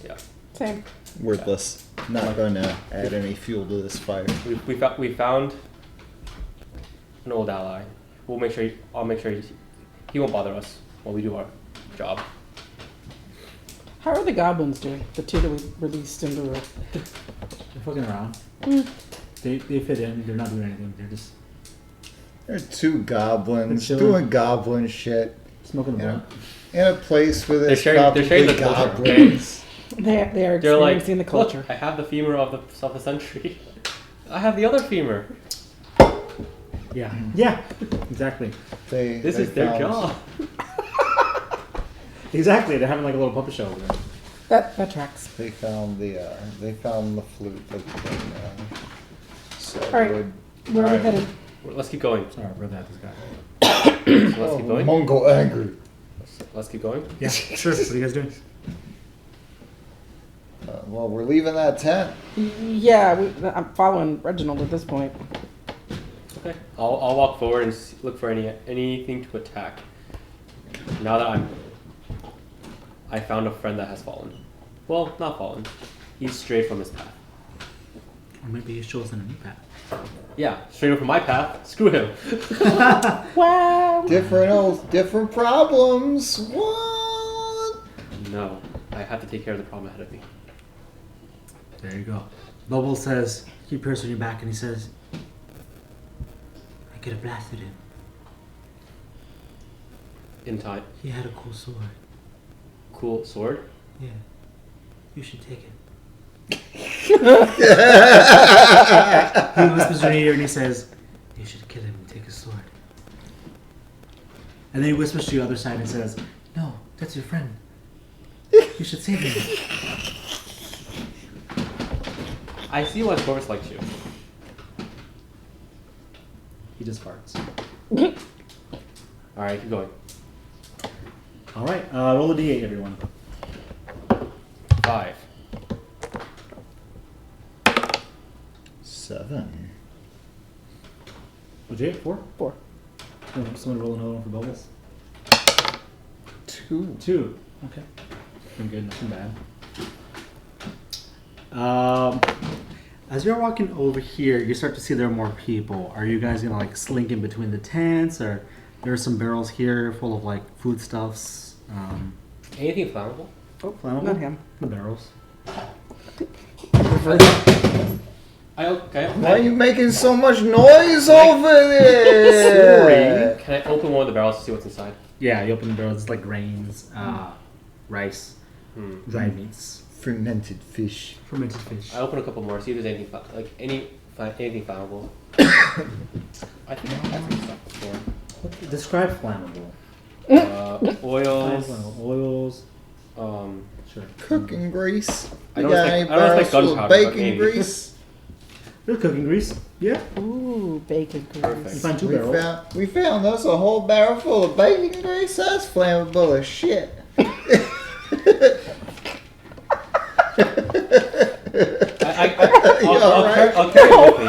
Yeah. Same. Wordless. Not gonna add any fuel to this fire. We found an old ally. We'll make sure. I'll make sure he won't bother us while we do our job. How are the goblins doing? The two that we released into the. They're fucking around. Mm. They fit in. They're not doing anything. They're just There's two goblins They're chilling. doing goblin shit smoking the Yeah. blunt. in a place where there's sharing- they're probably sharing the culture, goblins. They are They're like, experiencing the culture. Look, I have the femur of the century. I have the other femur. Yeah. Yeah. Exactly. This They is their found- job. Exactly. They're having like a little puppet show over there. That tracks. They found the flute that so All right. would Where are we Alright. headed? Let's keep going. Sorry, I've read that. This guy. So let's keep going. Mongol angry. Let's keep going. Yeah. Sure. What are you guys doing? Well, we're leaving that tent. Yeah, I'm following Reginald at this point. Okay. I'll walk forward and look for anything to attack. Now that I found a friend that has fallen. Well, not fallen. He's strayed from his path. Or maybe he shows in a new path. Yeah, straight from my path. Screw him. Wow. Different problems. What? No, I have to take care of the problem ahead of me. There you go. Bubble says, keep piercing your back, and he says, I could have blasted him. In time. He had a cool sword. Cool sword. Yeah. You should take it. He whispers in your ear and he says, you should kill him and take his sword. And then he whispers to the other side and says, no, that's your friend. You should save him. I see why Corvus likes you. He just farts. Alright, keep going. Alright, roll a d8, everyone. 5. 7. What'd you get? 4? 4. Someone roll another one for Bubbles. 2. 2. Okay. Pretty good, nothing bad. As you're walking over here, you start to see there are more people. Are you guys gonna like slink in between the tents, or there are some barrels here full of like foodstuffs? Anything flammable? Oh, flammable. Not him. The barrels. Okay. Why are you making so much noise over there? Can I open one of the barrels to see what's inside? Yeah, you open the barrels. It's like grains, rice, dried meats, Fermented fish. fermented fish. I open a couple more, see if there's anything anything flammable. I think I've had some stuff before. Describe flammable. Oils. Oils. Sure. Cooking grease. I You don't got expect- any I don't barrels expect full of gunpowder, but bacon maybe. grease? There's cooking grease. Yeah. Ooh, bacon grease. Perfect. You find 2 We barrels. found us a whole barrel full of bacon grease. That's flammable as shit. I'll carry it with me.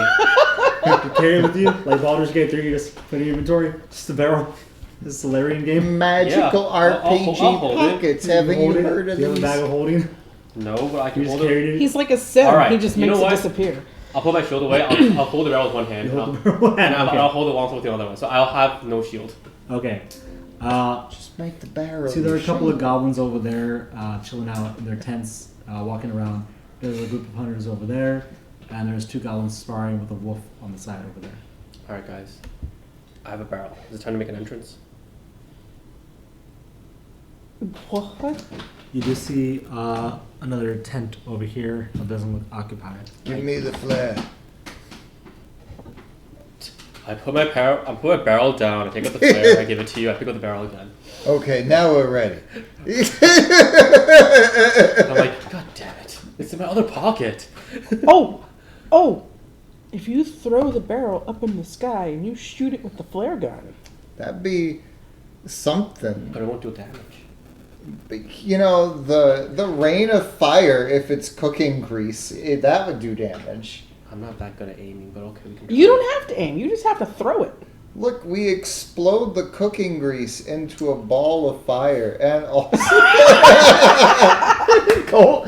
You carry it with you, like Baldur's Gate 3. You just put it in your inventory. Just a barrel. This is a Solarian game. Magical Yeah, I'll RPG hold it. pockets. Haven't you Hold it. heard of Do you have a these? bag of holding? No, but I You can just hold it. carried it. He's like a Sim. All right, He just you makes know it what? disappear. I'll put my shield away. I'll hold the barrel with one hand. You And hold the barrel. and Okay. I'll hold it also with the other one. So I'll have no shield. Okay. Just make the barrel. See, there are a your couple of shield. goblins over there chilling out in their tents, walking around. There's a group of hunters over there, and there's 2 goblins sparring with a wolf on the side over there. Alright, guys. I have a barrel. Is it time to make an entrance? What? You do see another tent over here that doesn't look occupied. Give me the flare. I put my barrel down. I take out the flare. I give it to you. I pick up the barrel again. Okay, now we're ready. I'm like, God damn it! It's in my other pocket. Oh! If you throw the barrel up in the sky and you shoot it with the flare gun, That'd be something. But it won't do damage. You know, the rain of fire, if it's cooking grease, that would do damage. I'm not that good at aiming, but okay, we can. you don't have to aim. You just have to throw it. Look, we explode the cooking grease into a ball of fire, and also Cole,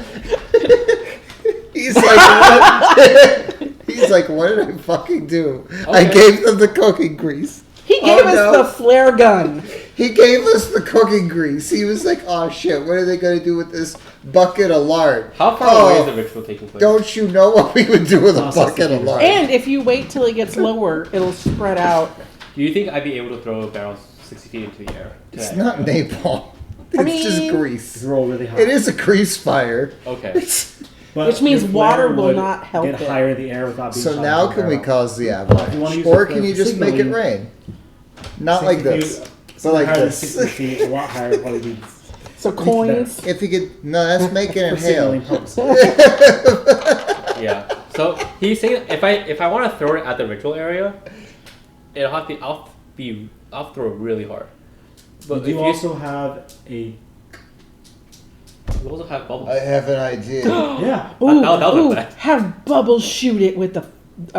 he's like, what? He's like, what did I fucking do? I Okay. gave them the cooking grease. He gave Oh, us no. the flare gun. He gave us the cooking grease. He was like, oh shit, what are they going to do with this bucket of lard? How far Oh, away is the ritual taking place? Don't you know what we would do with a Oh, bucket of lard? And if you wait till it gets lower, it'll spread out. Do you think I'd be able to throw a barrel 60 feet into the air? It's today? not napalm. It's just mean- grease. roll really high. It is a grease fire. Okay. But Which means your water flare will would not help get it. higher in the air without being So shot now into the can we barrel. cause the If you avalanche? wanna use Or the can you flare just for make it signaling, rain? Not like 60 this. feet- But like higher than this. 60 feet, a lot higher would probably be So coins. If you could, no, that's making it for signaling hail. purposes. Yeah. So he's saying if I want to throw it at the ritual area, it'll have to I'll throw it really hard. But But you also have a you also have bubbles. I have an idea. yeah. Ooh, that was ooh, bad. have Bubbles shoot it with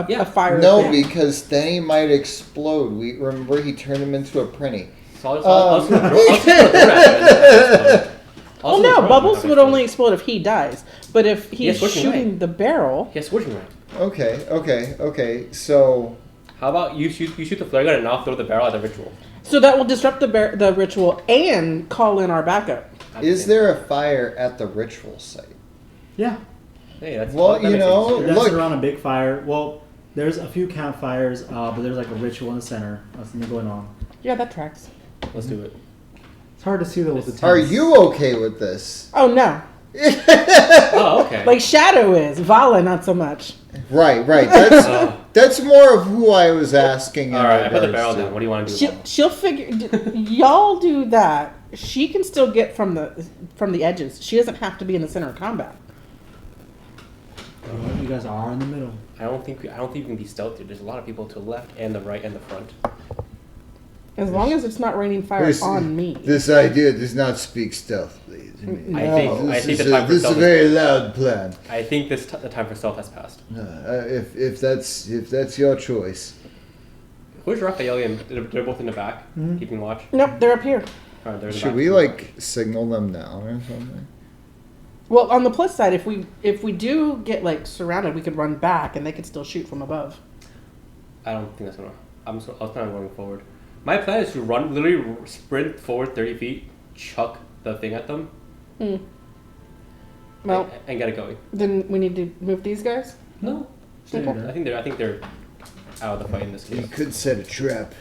Yeah. a fire. No, fan. because then he might explode. We remember he turned him into a prinny. So I'll just throw it. Oh no, Bubbles would only explode if he dies. But if he's has switching shooting rank. the barrel, He has switching rank. Okay. So How about you shoot the flare gun and I'll throw the barrel at the ritual? so that will disrupt the ritual and call in our backup. is there a fire at the ritual site? Yeah. Hey, that's Well, that you makes know, sense. That's look. around a big fire. Well, there's a few campfires, but there's like a ritual in the center. That's something going on. Yeah, that tracks. Let's do it. It's hard to see though with the tents. Are you okay with this? Oh no, Oh, okay. like Shadow is. Vala, not so much. Right. Oh. That's more of who I was asking. in All right, I put the regards barrel to. down. What do you want to do? She'll figure. Y'all do that. She can still get from the edges. She doesn't have to be in the center of combat. You guys are in the middle. I don't think we can be stealthy. There's a lot of people to the left and the right and the front. As long as it's not raining fire This- on me. This idea does not speak stealthily to me. No. I think This the time for is a stealth. very loud plan. I think the time for stealth has passed. If that's your choice. Where's Raphael and they're both in the back, keeping watch. Nope, they're up here. Alright, they're in the Should back. we like signal them down or something? Well, on the plus side, if we do get like surrounded, we could run back and they could still shoot from above. I don't think that's gonna. I was planning on going forward. My plan is to literally sprint forward 30 feet, chuck the thing at them, Well, and get it going. then we need to move these guys. No, Stay Okay. there. I think they're out of the fight in this You case. could set a trap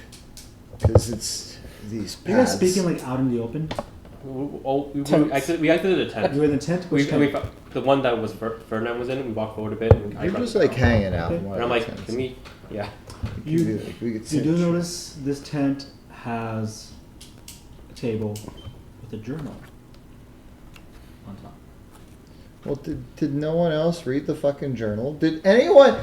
because it's these Are you guys paths. speaking like out in the open? Tents. We exited the tent. You were in the tent? We, Which we, tent? the one that was Ferdinand was in. We walked forward a bit. And I You're grabbed just the like barrel. hanging out. in one And I'm of like, the tents. can we? Yeah. We could be like, we could You set do a trap. notice this tent has a table with a journal on top. Well, did no one else read the fucking journal? Did anyone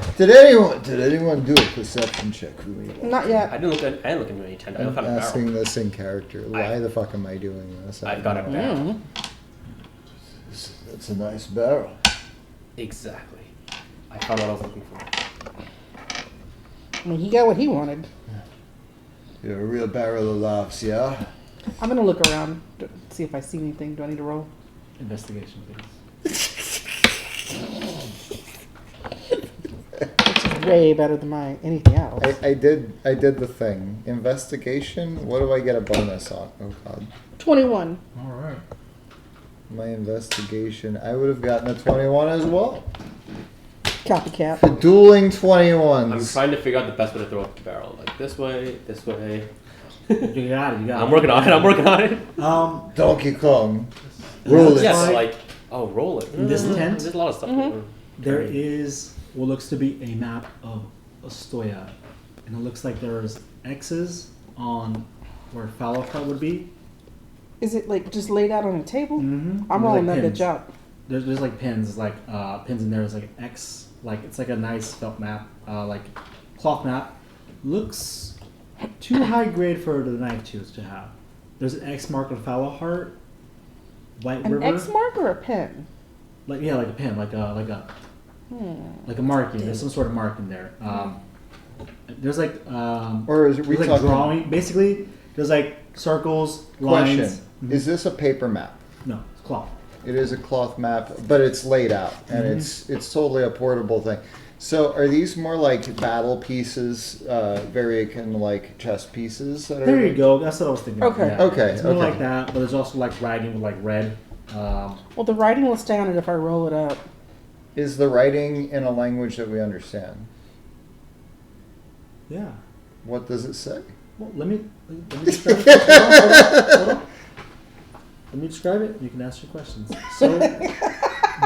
do a perception check for me? Not yet. I didn't look into any tent. I I'm looked at a barrel. asking this in character. Why the fuck am I doing this? I've got a don't know. barrel. That's a nice barrel. Exactly. I found what I was looking for. I mean, he got what he wanted. You're a real barrel of laughs, yeah? I'm gonna look around, see if I see anything. Do I need to roll? Investigation, please. It's way better than my anything else. I did the thing. Investigation? What do I get a bonus on? Oh god. 21. All right. My investigation. I would have gotten a 21 as well. Copycat. The dueling I'm 21s. trying to figure out the best way to throw up the barrel. Like this way, this way. You got it. You got it. I'm working on it. Donkey Kong. Roll it. Yes, Like- like, oh, roll it. In this tent? There's a lot of stuff. There is what looks to be a map of Ostoya, and it looks like there's X's on where Fallout would be. Is it like just laid out on a table? Mm-hmm. I'm rolling that bitch out. There's like pins, like pins in there. There's like an X, like it's like a nice felt map, like cloth map. Looks too high grade for the knife tools to have. There's an X mark on Fallowheart, White An River. X mark or a pen? Like a pen, like a marking. There's some sort of marking there. There's like Or is it, we there's like talking drawing. Basically, there's like circles, lines. question? Is this a paper map? No, it's cloth. It is a cloth map, but it's laid out, and it's totally a portable thing. So are these more like battle pieces, very akin to like chess pieces? That are There you go. That's what I was thinking. of, Okay. yeah. Okay, It's more okay. like that, but there's also like writing with like red. Well, the writing will stay on it if I roll it up. Is the writing in a language that we understand? Yeah. What does it say? Well, let me describe it. Hold on. Let me describe it. You can ask your questions. So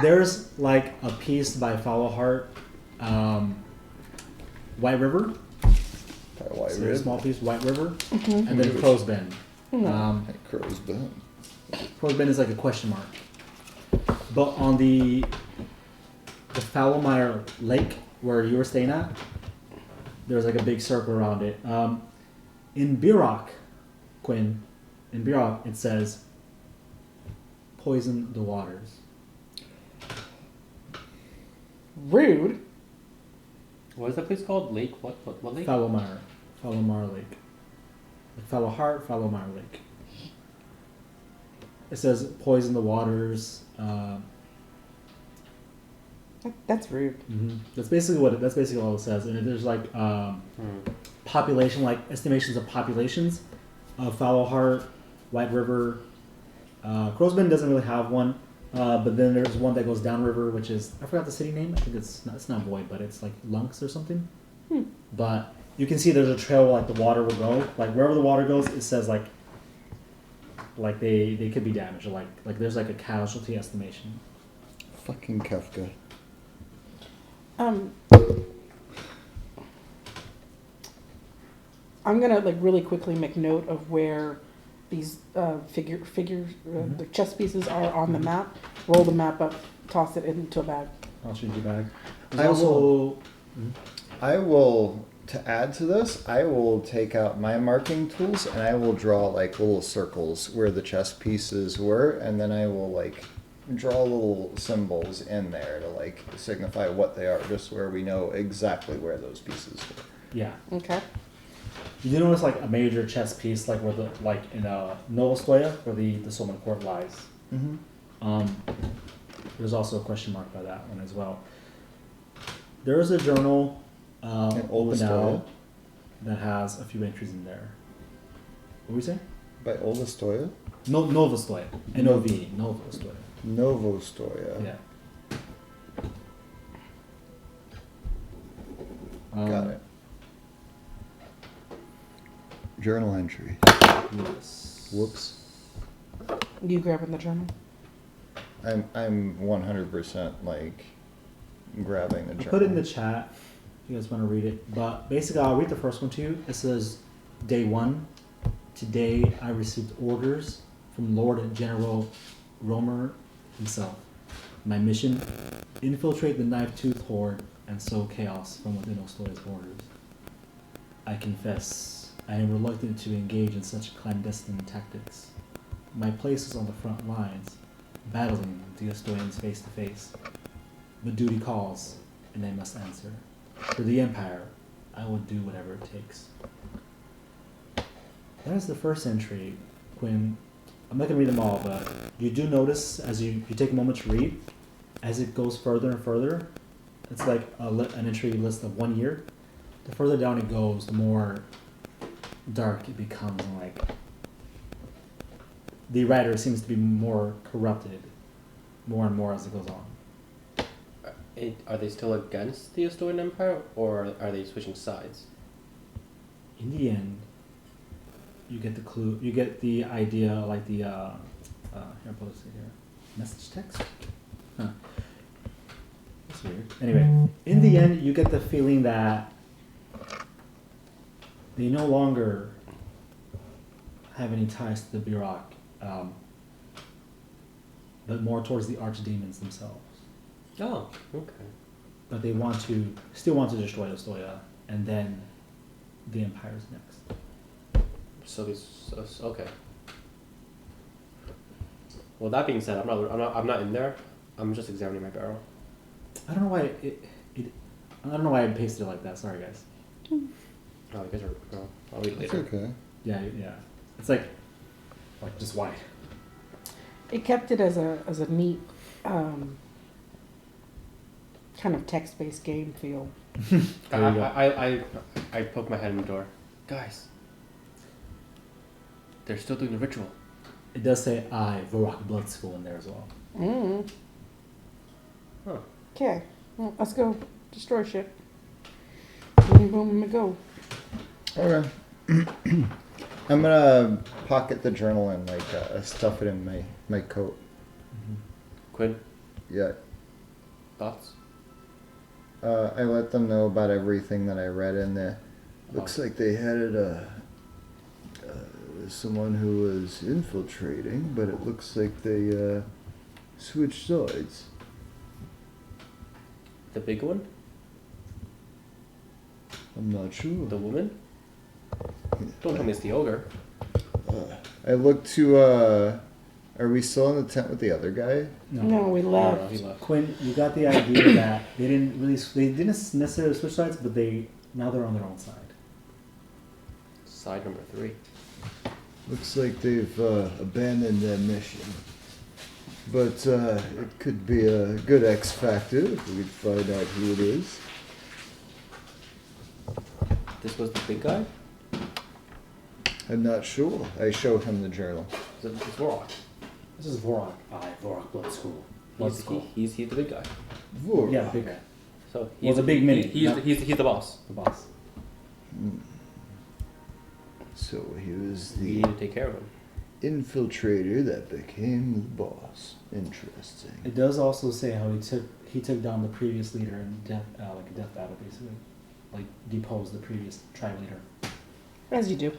there's like a piece by Followheart, White River. So there's a small piece, White River, and then Crow's Bend. Crow's Bend. Crow's Bend is like a question mark. But on the Fallowmire Lake where you were staying at, there's like a big circle around it. In Bierock, Quinn, in Bierock it says poison the waters. Rude. What is that place called? Lake? What lake? Fallowmire Lake. Fallowheart, Fallowmire Lake. It says poison the waters. That's rude. That's basically all it says. And there's like population, like estimations of populations of Fallowheart, White River. Crow's Bend doesn't really have one, but then there's one that goes downriver, which is, I forgot the city name. I think it's not Boyd, but it's like Lunks or something. But you can see there's a trail where like the water will go. Like wherever the water goes, it says like they could be damaged, or like there's like a casualty estimation. Fucking Kafka. I'm gonna like really quickly make note of where these the chess pieces are on the map. Roll the map up, toss it into a bag. I'll shoot you back. There's I also I will, to add to this, I will take out my marking tools and I will draw like little circles where the chess pieces were, and then I will like draw little symbols in there to like signify what they are, just where we know exactly where those pieces were. yeah. Okay. You do notice like a major chess piece, like where the like in Novostoya, where the Solman Court lies. There's also a question mark by that one as well. There is a journal In open Oldestoya? now that has a few entries in there. What were we saying? By Oldestoya? No, Novostoya. N-O-V, Novostoya. Novostoya. Yeah. Got it. Journal entry. Yes. Whoops. You grabbing the journal? I'm 100% like grabbing the I journal. put it in the chat if you guys want to read it. But basically, I'll read the first one to you. It says, Day 1. Today I received orders from Lord General Romer himself. My mission, infiltrate the Knife-Tooth Horde and sow chaos from within Ostoya's borders. I confess, I am reluctant to engage in such clandestine tactics. My place is on the front lines, battling the Ostoyans face to face. But duty calls, and I must answer. For the Empire, I will do whatever it takes. That is the first entry, Quinn. I'm not going to read them all, but you do notice as you take a moment to read, as it goes further and further, it's like an entry list of 1 year. The further down it goes, the more dark it becomes, and like the writer seems to be more corrupted more and more as it goes on. Are they still against the Ostoyan Empire, or are they switching sides? In the end, you get the clue. You get the idea, like the here, I'll post it here. Message text. Huh. That's weird. Anyway, in the end, you get the feeling that they no longer have any ties to the Bierock, but more towards the archdemons themselves. Oh, okay. But they still want to destroy Ostoya, and then the Empire's next. So these, okay. Well, that being said, I'm not in there. I'm just examining my barrel. I don't know why I don't know why I pasted it like that. Sorry, guys. Oh, you guys are. Oh, I'll read It's later. okay. Yeah, yeah. It's like just white. It kept it as a neat kind of text-based game feel. There you go. I poke my head in the door. Guys, they're still doing the ritual. It does say I, Varrock Blood School in there as well. Mm. Huh. Okay, well, let's go destroy shit. Boom, boom, and go. Okay. I'm gonna pocket the journal and like stuff it in my coat. Quinn, Yeah. thoughts? I let them know about everything that I read in there. Looks like they had someone who was infiltrating, but it looks like they switched sides. The big one? I'm not sure. The woman? Don't tell me it's the ogre. I looked to. Are we still in the tent with the other guy? No, we No, left. he left. Quinn, you got the idea that they didn't necessarily switch sides, but now they're on their own side. Side number 3. Looks like they've abandoned their mission. But it could be a good X factor if we could find out who it is. This was the big guy? I'm not sure. I showed him the journal. It's Vorok. This is Varrock. I, Varrock Blood School. Blood School. He's the big guy. Vorok. Yeah, big guy. So Well, the big mini, He's not- he's the boss. The boss. So he was We the need to take care of him. infiltrator that became the boss. Interesting. It does also say how he took down the previous leader in death, like a death battle, basically, like deposed the previous tribe leader. As you do.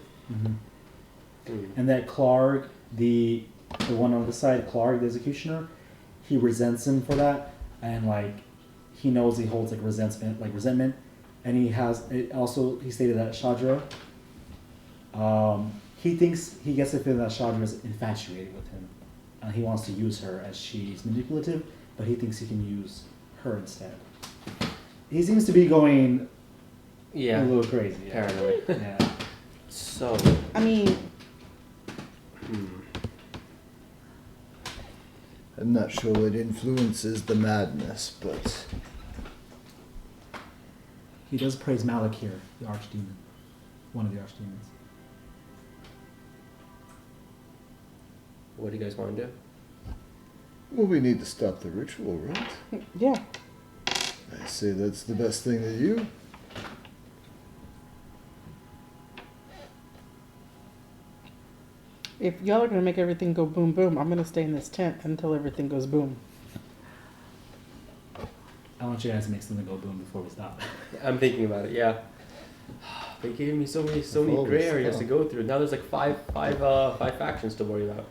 And that Clark, the one on the side, Clark, the executioner, he resents him for that, and like he knows he holds like resentment, and he has. It also, he stated that Shadra. He thinks he gets the feeling that Shadra is infatuated with him, and he wants to use her as she's manipulative, but he thinks he can use her instead. He seems to be going Yeah. a little crazy. Yeah. Paranoid. Yeah. So, I mean, I'm not sure what influences the madness, but He does praise Malakir, the archdemon, one of the archdemons. what do you guys want to do? well, we need to stop the ritual, right? yeah. I say that's the best thing to do. If y'all are gonna make everything go boom boom, I'm gonna stay in this tent until everything goes boom. I want you guys to make something go boom before we stop. I'm thinking about it. Yeah. They gave me so many Follow gray this areas to stuff. go through. Now there's like five factions to worry about.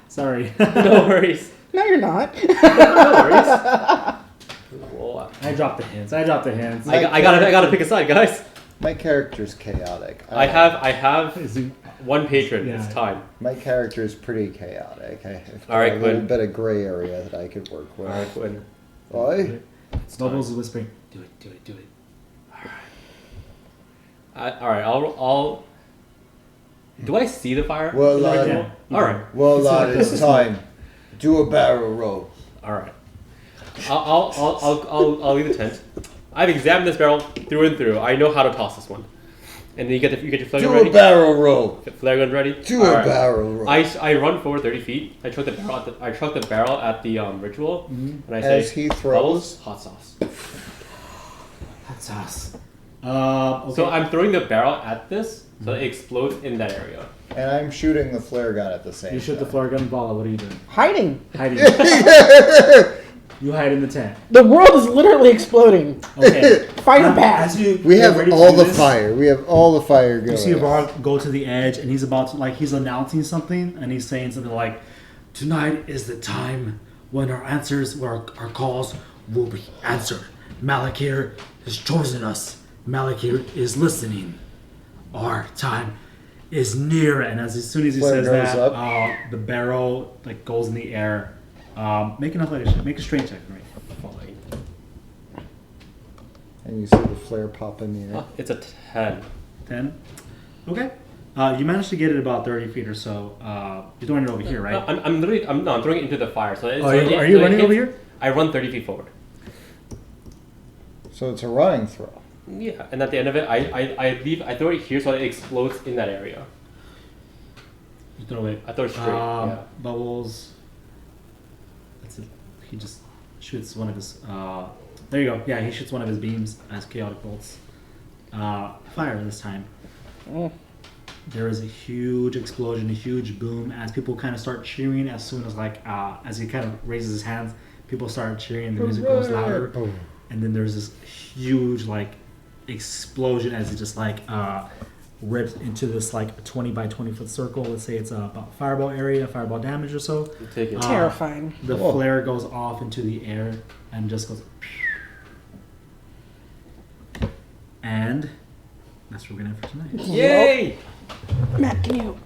Sorry. No worries. No, you're not. No worries. Well, I dropped the hints. I I gotta pick a side, guys. My character's chaotic. I have Is it- one patron. Yeah. It's time. My character is pretty chaotic. I've got All right, a little Quinn. bit of gray area that I could work with. All right, Quinn. Why? It's time. Bubbles is whispering, do it. All right. I'll. Do I see the fire? Well, in the lad. ritual? All right. Well, It's lad, like- it's time. Do a barrel roll. All right. I'll leave the tent. I've examined this barrel through and through. I know how to toss this one. And then you get your flare gun Do ready. a barrel roll. Flare gun ready. Do All a right. barrel roll. I run forward 30 feet. I chuck the barrel at the ritual, and I say, As he "Bubbles, throws, hot sauce." Hot sauce. Okay. So I'm throwing the barrel at this, so it explodes in that area. and I'm shooting the flare gun at the same You shoot the time. flare gun, Bala. What are you doing? Hiding. Hiding. You hide in the tent. The world is literally exploding. Okay. Fire Now, pass. as you We get have ready to all do the this, fire. We have all the fire going. You see Varrock go to the edge, and he's about to, he's announcing something, and he's saying something like, "Tonight is the time when our calls will be answered. Malakir has chosen us. Malakir is listening. Our time is near." And as soon as he Flare says goes that, up. the barrel goes in the air. Make a strength check for me. Fine. And you see the flare pop in the air. It's a 10. 10. Okay. You managed to get it about 30 feet or so. You're throwing it over here, right? I'm throwing it into the fire. So Are you running over here? I run 30 feet forward. So it's a running throw. Yeah, and at the end of it, I throw it here so it explodes in that area. You throw it. I throw it straight. Yeah. Bubbles. That's it. He just shoots one of his. There you go. Yeah, he shoots one of his beams as chaotic bolts. Fire this time. Mm. There is a huge explosion, a huge boom as people kind of start cheering as soon as as he kind of raises his hands, people start cheering. The music goes louder, and then there's this huge explosion as it just rips into this 20 by 20 foot circle. Let's say it's about fireball area, fireball damage or so. Take it. Terrifying. The flare goes off into the air and just goes. And that's what we're gonna have for tonight. Yay! Matt, can you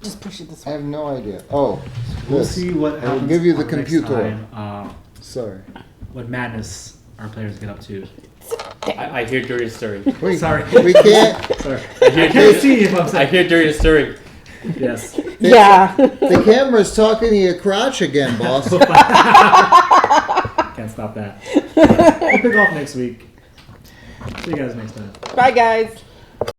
just push it this I way? have no idea. Oh, We'll this. see what I happens. will give you the on next computer. time, Sorry. what madness our players get up to. I hear Durian stirring. Wait, Sorry. we can't. Sorry. I hear I can't Durian, see if I'm I saying. hear Durian stirring. Yes. Yeah. The camera's talking to your crotch again, boss. Can't stop that. We'll pick off next week. See you guys next time. Bye, guys.